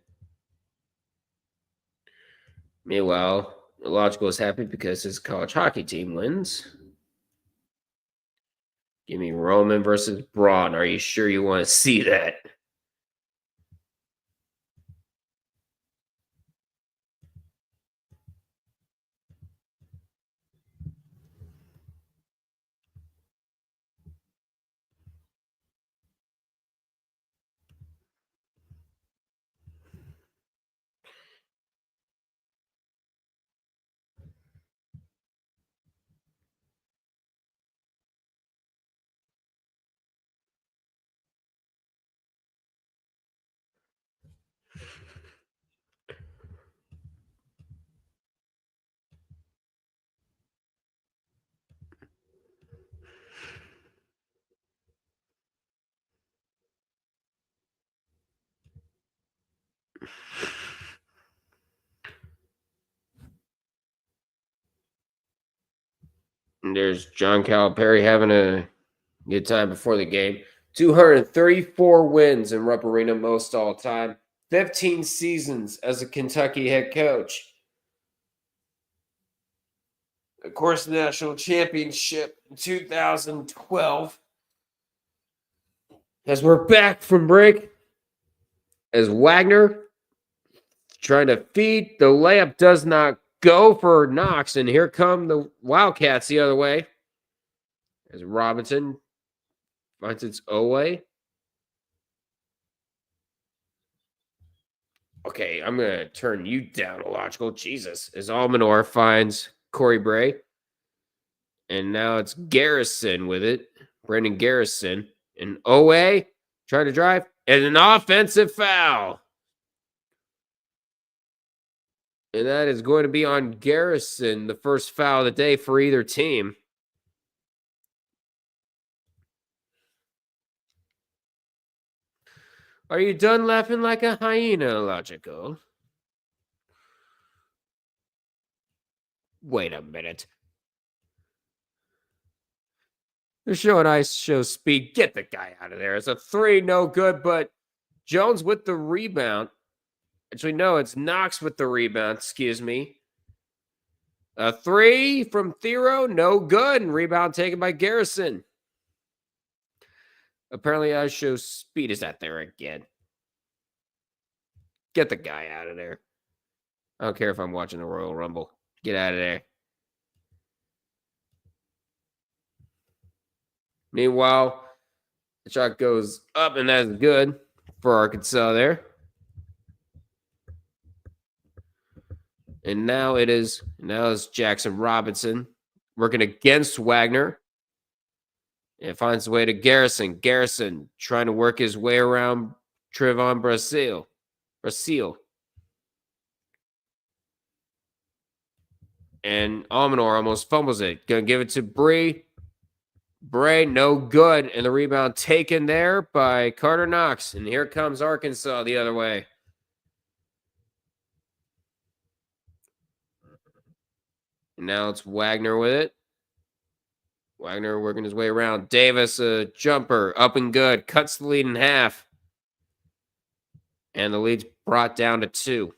meanwhile, Logical is happy because his college hockey team wins. Give me Roman versus Braun. Are you sure you want to see that? And there's John Calipari having a good time before the game. 234 wins in Rupp Arena, most all time. 15 seasons as a Kentucky head coach. Of course, national championship in 2012. As we're back from break, as Wagner trying to feed, the layup does not go for Knox, and here come the Wildcats the other way. As Robinson finds its way. Okay, I'm going to turn you down a logical. Jesus. As Almanor finds Corey Bray. And now it's Garrison with it. Brandon Garrison. And OA trying to drive. And an offensive foul. And that is going to be on Garrison, the first foul of the day for either team. Are you done laughing like a hyena, Logical? Wait a minute. They're showing ice show speed. Get the guy out of there. It's a 3, no good, but Jones with the rebound. Actually, no, it's Knox with the rebound, excuse me. A 3 from Thero, no good, and rebound taken by Garrison. Apparently, ice show speed is out there again. Get the guy out of there. I don't care if I'm watching the Royal Rumble. Get out of there. Meanwhile, the shot goes up, and that's good for Arkansas there. And now it's Jackson Robinson working against Wagner. And finds the way to Garrison. Garrison trying to work his way around Trevon Brasil. And Almanor almost fumbles it. Gonna give it to Bree. Bray, no good. And the rebound taken there by Carter Knox. And here comes Arkansas the other way. And now it's Wagner with it. Wagner working his way around. Davis, a jumper, up and good. Cuts the lead in half. And the lead's brought down to 2.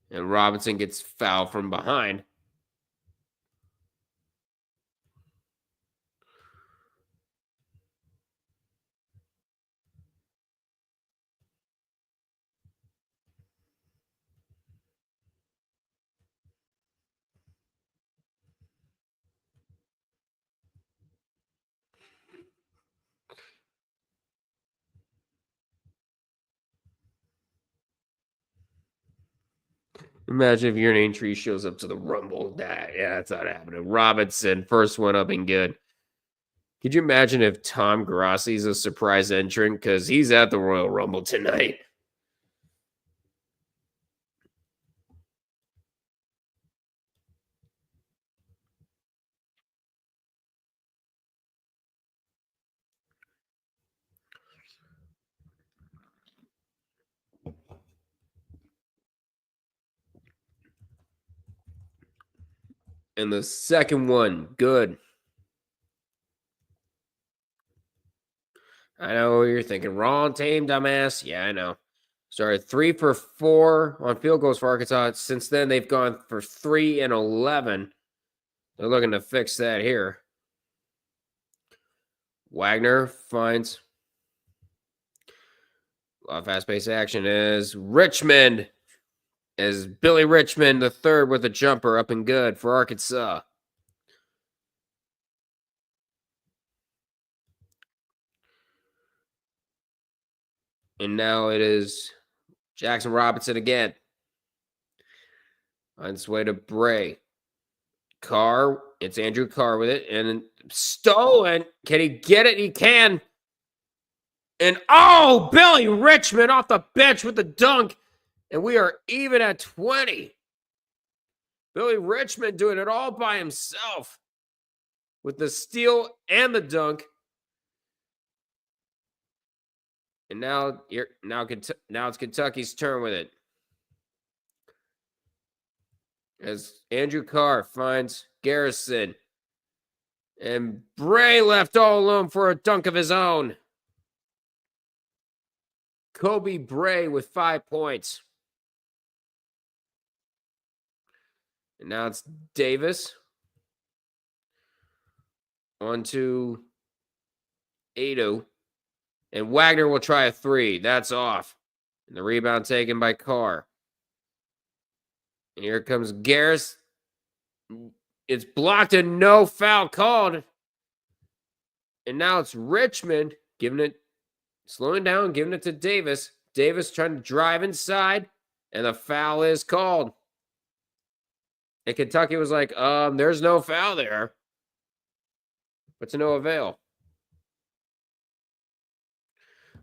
And Robinson gets fouled from behind. Imagine if your name tree shows up to the Rumble. Yeah, that's not happening. Robinson, first one up and good. Could you imagine if Tom Grassi's a surprise entrant? Because he's at the Royal Rumble tonight. And the second one, good. I know what you're thinking. Wrong team, dumbass. Yeah, I know. Sorry, 3 for 4 on field goals for Arkansas. Since then, they've gone for 3 and 11. They're looking to fix that here. Wagner finds a lot of fast-paced action as Richmond, as Billy Richmond, the third with a jumper up and good for Arkansas. And now it is Jackson Robinson again. On its way to Bray. Carr, it's Andrew Carr with it, and stolen. Can he get it? He can. And oh, Billy Richmond off the bench with the dunk. And we are even at 20. Billy Richmond doing it all by himself with the steal and the dunk. And now it's Kentucky's turn with it. As Andrew Carr finds Garrison. And Bray left all alone for a dunk of his own. Kobe Bray with 5 points. And now it's Davis. On to Ado. And Wagner will try a 3. That's off. And the rebound taken by Carr. And here comes Garris. It's blocked and no foul called. And now it's Richmond slowing down, giving it to Davis. Davis trying to drive inside. And the foul is called. And Kentucky was like, there's no foul there. But to no avail.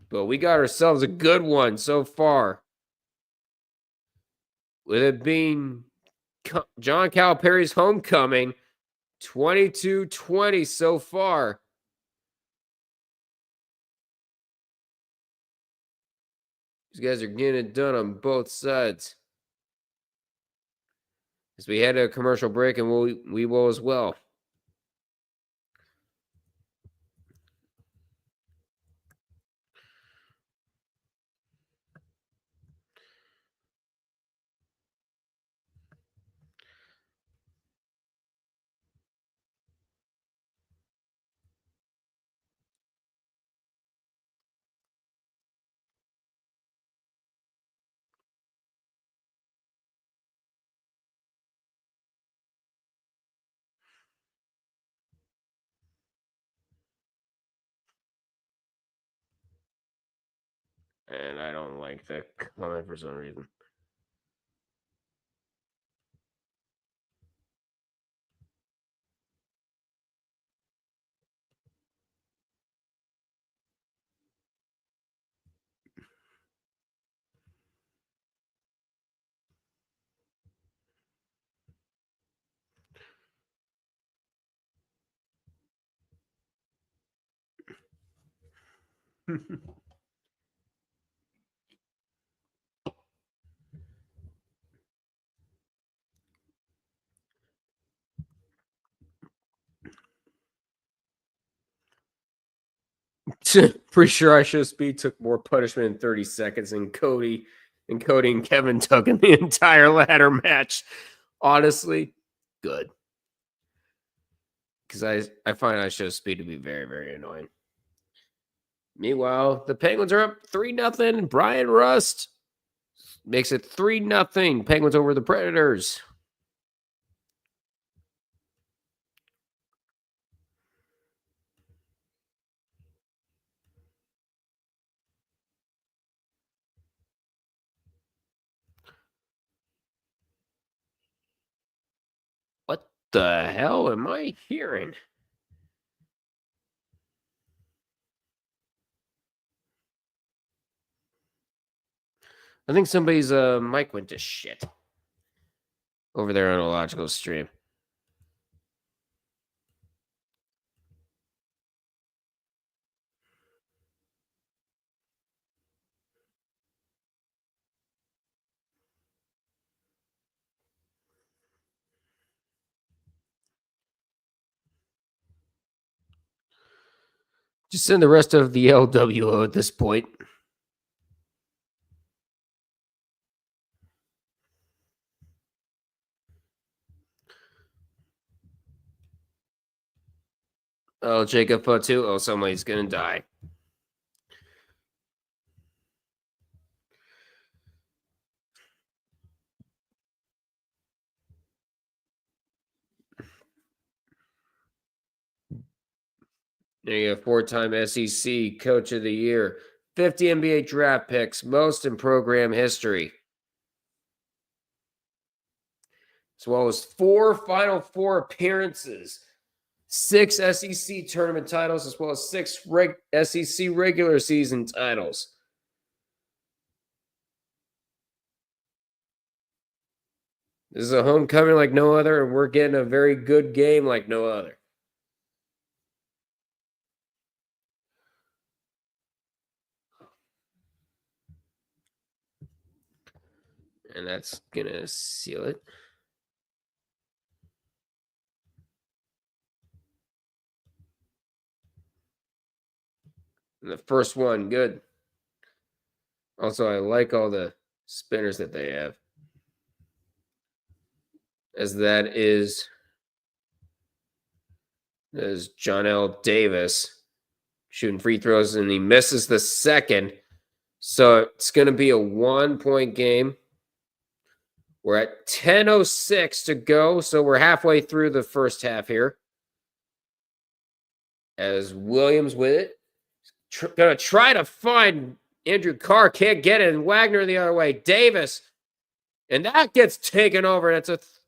But we got ourselves a good one so far. With it being John Calipari's homecoming, 22-20 so far. These guys are getting it done on both sides. As we head to a commercial break, and we will as well. And I don't like the comment for some reason. Pretty sure I Show Speed took more punishment in 30 seconds than Cody and Kevin took in the entire ladder match. Honestly, good. Because I find I Show Speed to be very, very annoying. Meanwhile, the Penguins are up 3-0. Brian Rust makes it 3-0. Penguins over the Predators. the hell am I hearing? I think somebody's mic went to shit over there on a logical stream. Just send the rest of the LWO at this point. Oh, Jacob too. Oh, somebody's gonna die. There you go, 4-time SEC Coach of the Year, 50 NBA draft picks, most in program history, as well as 4 Final Four appearances, 6 SEC tournament titles, as well as 6 SEC regular season titles. This is a homecoming like no other, and we're getting a very good game like no other. And that's going to seal it. And the first one, good. Also, I like all the spinners that they have. As that is John L. Davis shooting free throws, and he misses the second. So it's going to be a 1-point game. We're at 10:06 to go, so we're halfway through the first half here. As Williams with it. Going to try to find Andrew Carr. Can't get it. And Wagner the other way. Davis. And that gets taken over. That's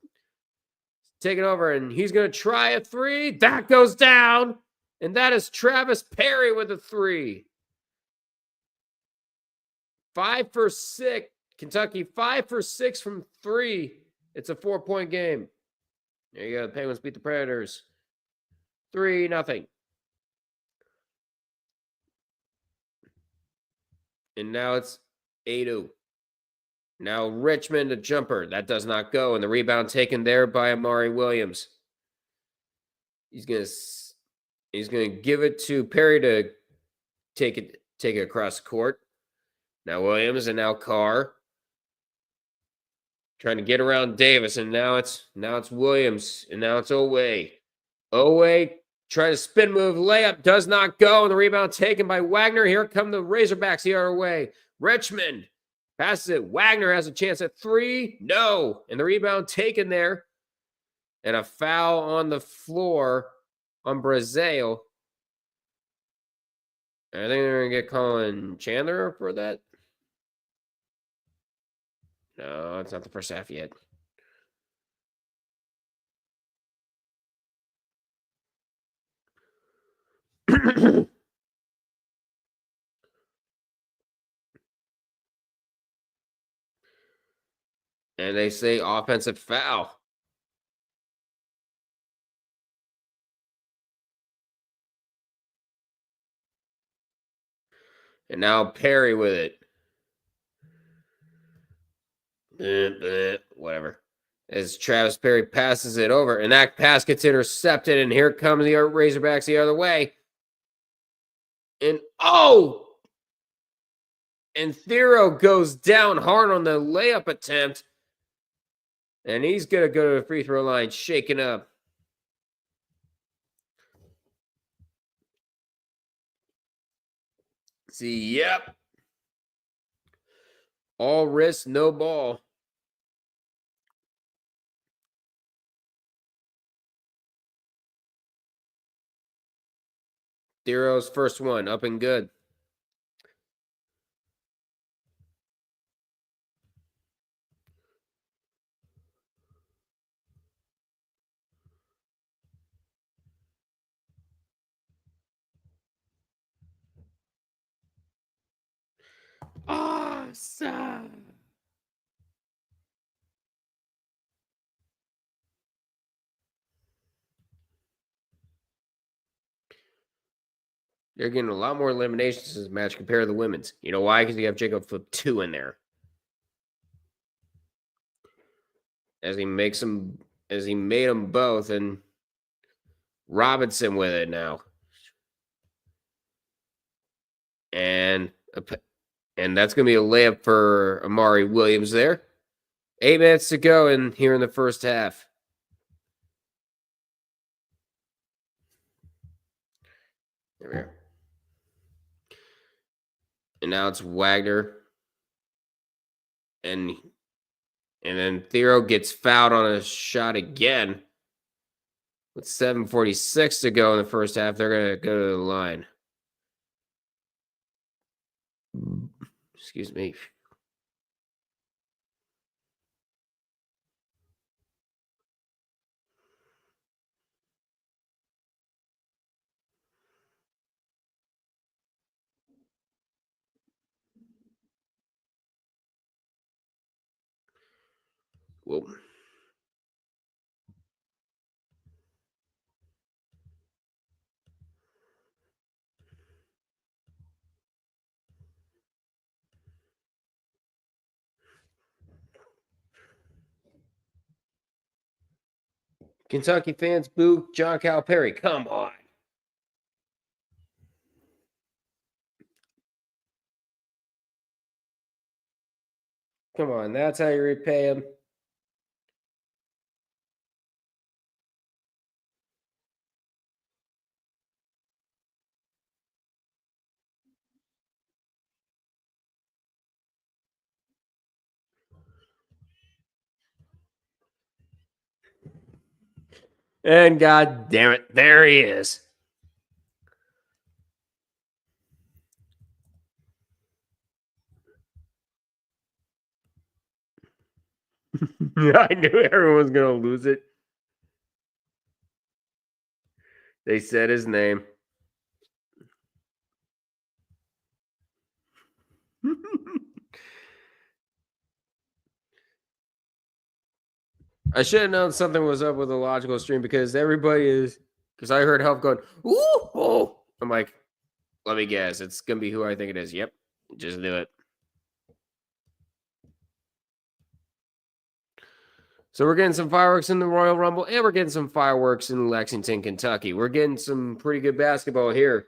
taken over. And he's going to try a 3. That goes down. And that is Travis Perry with a 3. 5 for 6. Kentucky 5 for 6 from 3. It's a 4-point game. There you go. The Penguins beat the Predators. 3-0. And now it's 8-0. Now Richmond, a jumper. That does not go. And the rebound taken there by Amari Williams. He's gonna give it to Perry to take it across the court. Now Williams and now Carr. Trying to get around Davis. And now it's Williams. And now it's Owe. Owe trying to spin move. Layup does not go. And the rebound taken by Wagner. Here come the Razorbacks the other way. Richmond passes it. Wagner has a chance at 3. No. And the rebound taken there. And a foul on the floor on Brazil. I think they're going to get Colin Chandler for that. No, it's not the first half yet. And they say offensive foul. And now Perry with it. Whatever. As Travis Perry passes it over. And that pass gets intercepted. And here come the Razorbacks the other way. And and Thero goes down hard on the layup attempt. And he's going to go to the free throw line, shaking up. See, yep. All wrist, no ball. Thero's first one, up and good. Awesome. They're getting a lot more eliminations in this match compared to the women's. You know why? Because you have Jacob flip 2 in there. As he made them both, and Robinson with it now. And that's going to be a layup for Amari Williams there. 8 minutes to go here in the first half. There we go. And now it's Wagner. And then Theo gets fouled on a shot again. With 7:46 to go in the first half, they're going to go to the line. Excuse me. Whoa. Kentucky fans boo John Calipari. Come on. Come on. That's how you repay him. And God damn it, there he is. I knew everyone was going to lose it. They said his name. I should have known something was up with the logical stream because everybody is. Because I heard help going, ooh, oh. I'm like, let me guess. It's going to be who I think it is. Yep. Just do it. So we're getting some fireworks in the Royal Rumble, and we're getting some fireworks in Lexington, Kentucky. We're getting some pretty good basketball here.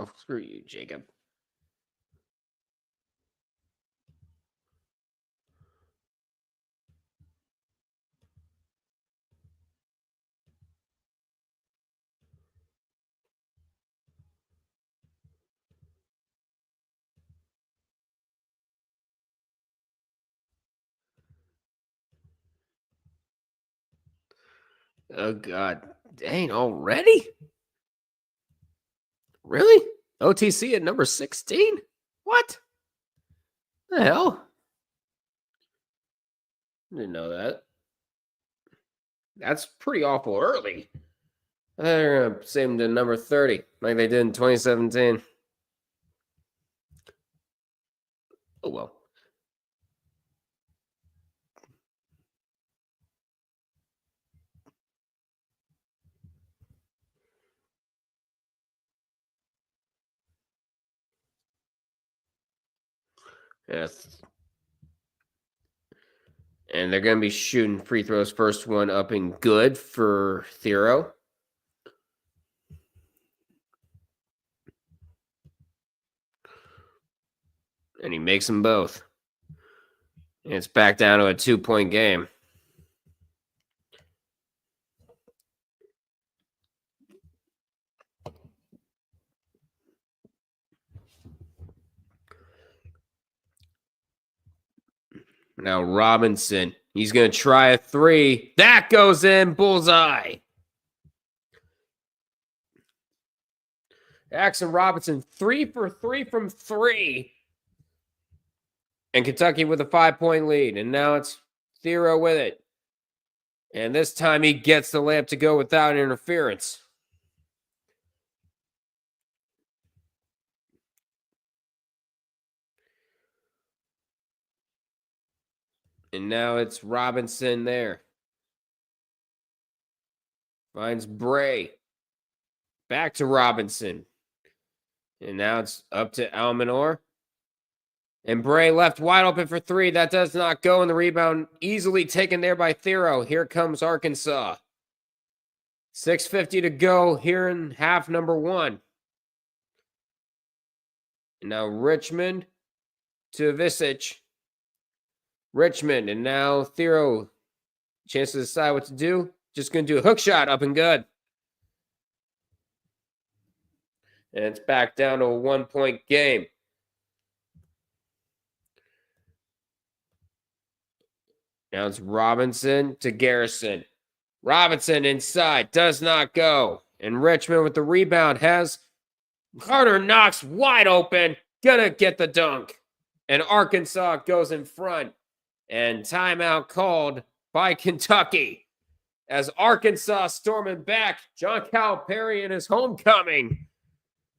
Oh, screw you, Jacob. Oh, God. Dang, already? Really? OTC at number 16? What? The hell? Didn't know that. That's pretty awful early. They're going to save him to number 30, like they did in 2017. Oh, well. Yes. And they're going to be shooting free throws. First one up and good for Theo. And he makes them both. And it's back down to a 2-point game. Now Robinson, he's going to try a 3. That goes in, bullseye. Jackson Robinson, 3 for 3 from 3. And Kentucky with a 5-point lead. And now it's Thero with it. And this time he gets the layup to go without interference. And now it's Robinson there. Finds Bray. Back to Robinson. And now it's up to Almanor. And Bray left wide open for 3. That does not go. And the rebound easily taken there by Thero. Here comes Arkansas. 6:50 to go here in half number 1. And now Richmond to Visich. Richmond, and now Thero. Chance to decide what to do. Just going to do a hook shot, up and good. And it's back down to a 1-point game. Now it's Robinson to Garrison. Robinson inside, does not go. And Richmond with the rebound has Carter Knox wide open, gonna get the dunk. And Arkansas goes in front. And timeout called by Kentucky. As Arkansas storming back, John Calipari in his homecoming.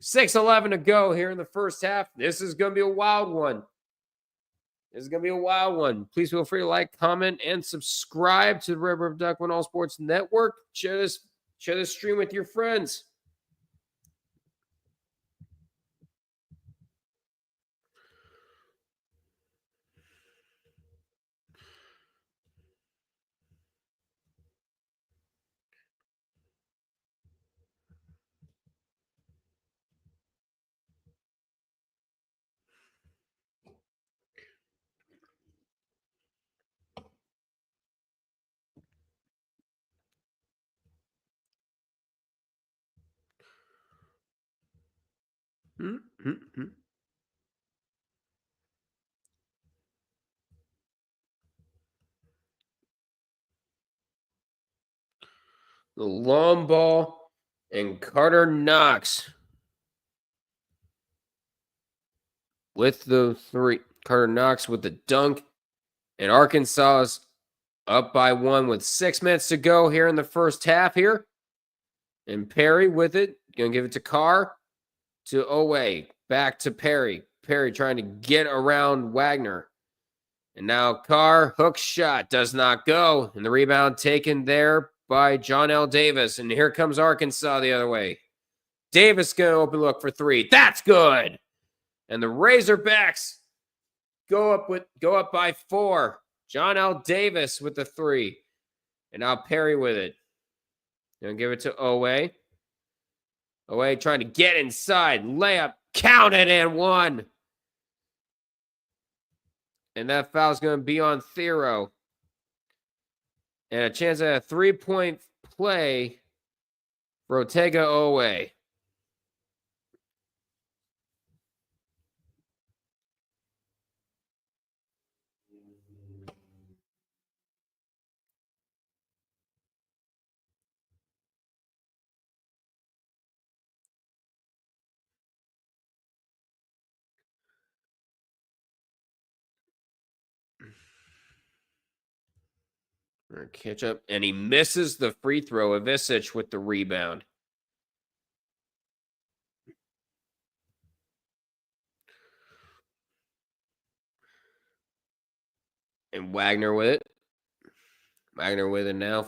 6:11 to go here in the first half. This is going to be a wild one. Please feel free to like, comment, and subscribe to the Red River Duckman All Sports Network. Share this stream with your friends. The long ball and Carter Knox with the 3. Carter Knox with the dunk. And Arkansas is up by 1 with 6 minutes to go here in the first half here. And Perry with it. Going to give it to Carr. To Owe. Back to Perry. Perry trying to get around Wagner. And now Carr, hook shot, does not go. And the rebound taken there by John L. Davis. And here comes Arkansas the other way. Davis going to open look for 3. That's good. And the Razorbacks go up by 4. John L. Davis with the 3. And now Perry with it. Going to give it to Owe. Owe trying to get inside. Layup. Counted and 1. And that foul's going to be on Thero. And a chance at a 3-point play for Ortega Owe. Catch up, and he misses the free throw. Visich with the rebound. And Wagner with it. Wagner with it now.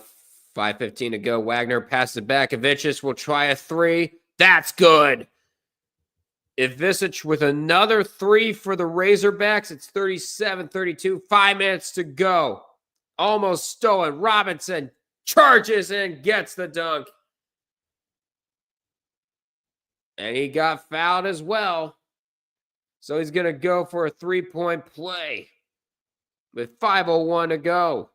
5:15 to go. Wagner passes it back. Ivicic will try a 3. That's good. Ivicic with another 3 for the Razorbacks. It's 37-32. 5 minutes to go. Almost stolen. Robinson charges and gets the dunk. And he got fouled as well. So he's going to go for a 3-point play with 5:01 to go.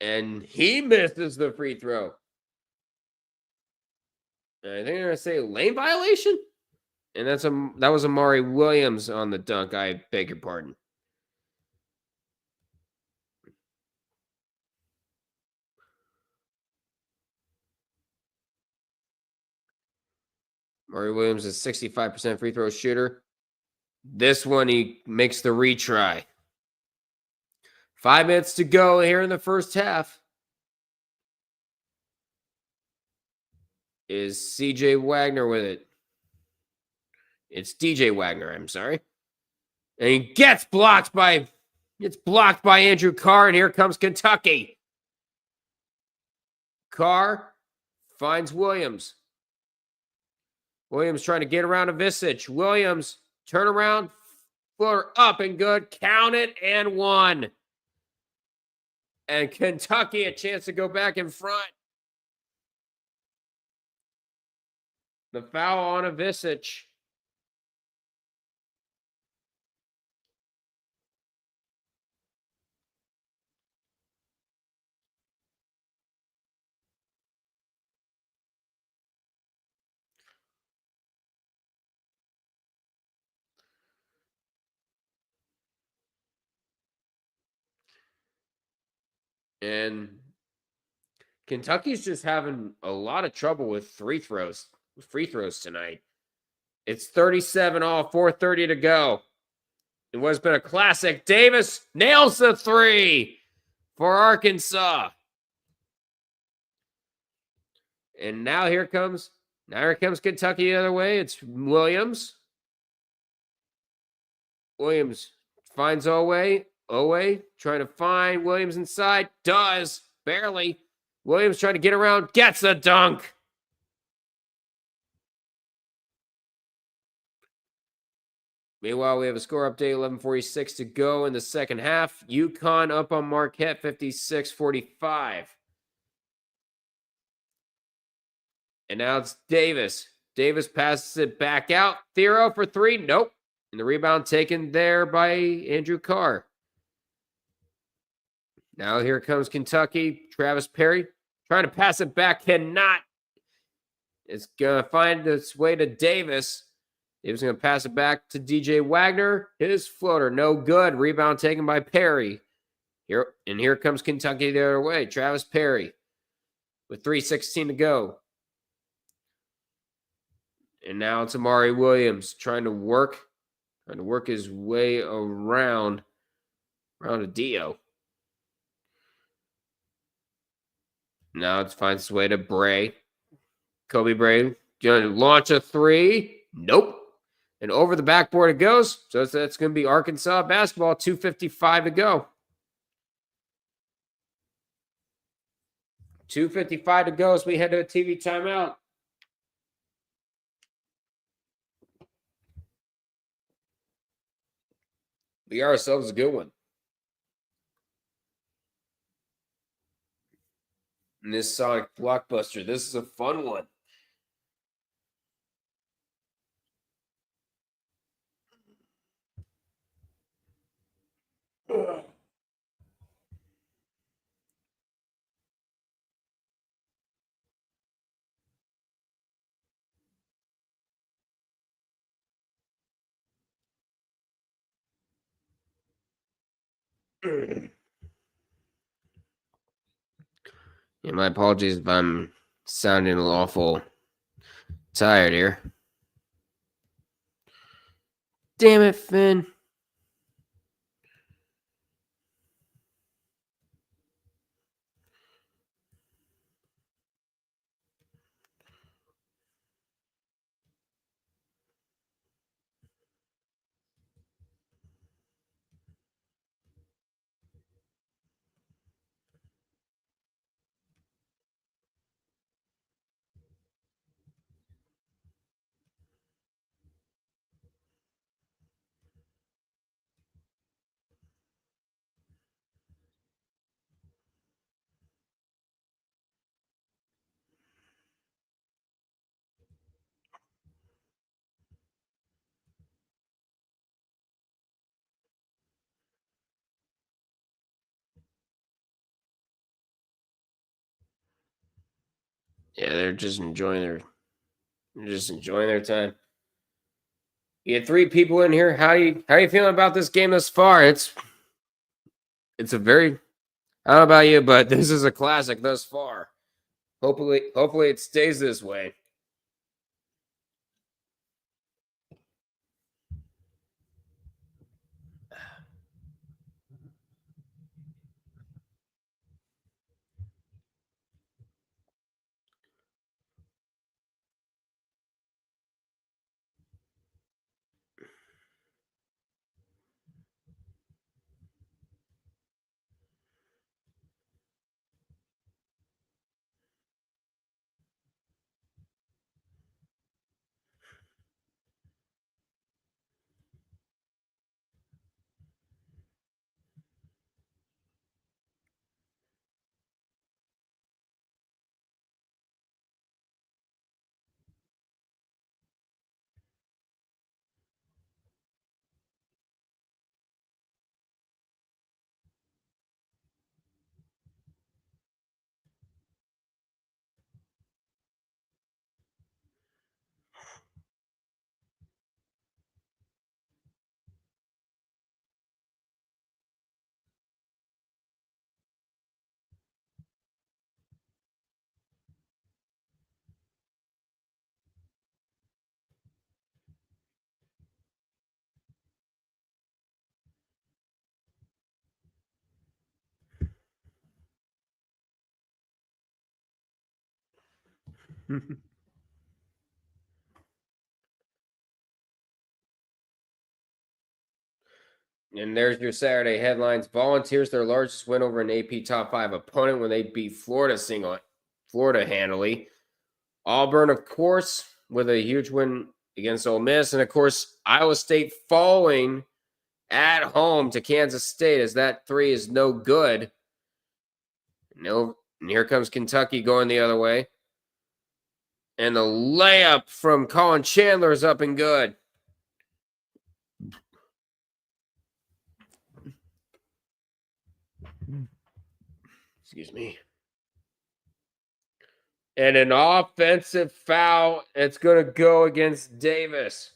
And he misses the free throw. And I think they're going to say lane violation. And that was Amari Williams on the dunk. I beg your pardon. Amari Williams is 65% free throw shooter. This one, he makes the retry. 5 minutes to go here in the first half. Is CJ Wagner with it? It's DJ Wagner, I'm sorry. And he gets blocked by Andrew Carr, and here comes Kentucky. Carr finds Williams. Williams trying to get around Avicic. Williams, turn around, floater up and good. Count it and one. And Kentucky a chance to go back in front. The foul on Avicic. And Kentucky's just having a lot of trouble with free throws tonight. It's 37 all, 4:30 to go. It was been a classic. Davis nails the three for Arkansas. And now here comes Kentucky the other way. It's Williams. Williams finds Owe. Owe trying to find Williams inside. Does. Barely. Williams trying to get around. Gets a dunk. Meanwhile, we have a score update, 11:46 to go in the second half. UConn up on Marquette, 56-45. And now it's Davis. Davis passes it back out. Thero for three. Nope. And the rebound taken there by Andrew Carr. Now here comes Kentucky. Travis Perry trying to pass it back. Cannot. It's going to find its way to Davis. Davis going to pass it back to DJ Wagner. His floater, no good. Rebound taken by Perry. Here comes Kentucky the other way. Travis Perry with 3:16 to go. And now it's Amari Williams trying to work his way around a Dio. Now it finds its way to Bray. Kobe Bray going to launch a three. Nope. And over the backboard it goes. So that's going to be Arkansas basketball. 2:55 to go. 2:55 to go as we head to a TV timeout. We got ourselves a good one. And this Sonic Blockbuster, this is a fun one. Yeah, my apologies if I'm sounding awful tired here. Damn it, Finn. Yeah, they're just enjoying their time. You had 3 people in here. How are you feeling about this game thus far? It's a very, I don't know about you, but this is a classic thus far. Hopefully it stays this way. And there's your Saturday headlines. Volunteers their largest win over an AP top 5 opponent when they beat Florida handily. Auburn, of course, with a huge win against Ole Miss, and of course Iowa State falling at home to Kansas State as that 3 is no good. No, and here comes Kentucky going the other way. And the layup from Colin Chandler is up and good. Excuse me. And an offensive foul. It's going to go against Davis.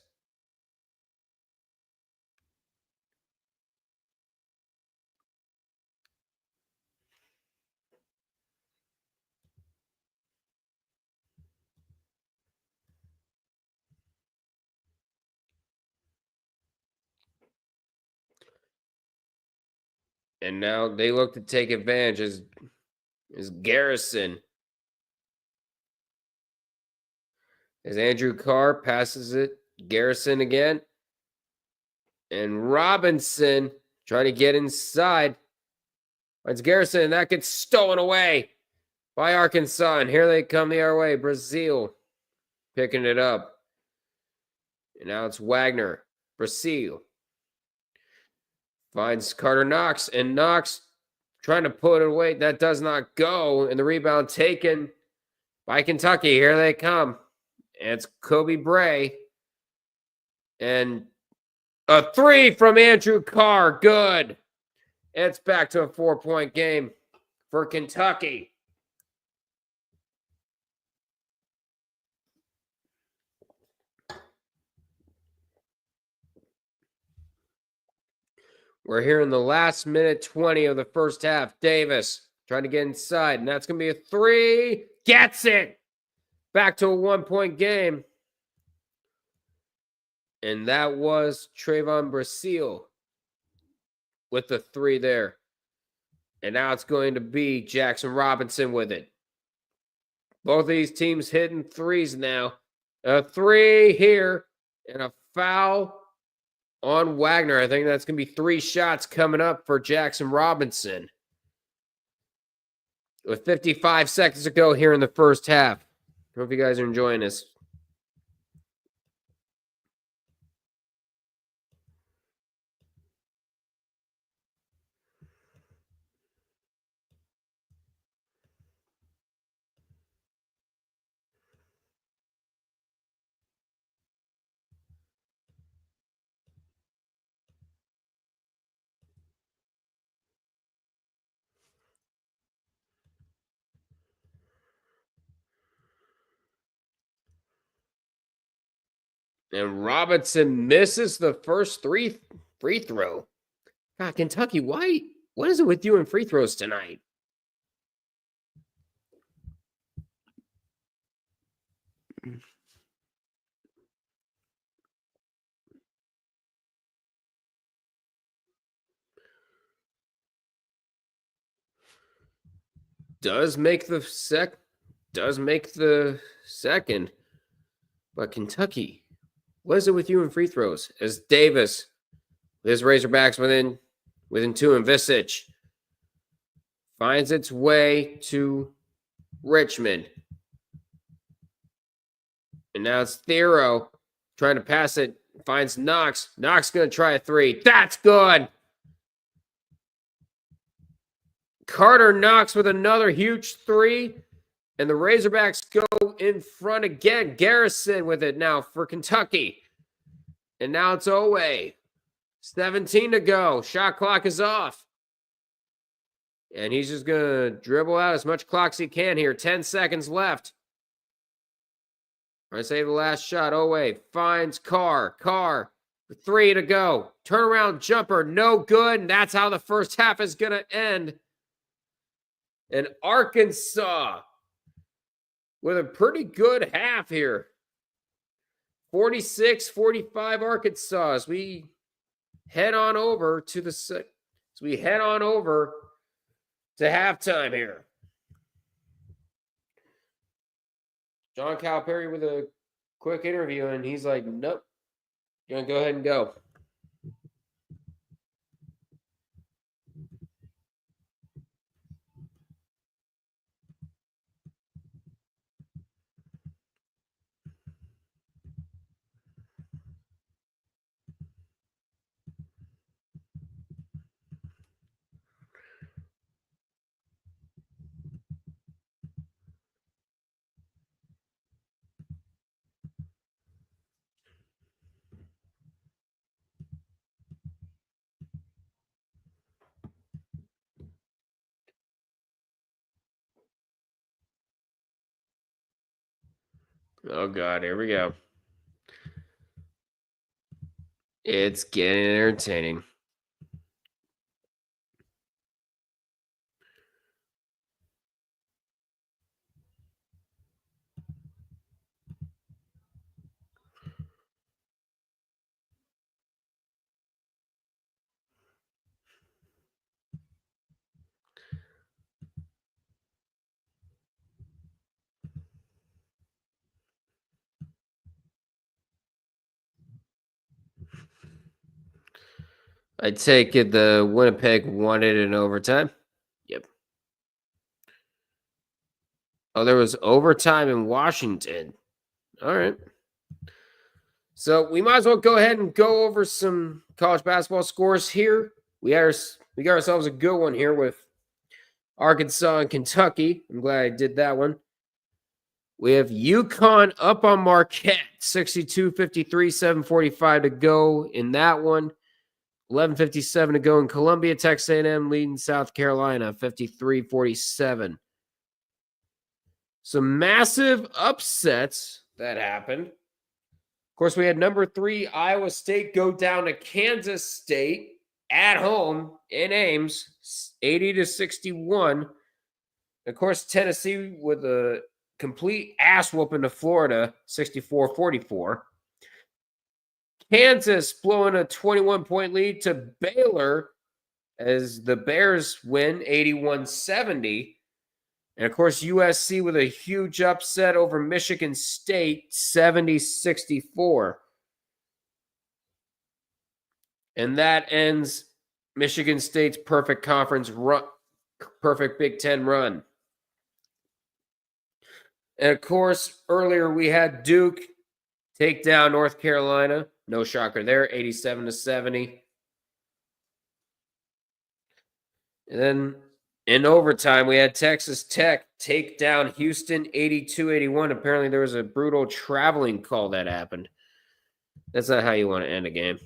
And now they look to take advantage as Garrison. As Andrew Carr passes it. Garrison again. And Robinson trying to get inside. It's Garrison, and that gets stolen away by Arkansas. And here they come the other way. Brazil picking it up. And now it's Wagner. Brazil finds Carter Knox. And Knox trying to put it away. That does not go. And the rebound taken by Kentucky. Here they come. And it's Kobe Bray. And a 3 from Andrew Carr. Good. It's back to a 4-point game for Kentucky. We're here in the last minute 20 of the first half. Davis trying to get inside, and that's going to be a 3. Gets it. Back to a 1-point game. And that was Trayvon Brazil with the 3 there. And now it's going to be Jackson Robinson with it. Both of these teams hitting 3s now. A 3 here and a foul on Wagner. I think that's going to be 3 shots coming up for Jackson Robinson. With 55 seconds to go here in the first half. Hope you guys are enjoying this. And Robinson misses the first free throw. God, Kentucky, what is it with you in free throws tonight? Does make the second. But Kentucky, what is it with you in free throws? As Davis, his Razorbacks within two, and Visich finds its way to Richmond. And now it's Thero trying to pass it. Finds Knox. Knox going to try a three. That's good. Carter Knox with another huge three. And the Razorbacks go in front again. Garrison with it now for Kentucky. And now it's Owe. 17 to go. Shot clock is off. And he's just going to dribble out as much clock as he can here. 10 seconds left. I say the last shot. Owe finds Carr. Carr, 3 to go. Turnaround jumper, no good. And that's how the first half is going to end. And Arkansas with a pretty good half here. 46-45 Arkansas as we head on over to halftime here. John Calipari with a quick interview, and he's like, nope, you're going to go ahead and go. Oh, God, here we go. It's getting entertaining. I take it the Winnipeg won it in overtime. Yep. Oh, there was overtime in Washington. All right. So we might as well go ahead and go over some college basketball scores here. We got ourselves a good one here with Arkansas and Kentucky. I'm glad I did that one. We have UConn up on Marquette, 62-53, 7:45 to go in that one. 11:57 to go in Columbia. Texas A&M leading South Carolina, 53-47. Some massive upsets that happened. Of course, we had number 3 Iowa State go down to Kansas State at home in Ames, 80-61. Of course, Tennessee with a complete ass whooping to Florida, 64-44. Kansas blowing a 21-point lead to Baylor as the Bears win 81-70. And of course, USC with a huge upset over Michigan State, 70-64. And that ends Michigan State's perfect conference run, perfect Big Ten run. And of course, earlier we had Duke take down North Carolina. No shocker there, 87-70. And then in overtime, we had Texas Tech take down Houston 82-81. Apparently, there was a brutal traveling call that happened. That's not how you want to end a game.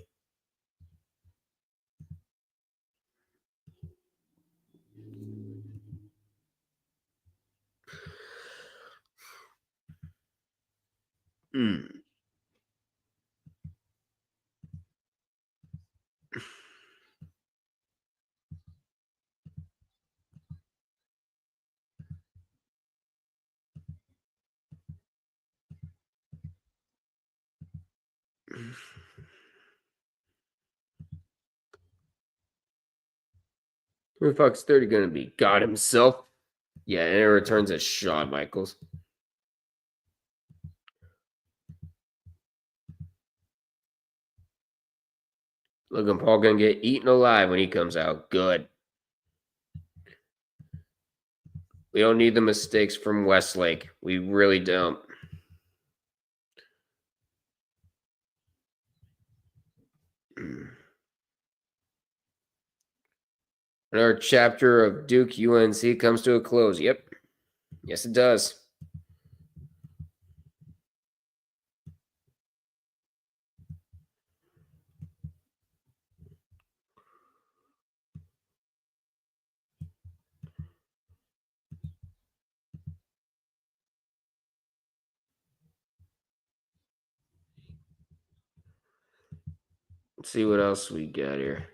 Who the fuck's 30 going to be? God himself? Yeah, and it returns as Shawn Michaels. Logan Paul going to get eaten alive when he comes out. Good. We don't need the mistakes from Westlake. We really don't. Another chapter of Duke UNC comes to a close. Yep. Yes, it does. Let's see what else we got here.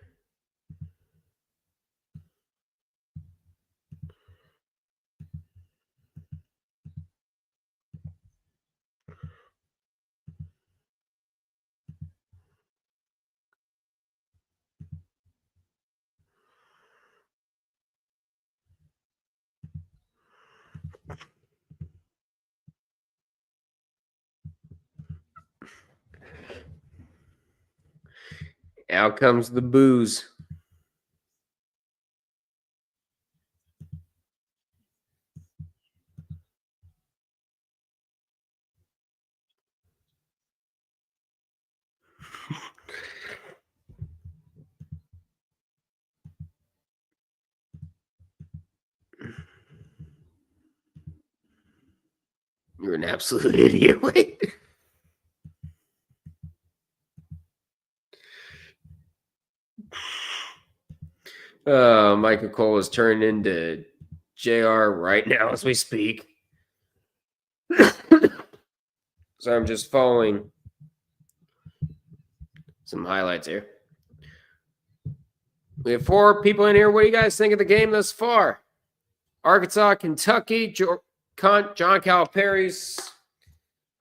Out comes the booze. You're an absolute idiot. Wait. Michael Cole is turned into JR right now as we speak. So I'm just following some highlights here. We have 4 people in here. What do you guys think of the game thus far? Arkansas, Kentucky, John Calipari's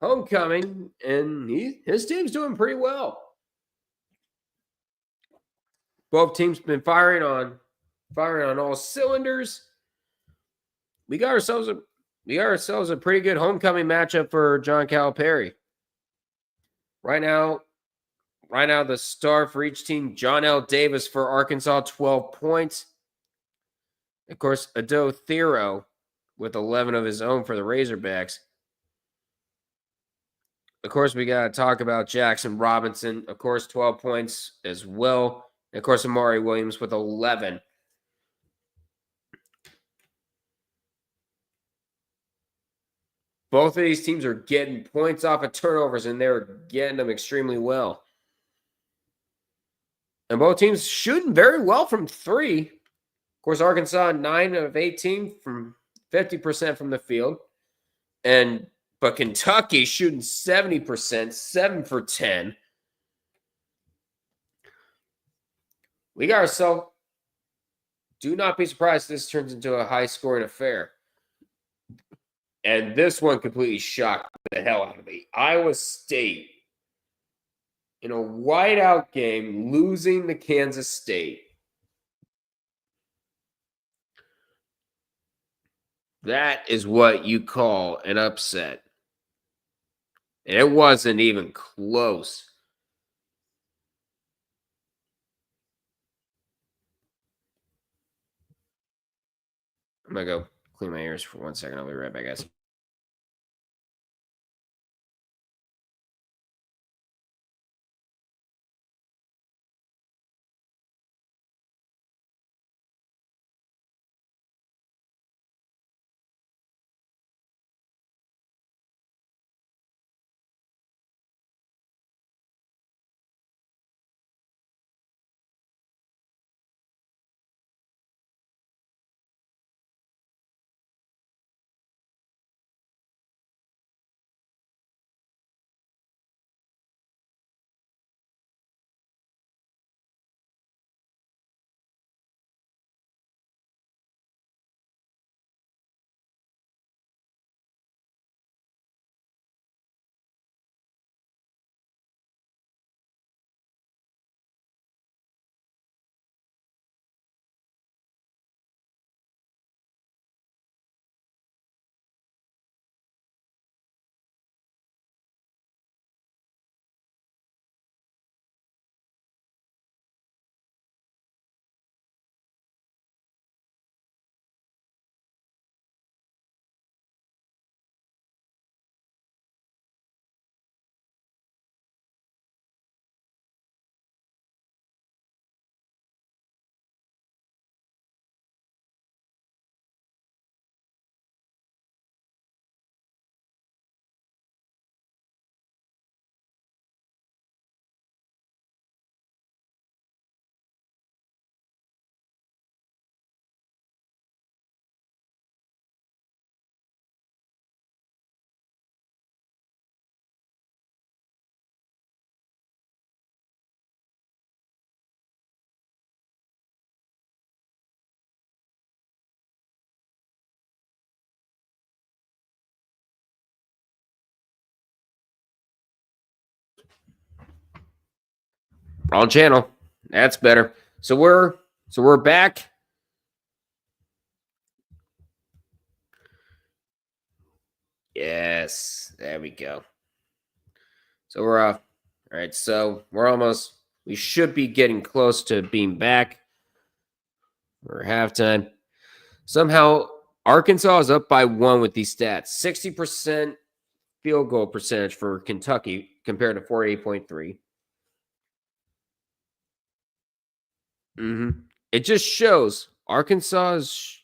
homecoming, and his team's doing pretty well. Both teams been firing on all cylinders. We got ourselves a pretty good homecoming matchup for John Calipari. Right now, the star for each team, John L. Davis for Arkansas, 12 points. Of course, Ado Thero with 11 of his own for the Razorbacks. Of course, we got to talk about Jackson Robinson. Of course, 12 points as well. And of course, Amari Williams with 11. Both of these teams are getting points off of turnovers, and they're getting them extremely well. And both teams shooting very well from 3. Of course, Arkansas, 9 of 18 from 50% from the field. But Kentucky shooting 70%, 7 for 10. We got ourselves. Do not be surprised if this turns into a high-scoring affair. And this one completely shocked the hell out of me. Iowa State, in a whiteout game, losing to Kansas State. That is what you call an upset. And it wasn't even close. I'm going to go clean my ears for 1 second. I'll be right back, guys. Wrong channel. That's better. So we're back. Yes, there we go. So we're off. All right, so we should be getting close to being back for halftime. Somehow Arkansas is up by 1 with these stats. 60% field goal percentage for Kentucky compared to 48.3. It just shows Arkansas is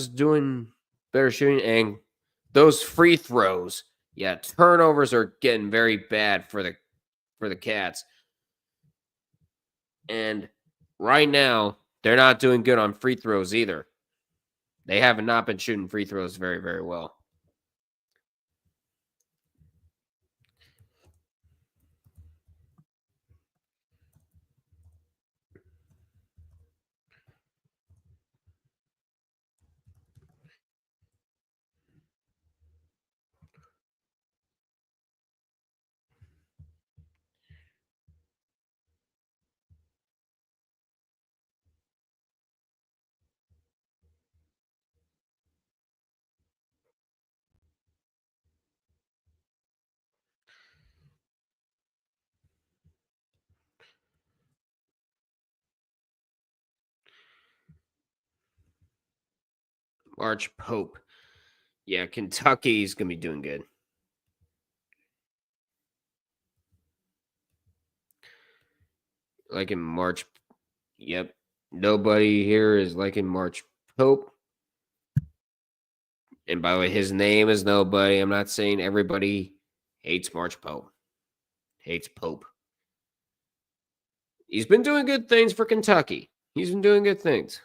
doing better shooting, and those free throws, yeah, turnovers are getting very bad for the Cats. And right now, they're not doing good on free throws either. They have not been shooting free throws very, very well. March Pope. Yeah, Kentucky's going to be doing good. Like in March. Yep. Nobody here is liking March Pope. And by the way, his name is nobody. I'm not saying everybody hates March Pope. Hates Pope. He's been doing good things for Kentucky. He's been doing good things.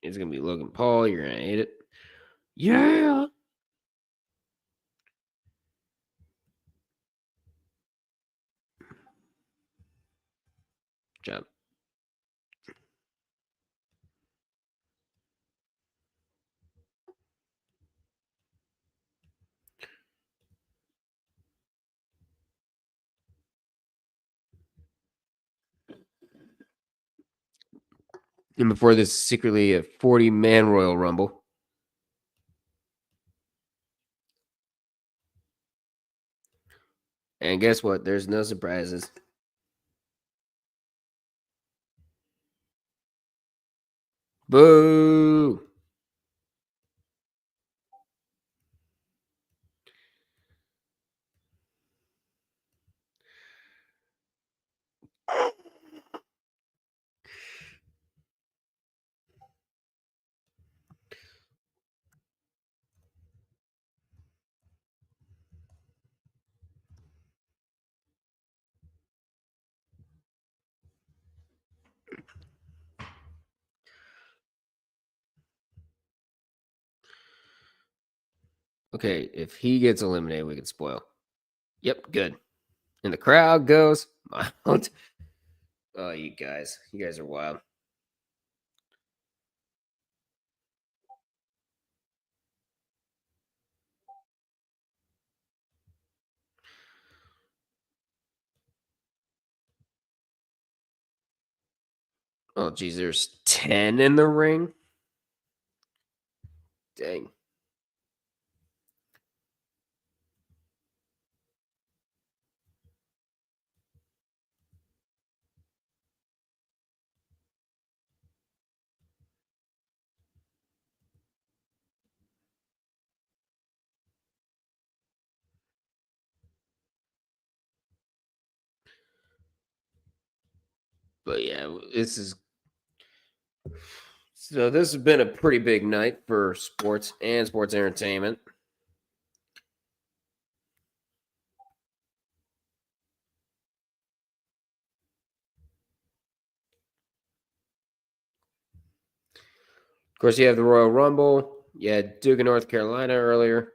It's going to be Logan Paul. You're going to hate it. Yeah. Job. And before this, secretly a 40-man Royal Rumble. And guess what? There's no surprises. Boo! Okay, if he gets eliminated, we can spoil. Yep, good. And the crowd goes out. Oh, you guys are wild. Oh, geez, there's 10 in the ring. Dang. But yeah, this has been a pretty big night for sports and sports entertainment. Of course, you have the Royal Rumble. You had Duke of North Carolina earlier.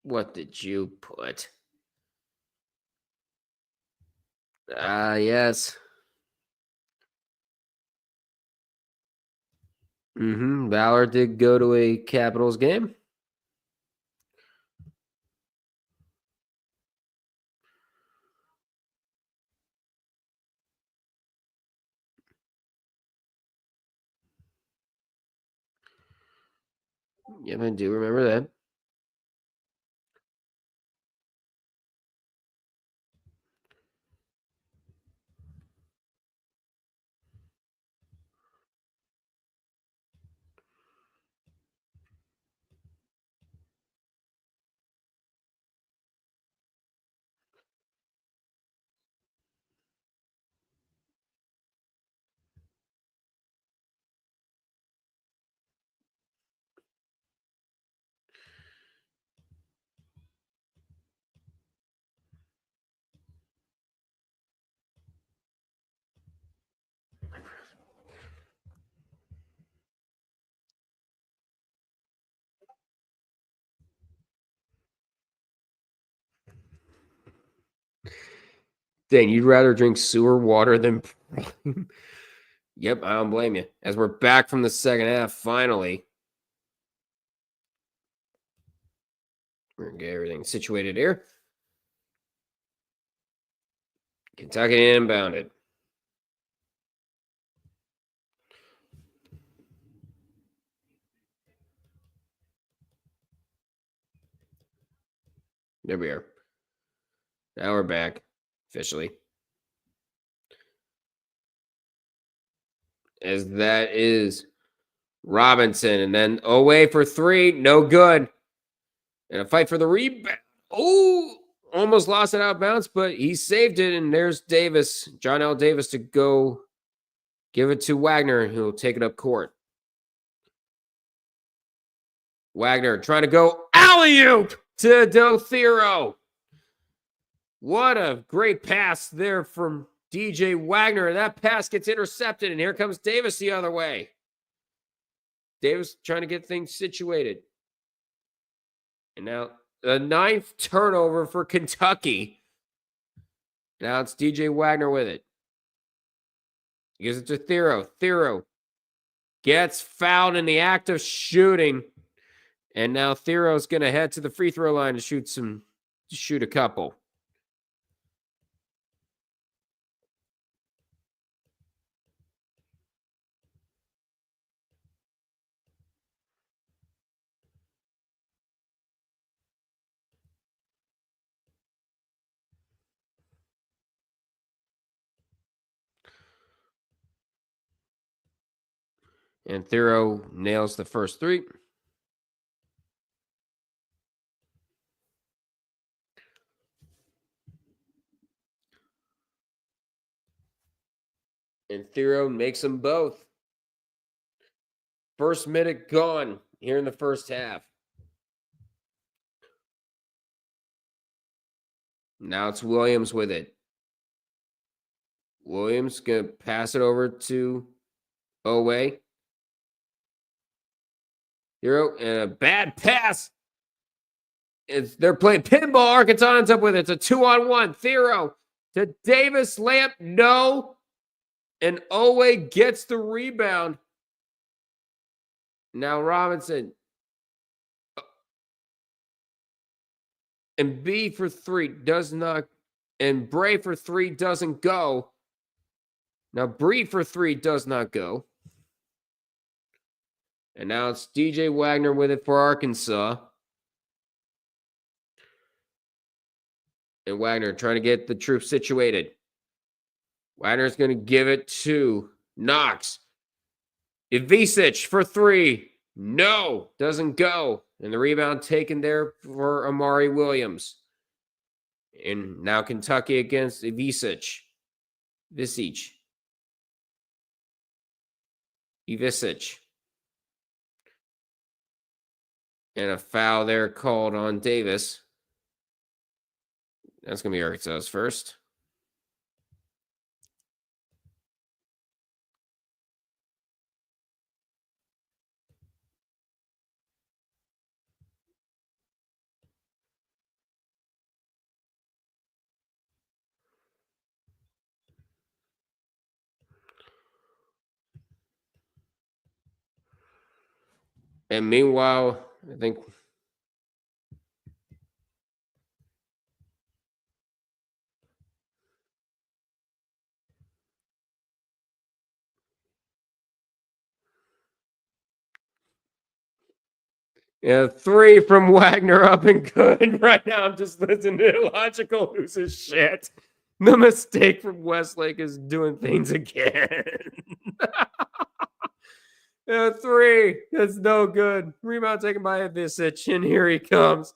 What did you put? Yes. Valor did go to a Capitals game. Yep, I do remember that. Dang, you'd rather drink sewer water than. Yep, I don't blame you. As we're back from the second half, finally. We're going to get everything situated here. Kentucky inbounded. There we are. Now we're back officially. As that is Robinson. And then away for three. No good. And a fight for the rebound. Oh, almost lost it out of bounds, but he saved it. And there's Davis, John L. Davis, to go give it to Wagner, who'll take it up court. Wagner trying to go alley-oop to Del Thero. What a great pass there from DJ Wagner. And that pass gets intercepted. And here comes Davis the other way. Davis trying to get things situated. And now the 9th turnover for Kentucky. Now it's DJ Wagner with it. Gives it to Thero. Thero gets fouled in the act of shooting. And now Thero's going to head to the free throw line to shoot a couple. And Thero nails the first three. And Thero makes them both. First minute gone here in the first half. Now it's Williams with it. Williams going to pass it over to Owe. Thero, and a bad pass. They're playing pinball. Arkansas ends up with it. It's a 2-on-1. Thero to Davis. Layup. No. And Owe gets the rebound. Now Robinson. And B for three does not. And Bray for three doesn't go. Now Breed for three does not go. And now it's DJ Wagner with it for Arkansas. And Wagner trying to get the troops situated. Wagner's going to give it to Knox. Ivisic for three. No, doesn't go. And the rebound taken there for Amari Williams. And now Kentucky against Ivisic. Ivisic. And a foul there called on Davis. That's going to be Arkansas's first. And meanwhile, I think yeah, 3 from Wagner up and good. Right now, I'm just listening to Logical loses shit. The mistake from Westlake is doing things again. Yeah, 3. That's no good. Rebound taken by Visich, and here he comes.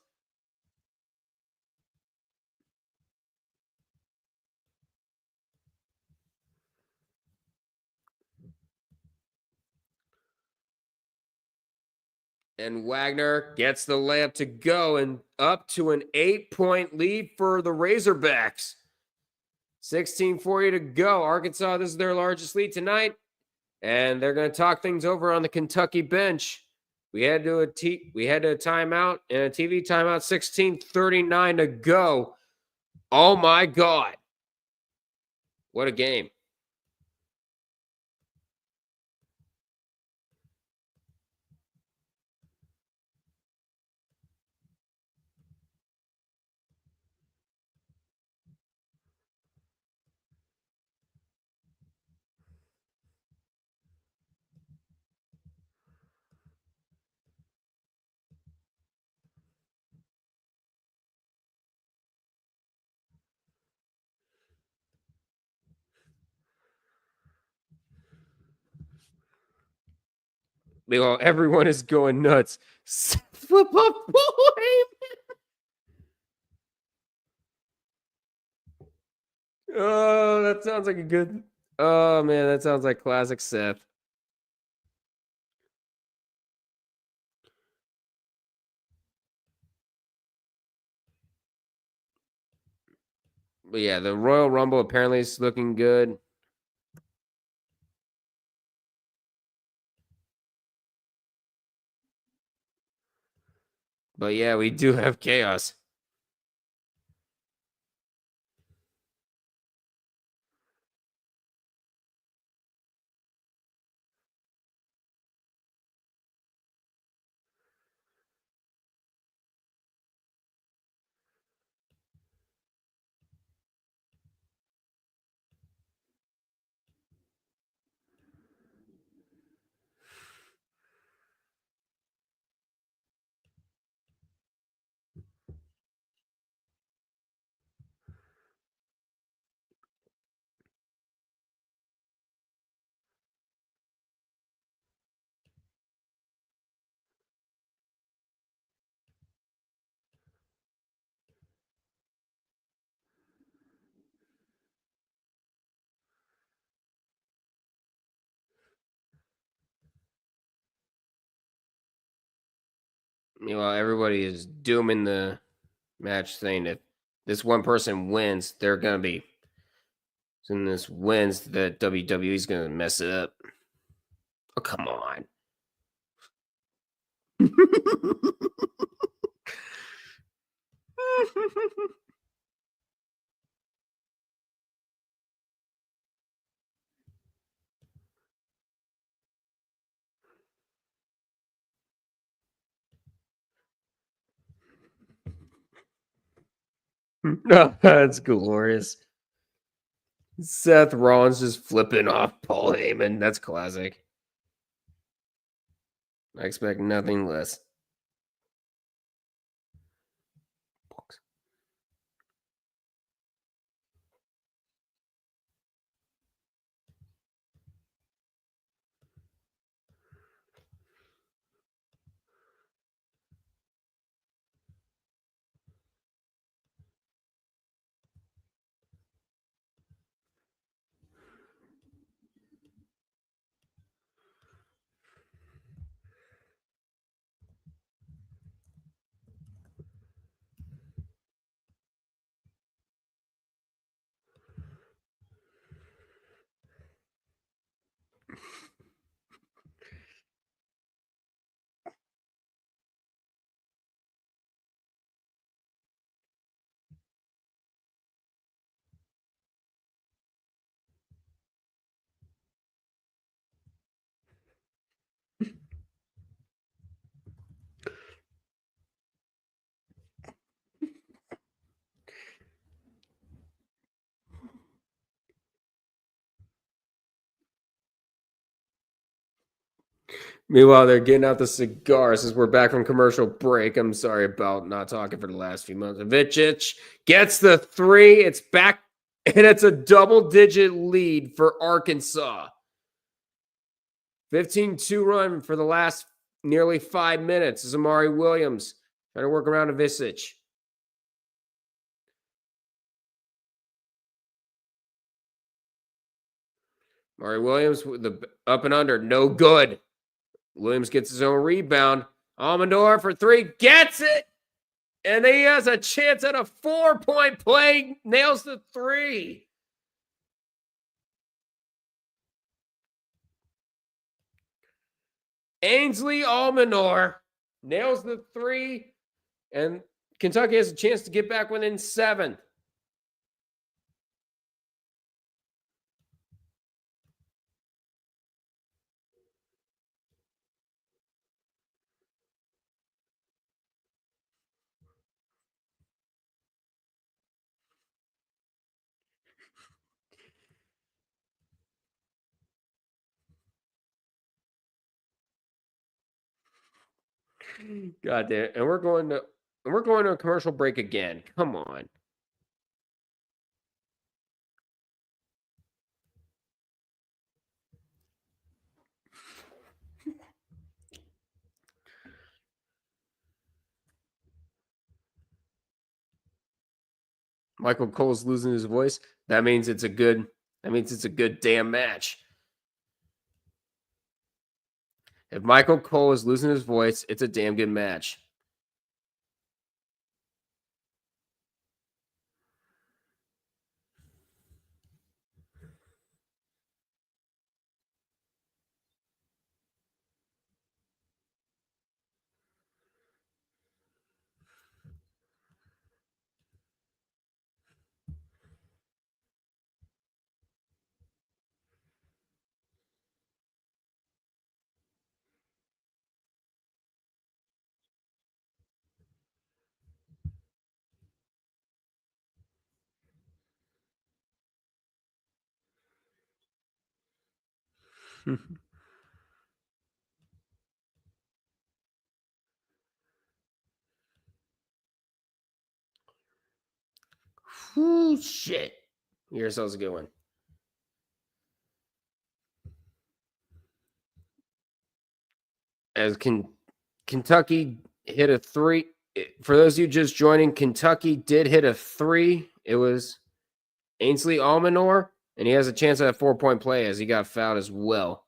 And Wagner gets the layup to go and up to an 8-point lead for the Razorbacks. 16:40 to go. Arkansas, this is their largest lead tonight. And they're going to talk things over on the Kentucky bench. We had to a timeout and a TV timeout. 16:39 to go. Oh my God. What a game. Meanwhile, everyone is going nuts. Flip up. Oh, that sounds like a good. Oh man, that sounds like classic Seth. But yeah, the Royal Rumble apparently is looking good. But yeah, we do have chaos. Meanwhile, everybody is dooming the match, saying if this one person wins, they're gonna be. And this wins, that WWE's gonna mess it up. Oh, come on. No, that's glorious. Seth Rollins just flipping off Paul Heyman. That's classic. I expect nothing less. Meanwhile, they're getting out the cigars as we're back from commercial break. I'm sorry about not talking for the last few months. Vicic gets the 3. It's back, and it's a double-digit lead for Arkansas. 15-2 run for the last nearly 5 minutes. This is Amari Williams trying to work around a Vicic. Amari Williams with the up and under, no good. Williams gets his own rebound. Almondor for 3, gets it! And he has a chance at a 4-point play, nails the 3. Ainsley Almanor nails the 3, and Kentucky has a chance to get back within 7. God damn. And we're going to a commercial break again. Come on. Michael Cole's losing his voice. That means it's a good damn match. If Michael Cole is losing his voice, it's a damn good match. Whoo, shit. Here's how's a good one. As Kentucky hit a 3. For those of you just joining, Kentucky did hit a 3. It was Ainsley Almanor, and he has a chance at a 4-point play as he got fouled as well.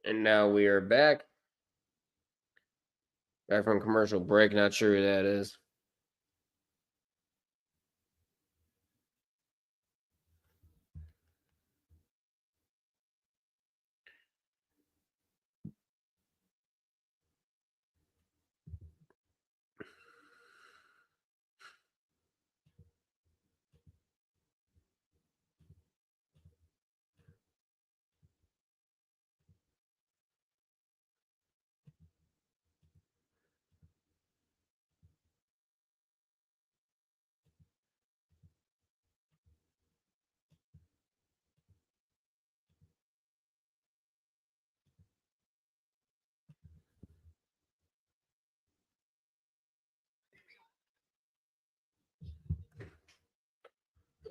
And now we are back. Back from commercial break. Not sure who that is.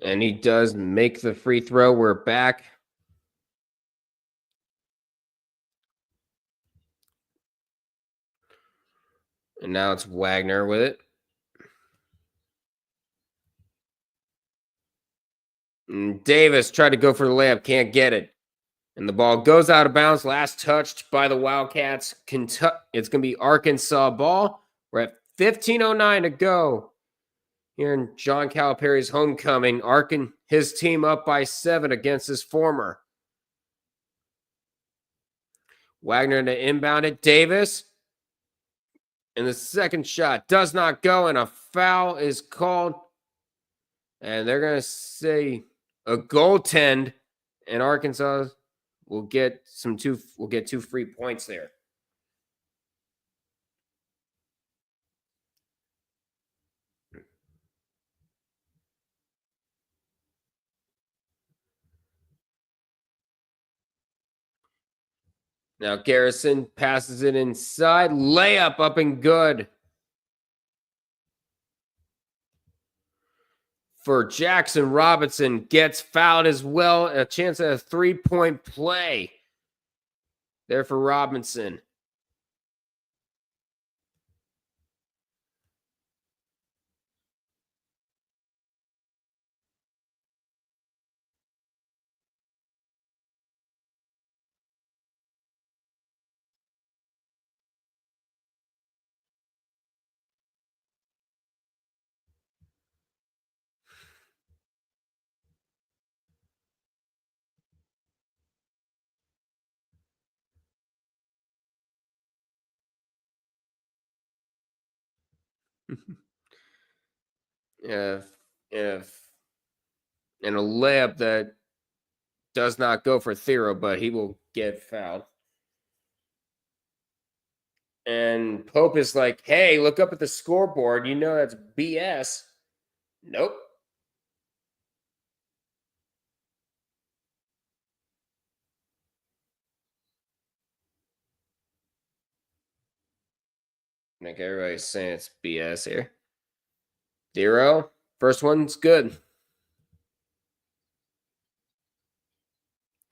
And he does make the free throw. We're back. And now it's Wagner with it. And Davis tried to go for the layup, can't get it. And the ball goes out of bounds. Last touched by the Wildcats. Kentucky. It's going to be Arkansas ball. We're at 15:09 to go here in John Calipari's homecoming. His team up by 7 against his former. Wagner to inbound it. Davis. And the second shot does not go, and a foul is called. And they're going to say a goaltend, and Arkansas will get 2 free points there. Now Garrison passes it inside. Layup up and good for Jackson. Robinson gets fouled as well. A chance at a 3-point play there for Robinson. if and a layup that does not go for Thero, but he will get fouled. And Pope is like, hey, look up at the scoreboard. You know that's BS. Nope. Like everybody's saying it's BS here. Thero, first one's good.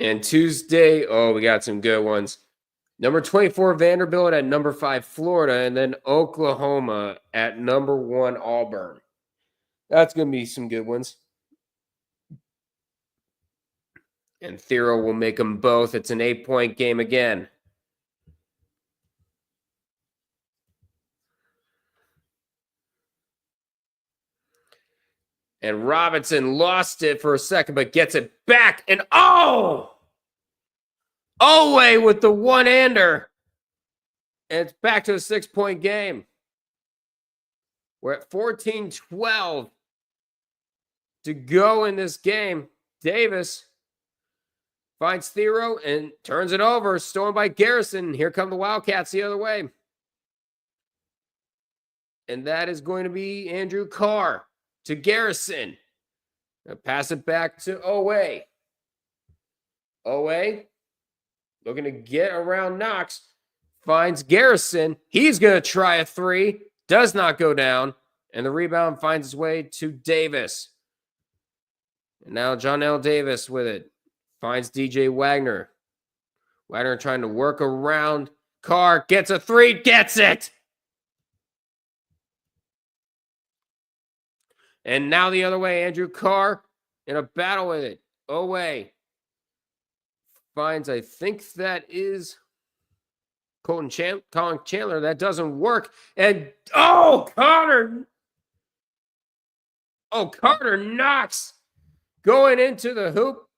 And Tuesday, we got some good ones. Number 24, Vanderbilt at number 5, Florida, and then Oklahoma at number 1, Auburn. That's going to be some good ones. And Thero will make them both. It's an 8-point game again. And Robinson lost it for a second, but gets it back. And Owe with the one-hander. And it's back to a 6-point game. We're at 14-12 to go in this game. Davis finds Thero and turns it over. Stolen by Garrison. Here come the Wildcats the other way. And that is going to be Andrew Carr to Garrison. Now pass it back to Owe. Owe looking to get around Knox. Finds Garrison. He's going to try a 3. Does not go down. And the rebound finds its way to Davis. And now John L. Davis with it. Finds DJ Wagner. Wagner trying to work around. Carr gets a 3. Gets it! And now the other way. Andrew Carr in a battle with it. Owe finds, I think that is Colin Chandler. That doesn't work. And Carter Knox going into the hoop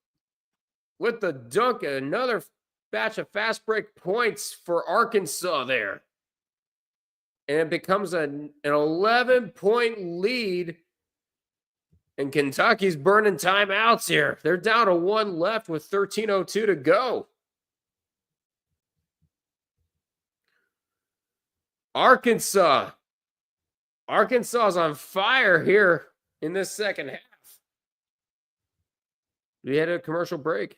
with the dunk. Another batch of fast break points for Arkansas there. And it becomes an 11-point lead. And Kentucky's burning timeouts here. They're down to 1 left with 13:02 to go. Arkansas is on fire here in this second half. We had a commercial break.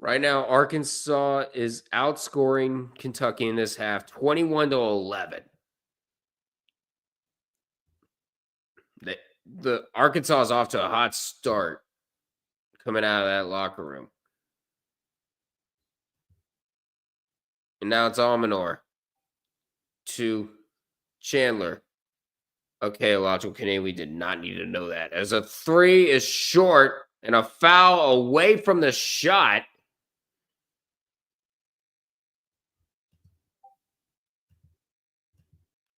Right now, Arkansas is outscoring Kentucky in this half 21-11. The Arkansas is off to a hot start coming out of that locker room. And now it's Almanor to Chandler. Okay, Logical Canadian, we did not need to know that. As a three is short and a foul away from the shot.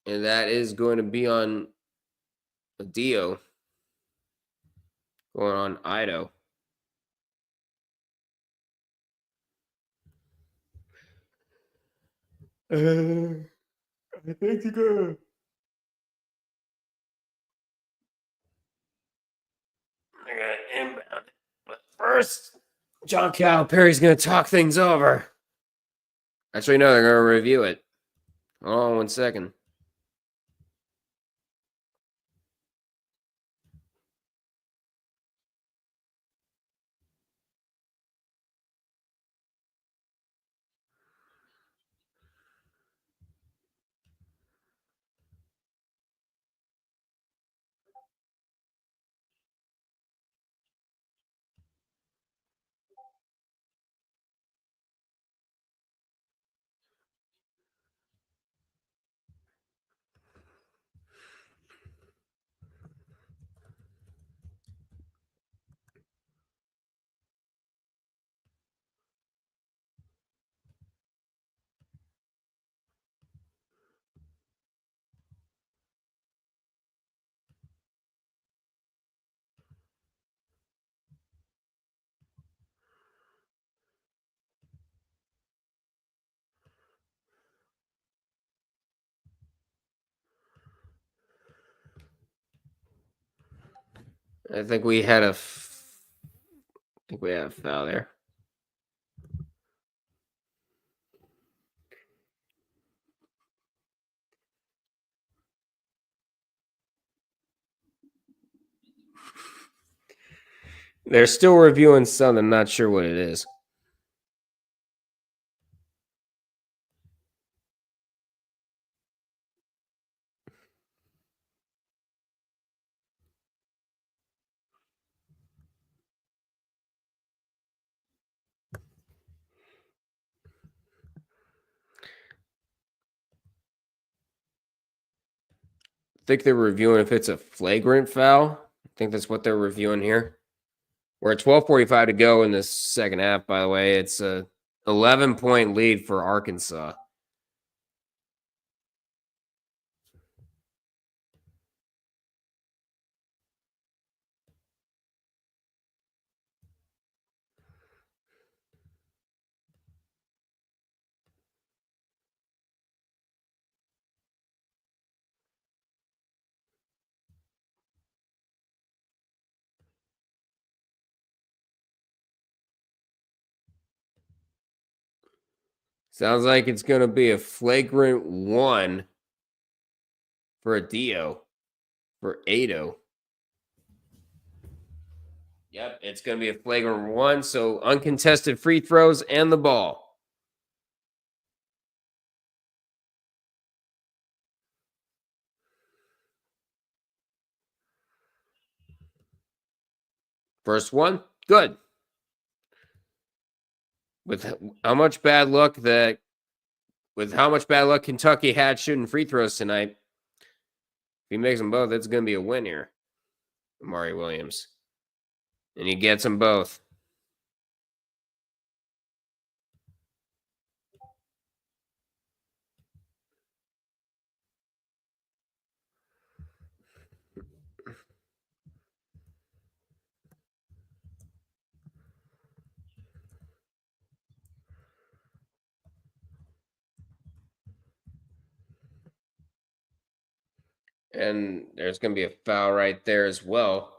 And that is going to be on Dio. Going on Ido. I think you go. I got inbound. But first, John Calipari's going to talk things over. Actually, no, they're going to review it. Hold on 1 second. I think we had a foul there. They're still reviewing something. Not sure what it is. I think they're reviewing if it's a flagrant foul. I think that's what they're reviewing here. We're at 12:45 to go in this second half, by the way. It's a 11-point lead for Arkansas. Sounds like it's going to be a flagrant one for a Dio, for Ado. Yep, it's going to be a flagrant one. So uncontested free throws and the ball. First one, good. With how much bad luck Kentucky had shooting free throws tonight, if he makes them both, it's going to be a win here. Amari Williams. And he gets them both. And there's going to be a foul right there as well.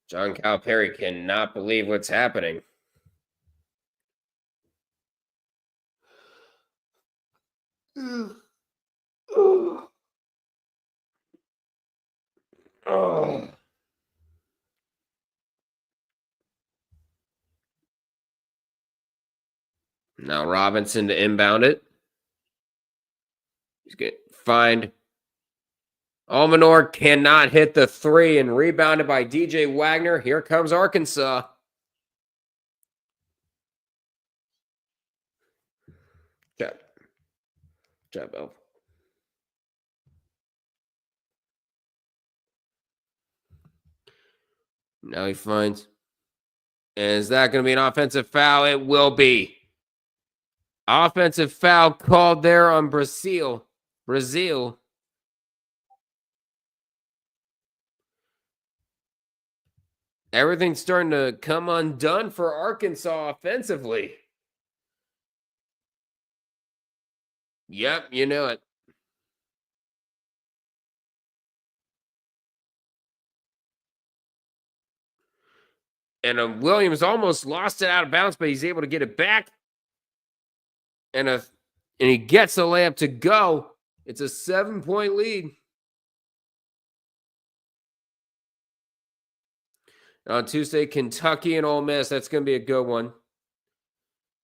John Calipari cannot believe what's happening. Oh. Now Robinson to inbound it. He's going to find Almanor, cannot hit the three, and rebounded by DJ Wagner. Here comes Arkansas. Jab Bill. Now he finds. And is that going to be an offensive foul? It will be. Offensive foul called there on Brazil. Everything's starting to come undone for Arkansas offensively. Yep, you know it. And Williams almost lost it out of bounds, but he's able to get it back. And he gets the layup to go. It's a 7-point lead. On Tuesday, Kentucky and Ole Miss. That's going to be a good one.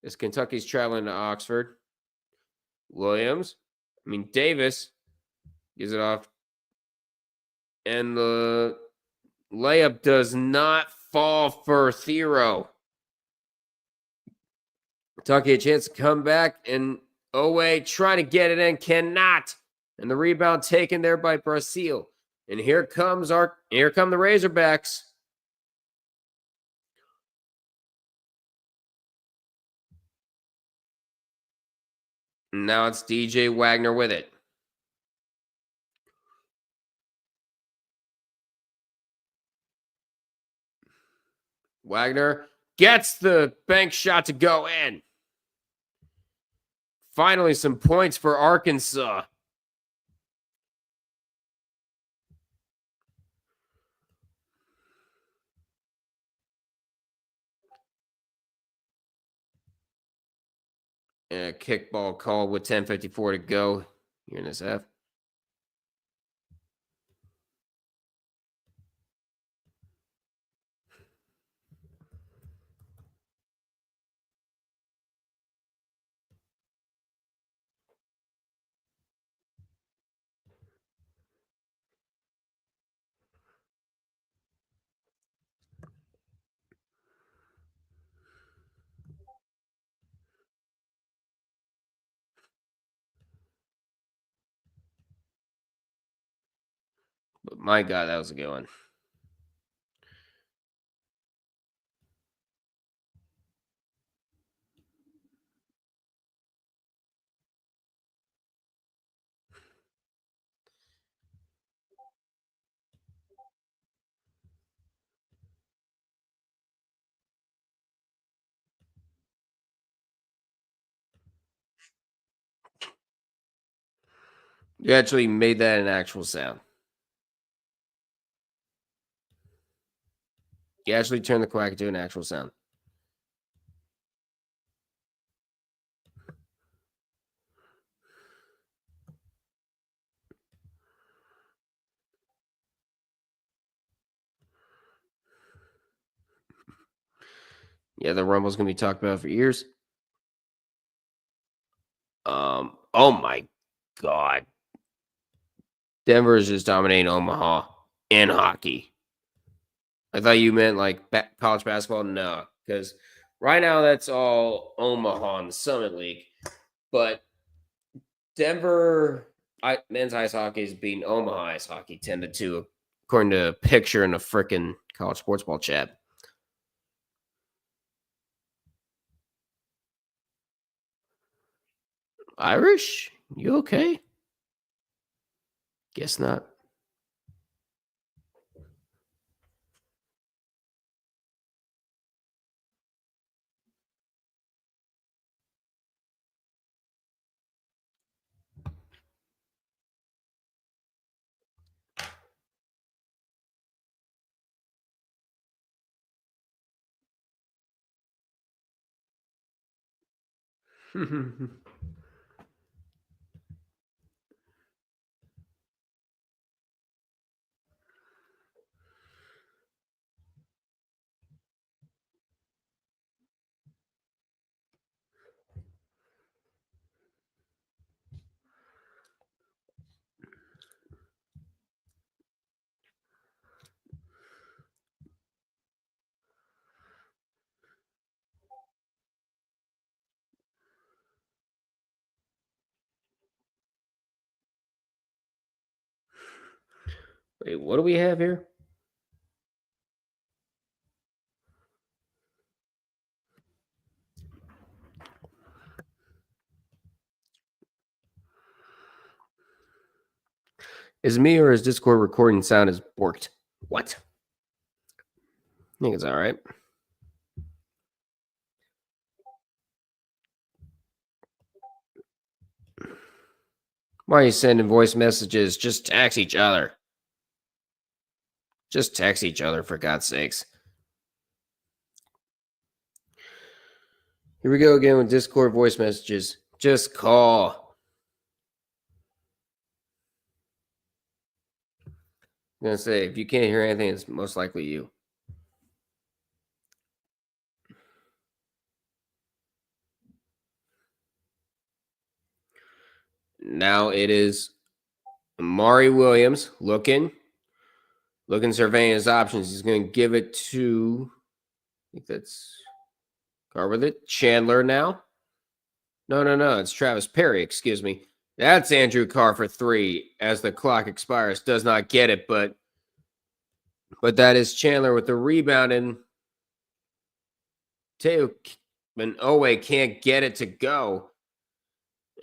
As Kentucky's traveling to Oxford. Davis gives it off. And the layup does not fall for Thero. Kentucky a chance to come back, and Owe trying to get it in, cannot. And the rebound taken there by Brazil. And here come the Razorbacks. And now it's DJ Wagner with it. Wagner gets the bank shot to go in. Finally, some points for Arkansas. And a kickball call with 10:54 to go here in this half. But my God, that was a good one. You actually made that an actual sound. You actually turned the quack into an actual sound. Yeah, the Rumble's going to be talked about for years. Oh my God. Denver is just dominating Omaha in hockey. I thought you meant like college basketball. No, because right now that's all Omaha in the Summit League. But Denver men's ice hockey is beating Omaha ice hockey 10-2, according to a picture in a freaking college sports ball chat. Irish? You okay? Guess not. Wait, what do we have here? Is me or is Discord recording sound is borked? What? I think it's all right. Why are you sending voice messages? Just text each other. Just text each other, for God's sakes. Here we go again with Discord voice messages. Just call. I'm going to say, if you can't hear anything, it's most likely you. Now it is Amari Williams looking, surveying his options. He's going to give it to, I think that's, car with it, Chandler now. No, it's Travis Perry, excuse me. That's Andrew Carr for 3 as the clock expires. Does not get it, but that is Chandler with the rebound, and Teo and Owe can't get it to go.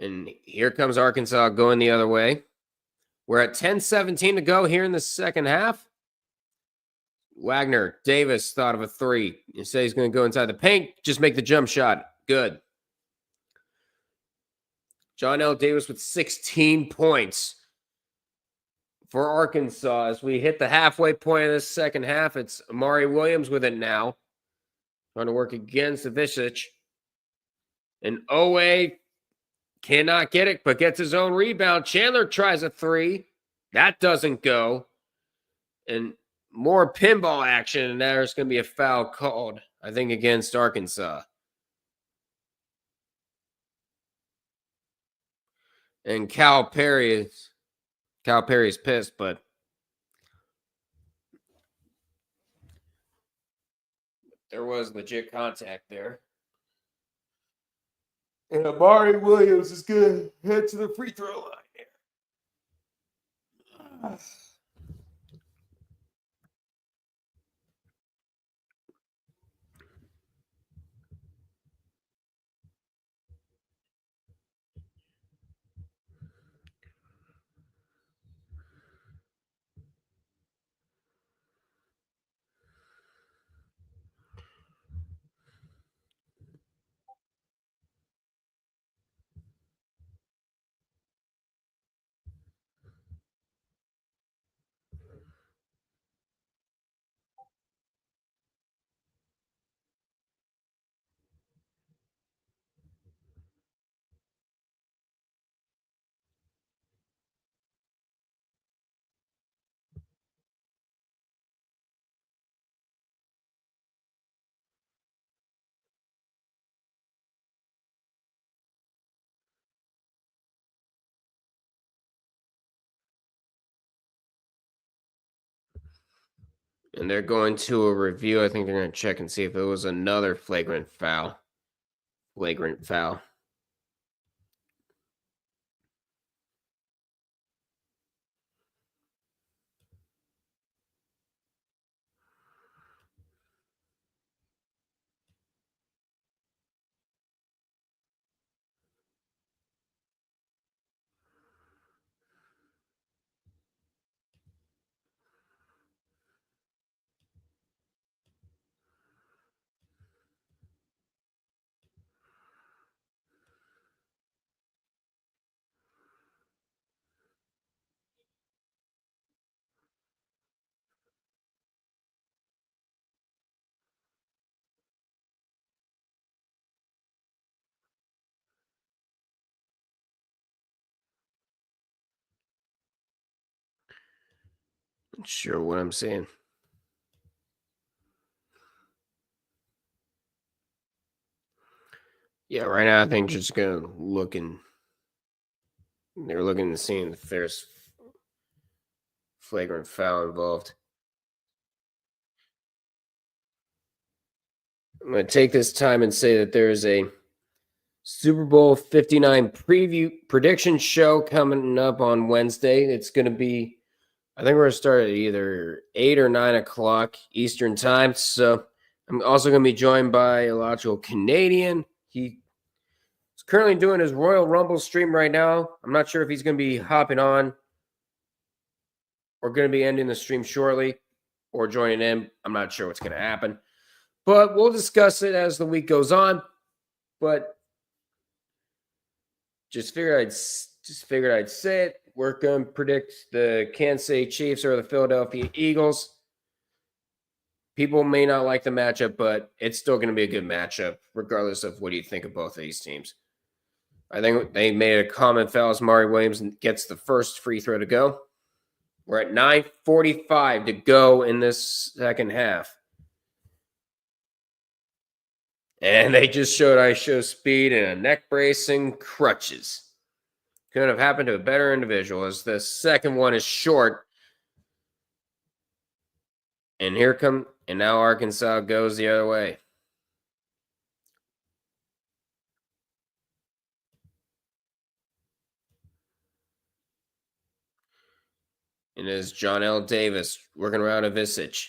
And here comes Arkansas going the other way. We're at 10:17 to go here in the second half. Wagner Davis thought of a 3. You say he's going to go inside the paint. Just make the jump shot. Good. John L. Davis with 16 points for Arkansas. As we hit the halfway point of this second half, it's Amari Williams with it now. Trying to work against Savicic. And Owe cannot get it, but gets his own rebound. Chandler tries a 3. That doesn't go. And more pinball action, and there's going to be a foul called, I think, against Arkansas. And Calipari's pissed, but there was legit contact there. And Amari Williams is going to head to the free throw line here. And they're going to a review. I think they're going to check and see if it was another flagrant foul. Not sure what I'm saying. Yeah, right now I think just going to look and they're looking to see if there's flagrant foul involved. I'm going to take this time and say that there is a Super Bowl 59 preview prediction show coming up on Wednesday. It's going to be I think we're going to start at either 8 or 9 o'clock Eastern time. So I'm also going to be joined by a logical Canadian. He's currently doing his Royal Rumble stream right now. I'm not sure if he's going to be hopping on or going to be ending the stream shortly or joining in. I'm not sure what's going to happen. But we'll discuss it as the week goes on. But just figured I'd say it. We're going to predict the Kansas City Chiefs or the Philadelphia Eagles. People may not like the matchup, but it's still going to be a good matchup, regardless of what you think of both of these teams. I think they made a comment foul as Mari Williams gets the first free throw to go. We're at 9:45 to go in this second half. And they just showed I show speed and a neck brace and crutches. Couldn't have happened to a better individual, as the second one is short. And now Arkansas goes the other way. And it is John L. Davis working around Ivisic.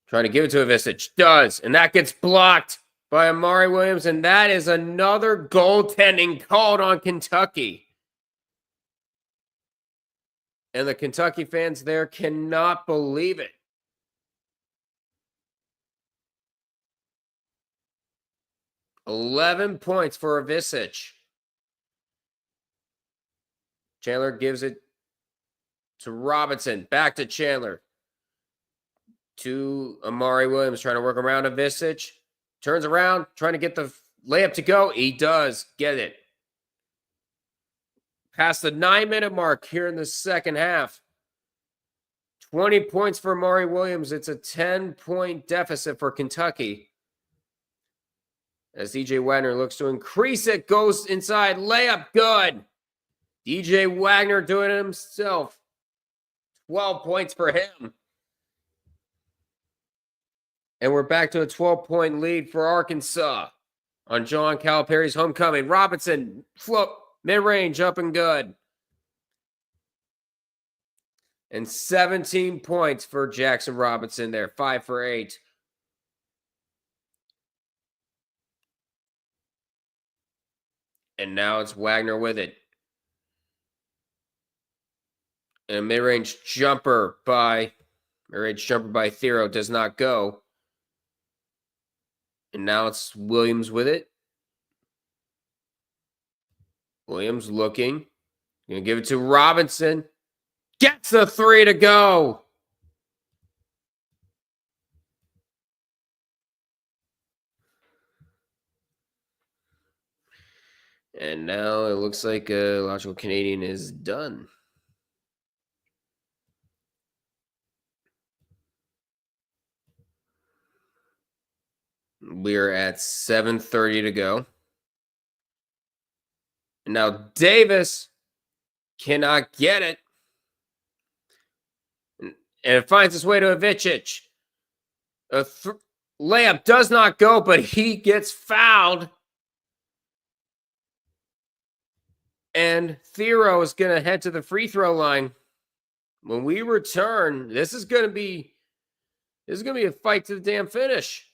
Trying to give it to Ivisic. Does. And that gets blocked by Amari Williams. And that is another goaltending called on Kentucky. And the Kentucky fans there cannot believe it. $11 points for Ivisic. Chandler gives it to Robinson. Back to Chandler. To Amari Williams, trying to work around Ivisic. Turns around, trying to get the layup to go. He does get it. Past the 9-minute mark here in the second half. 20 points for Amari Williams. It's a 10-point deficit for Kentucky. As DJ Wagner looks to increase it, goes inside, layup, good. DJ Wagner doing it himself. 12 points for him. And we're back to a 12-point lead for Arkansas on John Calipari's homecoming. Robinson, flip, mid-range, up and good. And 17 points for Jackson Robinson there, 5 for 8. And now it's Wagner with it. And a mid-range jumper by Thero does not go. And now it's Williams with it. Williams looking. Gonna give it to Robinson. Gets the 3 to go. And now it looks like a logical Canadian is done. We're at 7:30 to go. And now Davis cannot get it. And it finds its way to Ivisic. A layup does not go, but he gets fouled. And Thero is going to head to the free throw line. When we return, this is going to be a fight to the damn finish.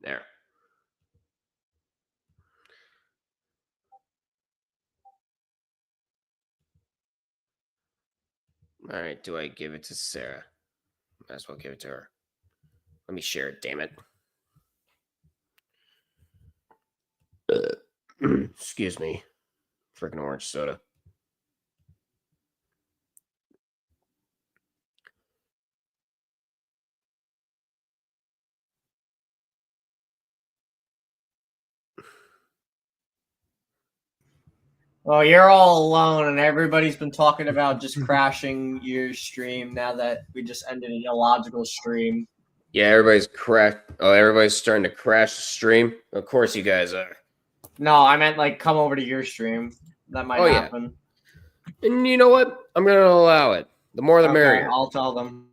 There. All right, do I give it to Sarah? Might as well give it to her. Let me share it, damn it. Excuse me. Freaking orange soda. Well, you're all alone, and everybody's been talking about just crashing your stream now that we just ended an illogical stream. Yeah, everybody's everybody's starting to crash the stream. Of course, you guys are. No, I meant like come over to your stream. That might Yeah. happen. And you know what? I'm going to allow it. The more the merrier. I'll tell them.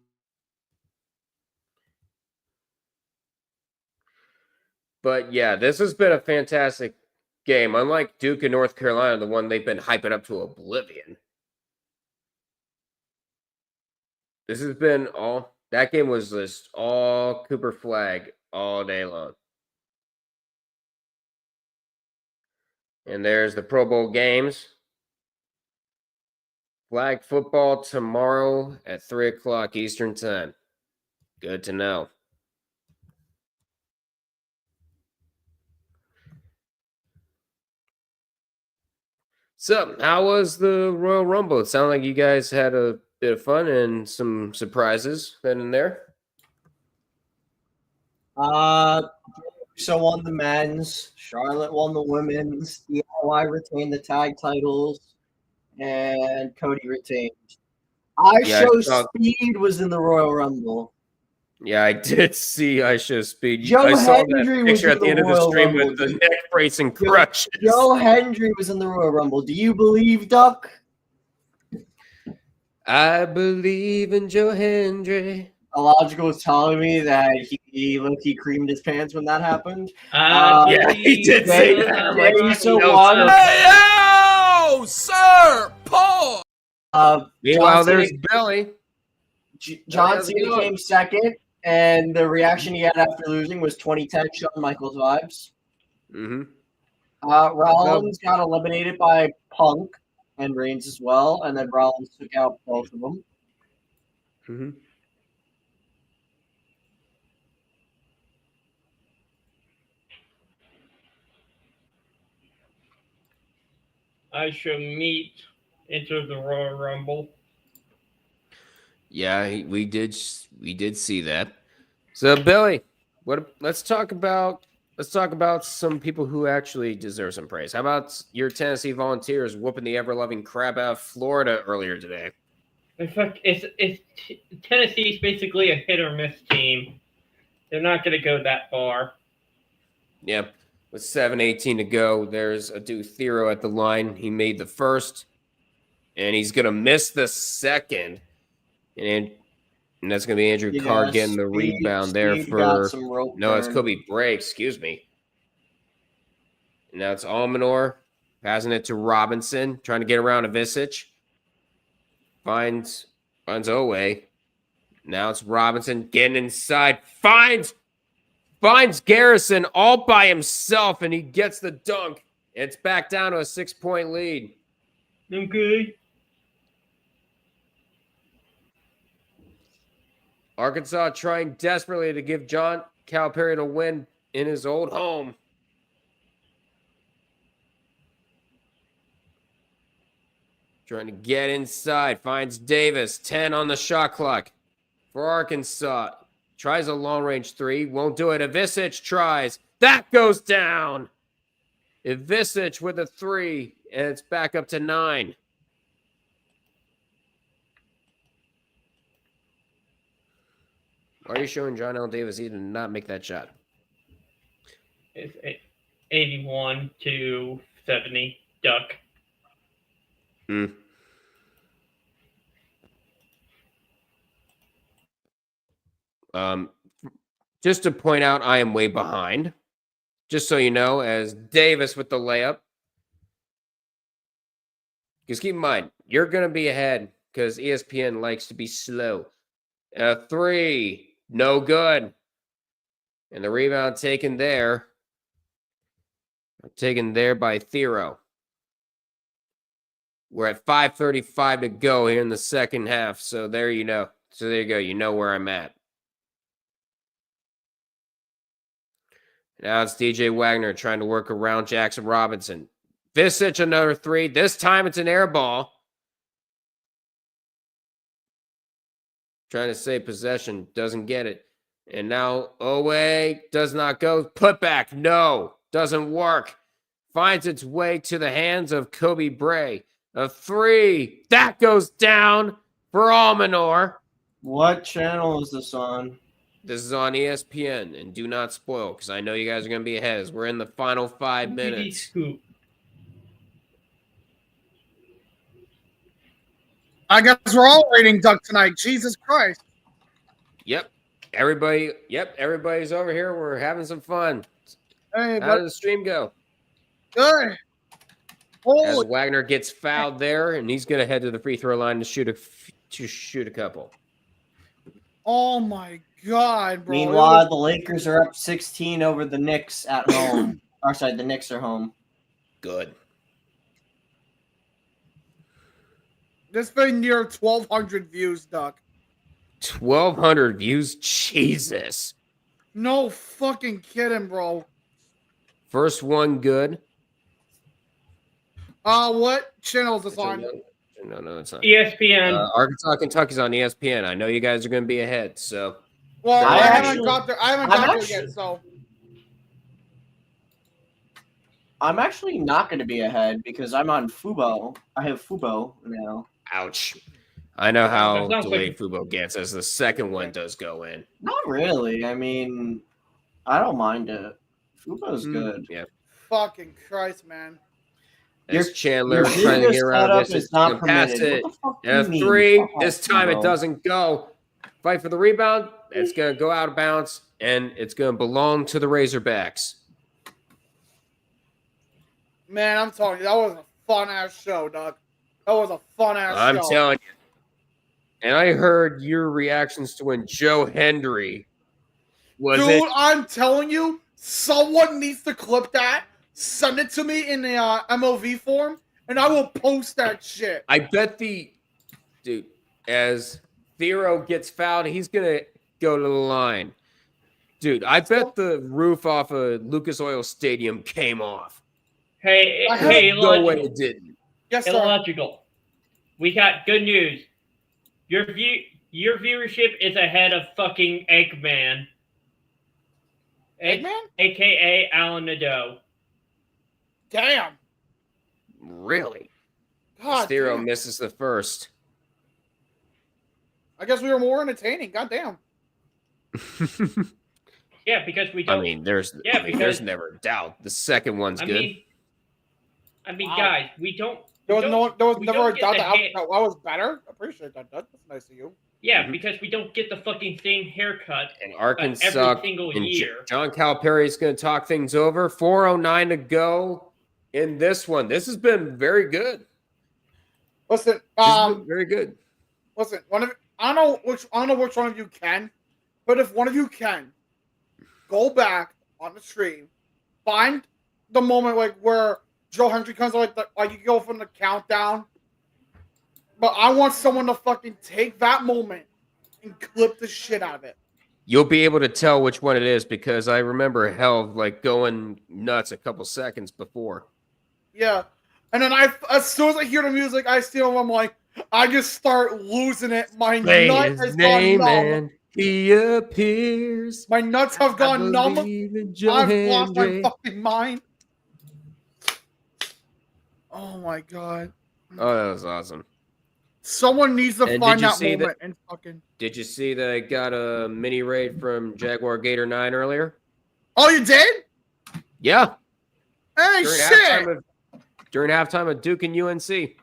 But yeah, this has been a fantastic game. Unlike Duke and North Carolina, the one they've been hyping up to oblivion. This has been that game was just all Cooper Flag all day long. And there's the Pro Bowl games. Flag football tomorrow at 3 o'clock Eastern Time. Good to know. So, how was the Royal Rumble? It sounded like you guys had a bit of fun and some surprises then and there. So won the men's, Charlotte won the women's, DIY retained the tag titles, and Cody retained. Speed was in the Royal Rumble. Yeah, I did see I Show Speed. Joe I saw Hendry that picture at the end of the stream with the neck brace and crutches. Joe Hendry was in the Royal Rumble. Do you believe, Duck? I believe in Joe Hendry. Illogical was telling me that he creamed his pants when that happened. Yeah, he did say that. Hey, yo, sir, Paul. Meanwhile, there's Billy. John Cena came second, and the reaction he had after losing was 2010 Shawn Michaels vibes. Mm-hmm. Rollins got eliminated by Punk and Reigns as well, and then Rollins took out both of them. Mm-hmm. I Show Meat enter the Royal Rumble. Yeah, we did see that. So Billy, let's talk about some people who actually deserve some praise. How about your Tennessee Volunteers whooping the ever-loving crap out of Florida earlier today? Tennessee's basically a hit or miss team. They're not going to go that far. Yeah, with 7:18 to go, there's a dude Thero at the line. He made the first, and he's gonna miss the second, and that's gonna be Andrew Carr getting the rebound there for it's Kobe Bray. Excuse me. And now it's Almanor passing it to Robinson, trying to get around Ivisic. Finds Owe. Now it's Robinson getting inside. Finds Garrison all by himself, and he gets the dunk. It's back down to a 6-point lead. Okay. Arkansas trying desperately to give John Calipari a win in his old home. Trying to get inside. Finds Davis. 10 on the shot clock for Arkansas. Tries a long-range three. Won't do it. Ivisic tries. That goes down. Ivisic with a three. And it's back up to 9. Why are you showing John L. Davis? He did not make that shot. It's 81 to 70. Duck. Just to point out, I am way behind. Just so you know, as Davis with the layup. Because keep in mind, you're going to be ahead because ESPN likes to be slow. 3, no good. And the rebound taken there by Thero. We're at 5:35 to go here in the second half. So there you know. So there you go. You know where I'm at. Now it's DJ Wagner trying to work around Jackson Robinson. Visich another 3. This time it's an air ball. Trying to save possession. Doesn't get it. And now Owe does not go. Put back. No. Doesn't work. finds its way to the hands of Kobe Bray. A 3. That goes down for Almanor. What channel is this on? This is on ESPN, and do not spoil, because I know you guys are going to be ahead as we're in the final 5 minutes. Scoop. I guess we're all rating Duck tonight. Jesus Christ. Yep. Everybody's over here. We're having some fun. Hey, How but did the stream go? good. As Holy, Wagner gets fouled there, and he's going to head to the free throw line to shoot a couple. oh my God, bro. Meanwhile, the Lakers are up 16 over the Knicks at home. Or sorry, the Knicks are home. Good. This been near 1,200 views, Duck. 1,200 views? Jesus. No fucking kidding, bro. First one good. What channel is this on? No, it's not. ESPN. Arkansas, Kentucky's on ESPN. I know you guys are going to be ahead, so. Well, I I haven't actually- got there. I haven't I'm got there actually- yet, so. I'm actually not going to be ahead because I'm on Fubo. I have Fubo now. Ouch. I know how That sounds delayed like- Fubo gets as the second one does go in. Not really. I mean, I don't mind it. Fubo's good. Yeah. Fucking Christ, man. There's Your- Chandler Your trying to video get around setup this. is It's not gonna pass permitted. it. What the fuck do And you a mean? 3. Fuck This off, time it Fubo. doesn't go. Fight for the rebound. It's going to go out of bounds, and it's going to belong to the Razorbacks. Man, I'm telling you, that was a fun ass show, Doug. That was a fun ass I'm show. telling you. And I heard your reactions to when Joe Hendry was Dude, it. I'm telling you, someone needs to clip that, send it to me in the MOV form, and I will post that shit. I bet dude, as Thero gets fouled, he's going to go to the line. Dude, I bet the roof off of Lucas Oil Stadium came off. Hey, I hey, haven't- No way illogical. it didn't. Yes, sir. Illogical. We got good news. Your viewership is ahead of fucking Eggman. Eggman? AKA Alan Nadeau. Damn. Really? God Thero damn. misses the first. I guess we were more entertaining. God damn. Yeah, because we I don't. mean, there's because- never a doubt. The second one's good. I mean, Wow. guys, we don't. There was, there was we never don't a get doubt the that hit. I was better. I appreciate that, Doug. That's nice of you. Yeah, Mhm. because we don't get the fucking same haircut And every Arkansas single and year. John Calipari is going to talk things over. 4:09 to go in this one. This has been very good. Listen, This has been very good. listen. I don't know which one of you can, but if one of you can, go back on the stream, find the moment like where Joe Hendry comes like you go from the countdown. But I want someone to fucking take that moment and clip the shit out of it. You'll be able to tell which one it is because I remember hell like going nuts a couple seconds before. Yeah. And then as soon as I hear the music, I see him, I'm like, I just start losing it. My Say nut his has name gone numb. and he appears. My nuts have I gone numb. believe in Joe I've lost my Hendry. fucking mind. Oh my god. Oh, that was awesome. Someone needs to And find did you that see that- moment and fucking. Did you see that I got a mini raid from Jaguar Gator 9 earlier? Oh, you did? Yeah. Hey, shit! During halftime of Duke and UNC.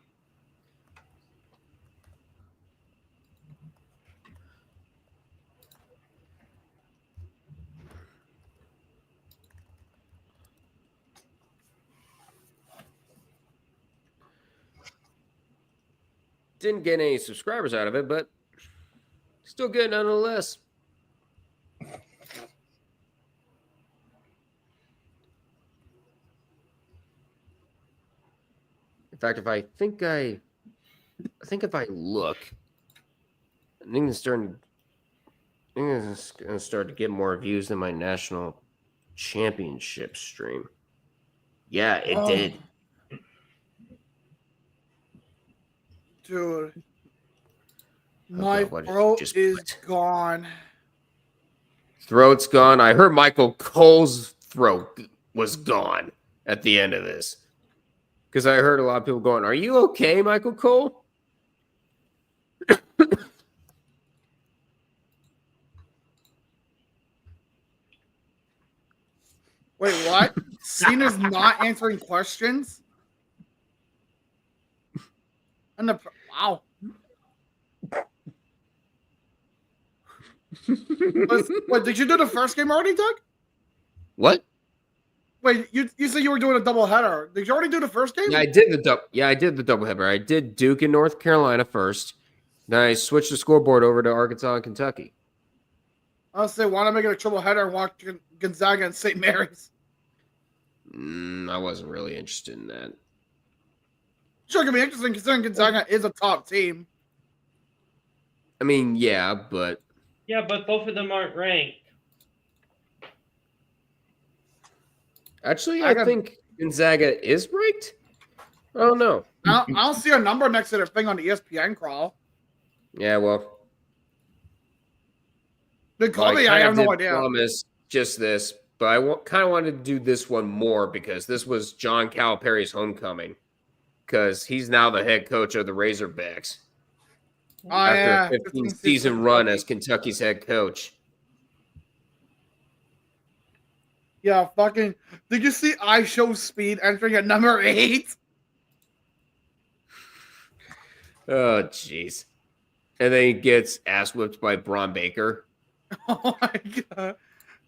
Didn't get any subscribers out of it, but still good nonetheless. In fact, if I think if I look, I think it's going to start to get more views than my national championship stream. Yeah, it Oh. did. Dude. My what did you throat just is put? gone. Throat's gone. I heard Michael Cole's throat was gone at the end of this. Because I heard a lot of people going, "Are you okay, Michael Cole?" Wait, what? Cena's not answering questions? And wow. Wait, did you do the first game already, Doug? What? Wait, you said you were doing a doubleheader. Did you already do the first game? Yeah, I did the doubleheader. I did Duke and North Carolina first. Then I switched the scoreboard over to Arkansas and Kentucky. I'll say, why not make it a triple header and watch Gonzaga and St. Mary's? I wasn't really interested in that. Sure, it could be interesting considering Gonzaga is a top team. I mean, yeah, but Yeah, but both of them aren't ranked. actually, I think Gonzaga is ranked. I don't know. I don't see a number next to their thing on the ESPN crawl. Yeah, well, They call me, I have no idea. Promise just this, but I kind of wanted to do this one more because this was John Calipari's homecoming. Because he's now the head coach of the Razorbacks after a 15-season run as Kentucky's head coach. Yeah, fucking. Did you see I Show Speed entering at number 8? Oh, jeez. And then he gets ass whipped by Braun Baker. Oh my god.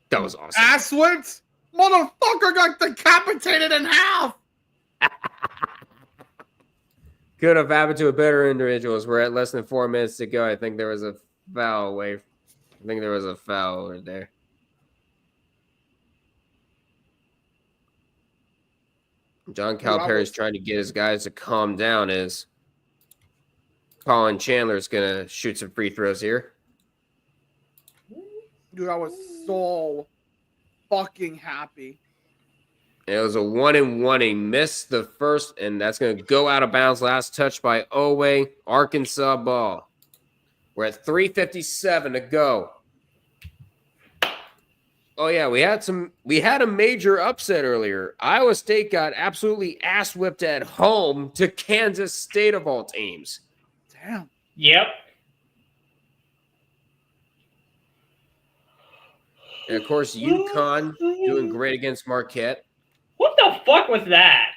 That was awesome. Ass whipped? Motherfucker got decapitated in half! Could have happened to a better individuals. We're at less than 4 minutes to go. I think there was a foul away. I think there was a foul over there. John Calipari is trying to get his guys to calm down as Colin Chandler is going to shoot some free throws here. Dude, I was so fucking happy. It was a 1-and-1. He missed the first, and that's going to go out of bounds. Last touch by Owe. Arkansas ball. We're at 3:57 to go. Oh yeah, we had a major upset earlier. Iowa State got absolutely ass whipped at home to Kansas State of all teams. Damn. Yep. And of course, UConn doing great against Marquette. What the fuck was that?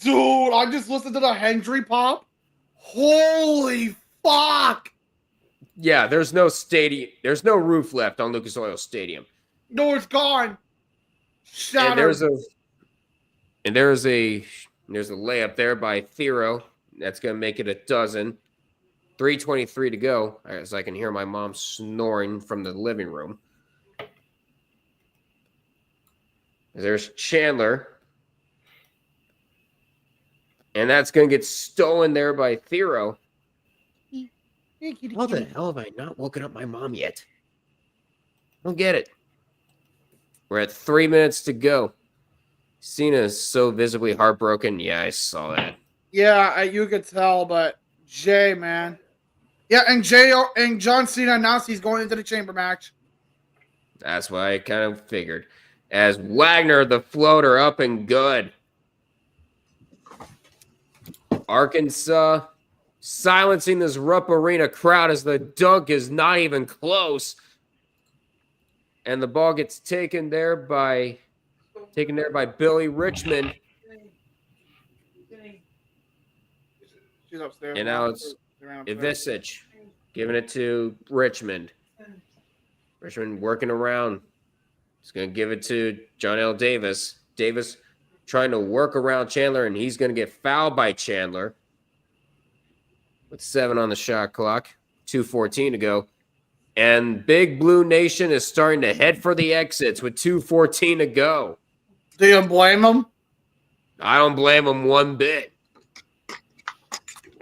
Dude, I just listened to the Hendry pop. Holy fuck! Yeah, there's no stadium. There's no roof left on Lucas Oil Stadium. No, it's gone. Shattered. And there's a layup there by Thero. That's gonna make it a dozen. 3:23 to go, as I can hear my mom snoring from the living room. There's Chandler. And that's going to get stolen there by Thero. How the hell have I not woken up my mom yet? I don't get it. We're at 3 minutes to go. Cena is so visibly heartbroken. Yeah, I saw that. Yeah, you could tell, but Jay, man. Yeah, and John Cena announced he's going into the chamber match. That's what I kind of figured. As Wagner, the floater, up and good. Arkansas silencing this Rupp Arena crowd as the dunk is not even close. And the ball gets taken there by Billy Richmond. She's upstairs. And now it's Ivisic giving it to Richmond. Richmond working around. He's going to give it to John L. Davis. Davis trying to work around Chandler, and he's going to get fouled by Chandler. With 7 on the shot clock. 2:14 to go. And Big Blue Nation is starting to head for the exits with 2:14 to go. Do you blame him? I don't blame them one bit.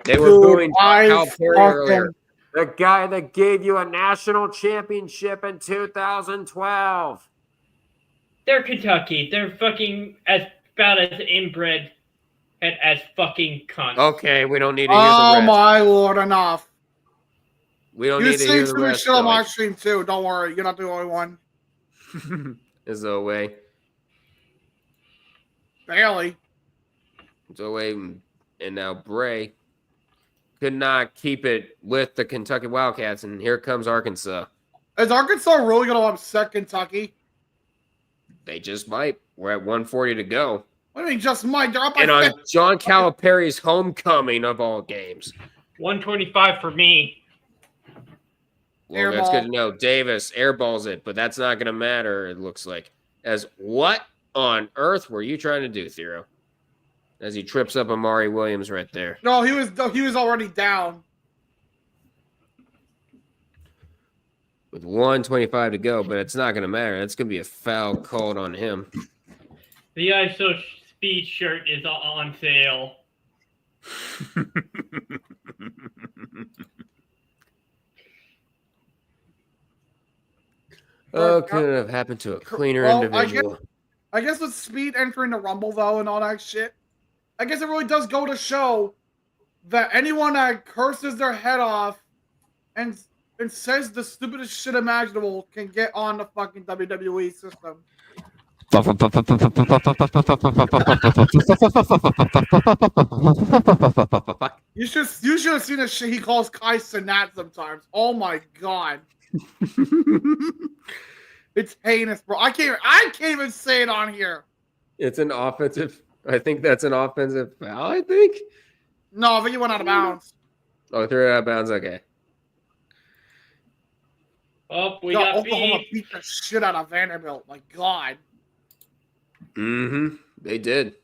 They were booing Calipari earlier. The guy that gave you a national championship in 2012. They're Kentucky. They're fucking about as inbred and as fucking cunts. Okay, we don't need to hear the rest. Oh my lord, enough. We don't need to hear the rest. You're on my stream too. Don't worry, you're not the only one. Is the way. Barely. So wait, and now Bray could not keep it with the Kentucky Wildcats, and here comes Arkansas. Is Arkansas really going to upset Kentucky? They just might. We're at 140 to go. What do you mean, just might? They're up by And on 50. John Calipari's homecoming of all games. 125 for me. Well, that's good to know. Davis airballs it, but that's not going to matter, it looks like. As what on earth were you trying to do, Thero? As he trips up Amari Williams right there. No, he was already down. With 125 to go, but it's not going to matter. That's going to be a foul called on him. The ISO Speed shirt is on sale. Oh, couldn't have happened to a cleaner individual. I guess with Speed entering the Rumble, though, and all that shit, I guess it really does go to show that anyone that curses their head off and says the stupidest shit imaginable can get on the fucking WWE system. You should have seen the shit he calls Kai Cenat sometimes. Oh my god. It's heinous, bro. I can't even say it on here. It's an offensive. I think that's an offensive foul, I think. No, I think he went out of bounds. Oh, threw it out of bounds. Okay. Oh, we got Oklahoma beef. beat the shit out of Vanderbilt. My god. Mm-hmm. They did.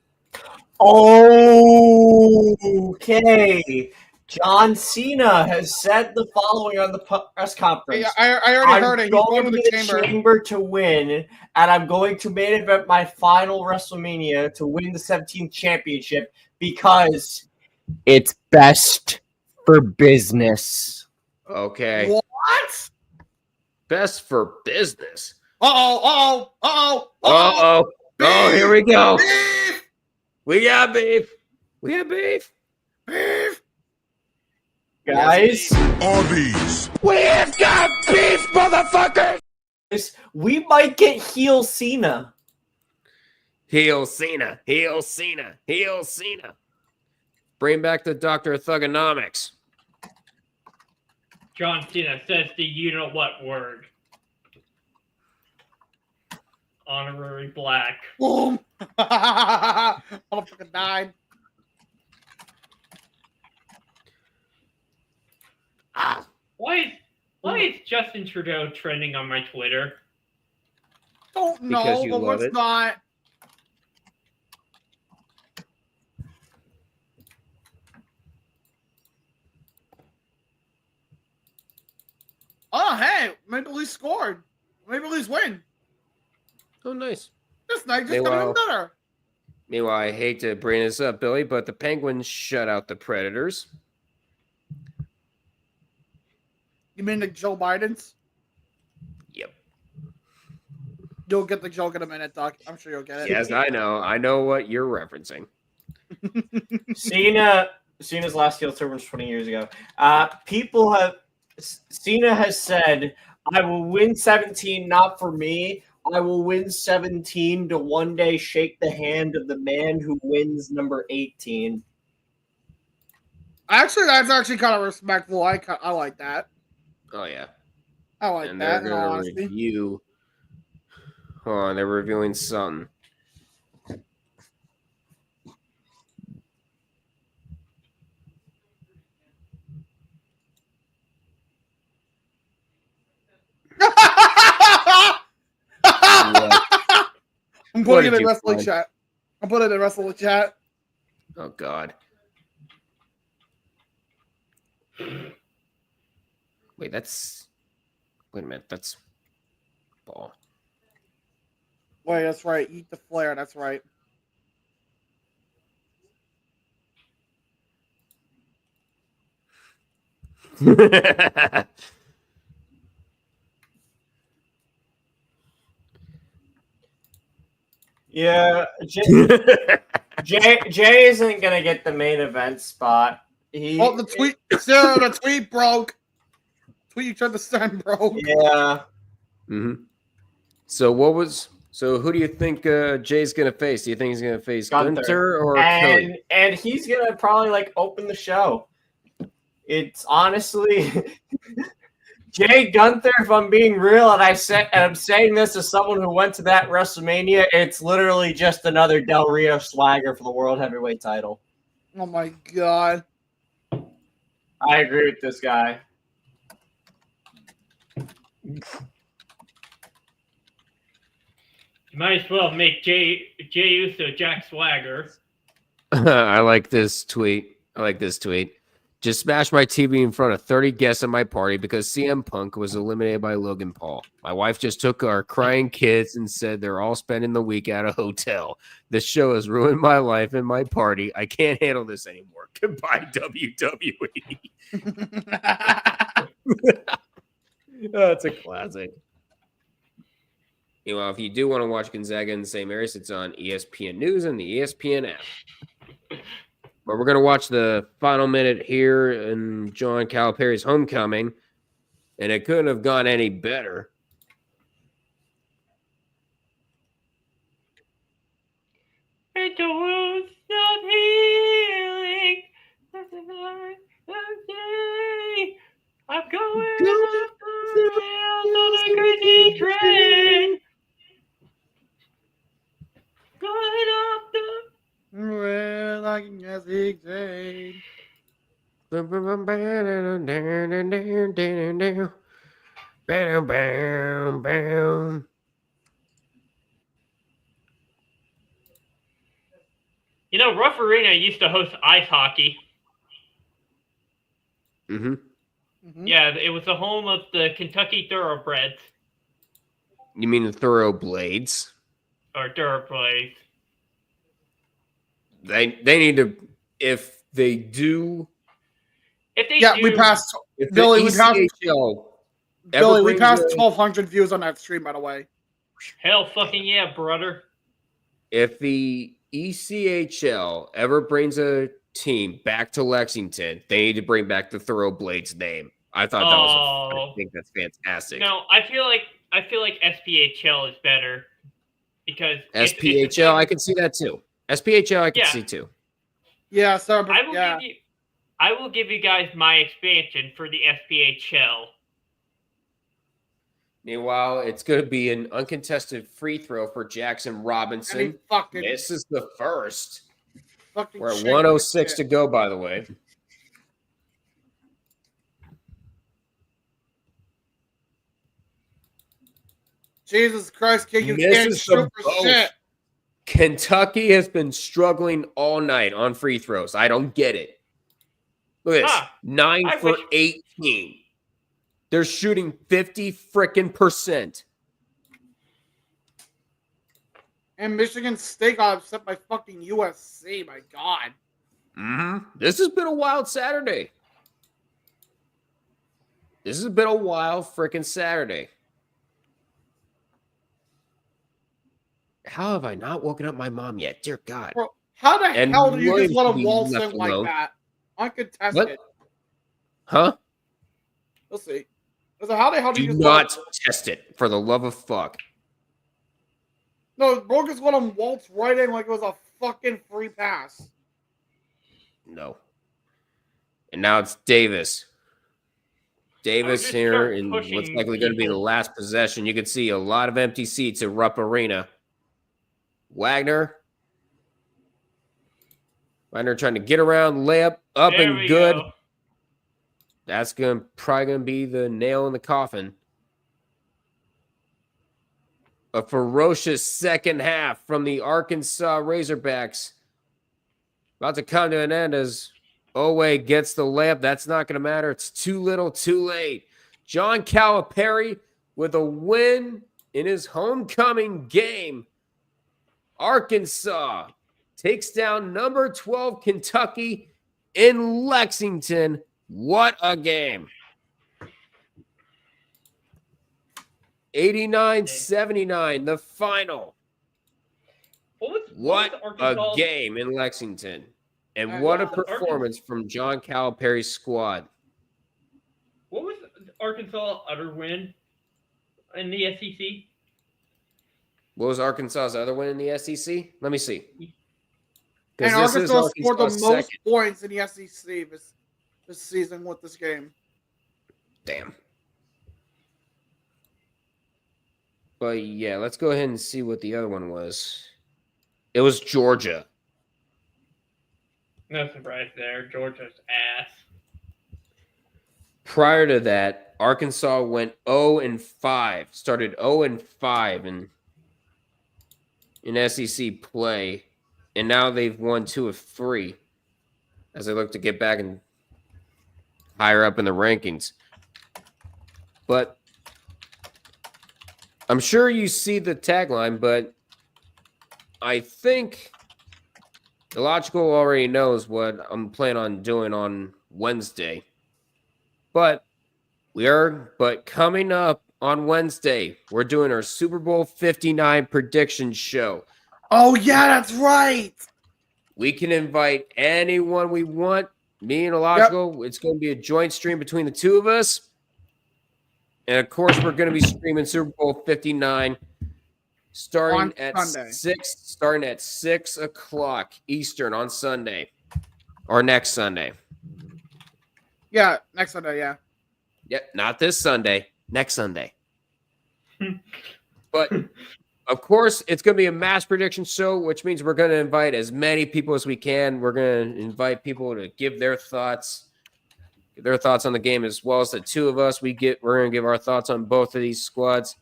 Okay. John Cena has said the following on the press conference. I already heard it. He's going to the chamber to win, and I'm going to main event my final WrestleMania to win the 17th championship because it's best for business. Okay. What? Best for business. Uh-oh. Oh, here we go. Beef! We got beef. Beef! Guys, Arby's. We've got beef, motherfuckers. we might get heel Cena. Heel Cena. Heel Cena. Heel Cena. Bring back the Dr. Thugonomics. John Cena says the you-know-what word. Honorary black. Boom! Motherfucker died. Why is Justin Trudeau trending on my Twitter? Don't know, Because you but love let's it. not. Oh, hey, Maple Leafs scored. Maple Leafs win. Oh, nice. This night just got even better. Meanwhile, I hate to bring this up, Billy, but the Penguins shut out the Predators. You mean the Joe Bidens? Yep. You'll get the joke in a minute, Doc. I'm sure you'll get it. Yes, I know. I know what you're referencing. Cena's last heel turn was 20 years ago. Cena has said, I will win 17, not for me. I will win 17 to one day shake the hand of the man who wins number 18. Actually, that's actually kind of respectful. I like that. Oh, yeah. I like And that, they're in all going to honesty. review. Hold on, they're reviewing something. I'm What putting it did in you wrestling find? chat. I'm putting it in wrestling chat. Oh, God. Wait, that's... Wait a minute, that's... Ball. Wait, that's right. Eat the flare. That's right. Yeah, Jay isn't gonna get the main event spot. Oh, the tweet. Sarah, the tweet broke. Tweet you tried to send broke. Yeah. Mm-hmm. So what was So who do you think Jay's going to face? Do you think he's going to face Gunther or Cody? And he's gonna probably like open the show. It's honestly Jay Gunther, if I'm being real, and I'm saying this as someone who went to that WrestleMania, it's literally just another Del Rio swagger for the World Heavyweight title. Oh my god. I agree with this guy. You might as well make Jay Uso Jack Swagger. I like this tweet. Just smashed my TV in front of 30 guests at my party because CM Punk was eliminated by Logan Paul. My wife just took our crying kids and said they're all spending the week at a hotel. This show has ruined my life and my party. I can't handle this anymore. Goodbye, WWE. That's a classic. Meanwhile, if you do want to watch Gonzaga in the same areas, it's on ESPN News and the ESPN app. But we're going to watch the final minute here in John Calipari's homecoming, and it couldn't have gone any better. And the world's not healing. I'm going up the rails on a crazy train. Going up the... Well, I can guess exactly. You know, Rough Arena used to host ice hockey. Mm-hmm. Yeah, it was the home of the Kentucky Thoroughbreds. You mean the Thoroughblades? Or Thoroughblades. They need to, if they do. If they Yeah, do, we passed. If Billy, the we passed. ECHL Billy, we brings passed in- 1,200 views on that stream, by the way. Hell fucking yeah, brother. If the ECHL ever brings a team back to Lexington, they need to bring back the Thoroughblades name. I thought that was. I think that's fantastic. No, I feel like SPHL is better because SPHL, I can see that too. SPHL, I can Yeah. see too. Yeah, so I will give you guys my expansion for the SPHL. Meanwhile, it's going to be an uncontested free throw for Jackson and he Robinson. fucking, This is the first. fucking We're at shit. 106 to go, by the way. Jesus Christ, kid, you Misses can't them shoot for both. shit. Kentucky has been struggling all night on free throws. I don't get it. Look at this. Huh. 9 I for wish- 18. They're shooting 50 freaking %. And Michigan State got upset by fucking USC. My God. This has been a wild Saturday. This has been a wild freaking Saturday. How have I not woken up my mom yet? Dear God. Bro, how the And hell do you Williams just let should him be waltz left in like alone. that? Uncontested. What? Huh? Let's see. So how the hell do Do you just not test it, for the love of fuck. No, bro just let him waltz right in like it was a fucking free pass. No. And now it's Davis. Davis just here start in what's pushing likely going to be the people. last possession. You can see a lot of empty seats at Rupp Arena. Wagner trying to get around, layup up There and we good. go. That's probably going to be the nail in the coffin. A ferocious second half from the Arkansas Razorbacks. About to come to an end as Owe gets the layup. That's not going to matter. It's too little, too late. John Calipari with a win in his homecoming game. Arkansas takes down number 12 Kentucky in Lexington. What a game. 89-79, the final. What What was a Arkansas? game in Lexington. And what a performance from John Calipari's squad. What was Arkansas' utter win in the SEC? What was Arkansas's other win in the SEC? Let me see. And Because this is Arkansas scored the Arkansas's most second. points in the SEC this season with this game. Damn. But yeah, let's go ahead and see what the other one was. It was Georgia. No surprise there. Georgia's ass. Prior to that, Arkansas went 0-5. Started 0-5 in SEC play, and now they've won 2 of 3 as they look to get back and higher up in the rankings. But I'm sure you see the tagline, but I think the logical already knows what I'm planning on doing on Wednesday. But coming up on Wednesday, we're doing our Super Bowl 59 prediction show. Oh yeah, that's right. We can invite anyone we want. Me and Illogical. It's going to be a joint stream between the two of us. And of course, we're going to be streaming Super Bowl 59 starting at 6 o'clock Eastern on Sunday. Or next Sunday. Yeah, next Sunday, yeah. Yep, not this Sunday. Next Sunday. But of course, it's going to be a mass prediction show, which means we're going to invite as many people as we can. We're going to invite people to give their thoughts on the game, as well as the two of us. We're going to give our thoughts on both of these squads.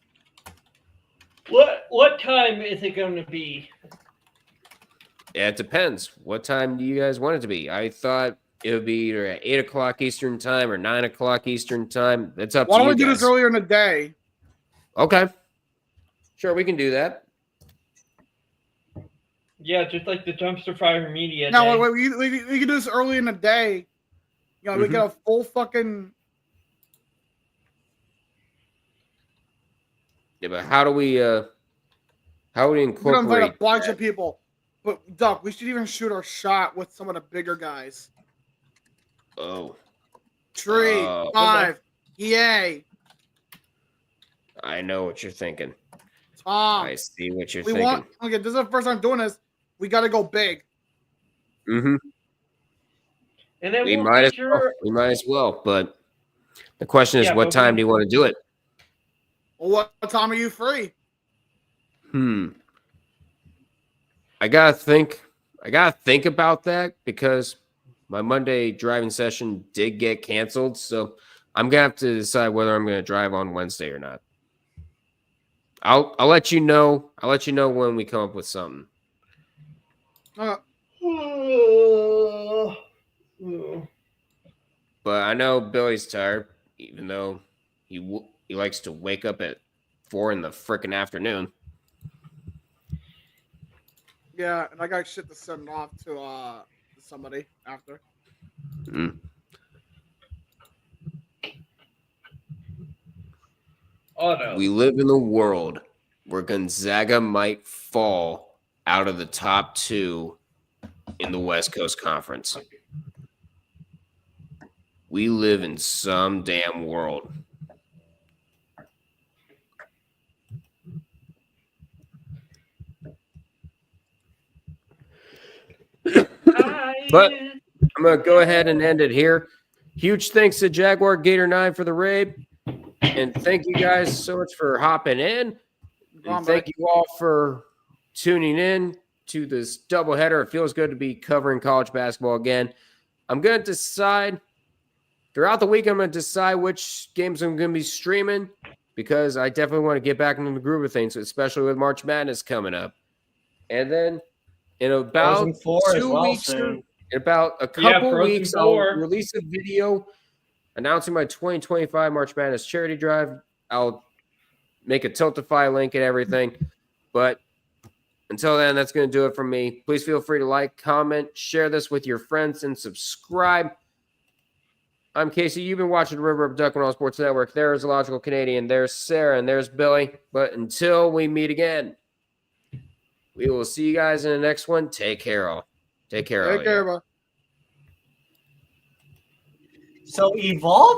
What time is it going to be? Yeah, it depends. What time do you guys want it to be? I thought it would be either at 8 o'clock Eastern time or 9 o'clock Eastern time. It's up to you guys. Why don't we do this earlier in the day? Okay. Sure, we can do that. Yeah, just like the Dumpster Fire Media. No, day. wait, we can do this early in the day. You know, we get a full fucking. Yeah, but how do we incorporate? We're gonna invite a bunch of people. But Duck, we should even shoot our shot with some of the bigger guys. Oh. 3, 5, EA. I know what you're thinking. Tom. I see what you're thinking. Okay, this is the first time doing this. We got to go big. Mm-hmm. And then We might as well. But the question is, what time do you want to do it? Well, what time are you free? I gotta think about that because my Monday driving session did get canceled. So I'm gonna have to decide whether I'm gonna drive on Wednesday or not. I'll let you know. I'll let you know when we come up with something. But I know Billy's tired, even though he likes to wake up at 4 in the frickin' afternoon. Yeah, and I got shit to send off to somebody after. Oh, no. We live in a world where Gonzaga might fall out of the top 2 in the West Coast Conference. We live in some damn world. But I'm going to go ahead and end it here. Huge thanks to Jaguar Gator 9 for the raid. And thank you guys so much for hopping in. And thank you all for tuning in to this doubleheader. It feels good to be covering college basketball again. I'm going to decide throughout the week, I'm going to decide which games I'm going to be streaming because I definitely want to get back into the groove of things, especially with March Madness coming up. And then in about 2 weeks, in about a couple weeks, I'll release a video announcing my 2025 March Madness charity drive. I'll make a Tiltify link and everything. But until then, that's going to do it for me. Please feel free to like, comment, share this with your friends, and subscribe. I'm Casey. You've been watching River of Duck and All Sports Network. There's a Logical Canadian. There's Sarah, and there's Billy. But until we meet again, we will see you guys in the next one. Take care, all. Take care, all. Take care, bro. So Evolve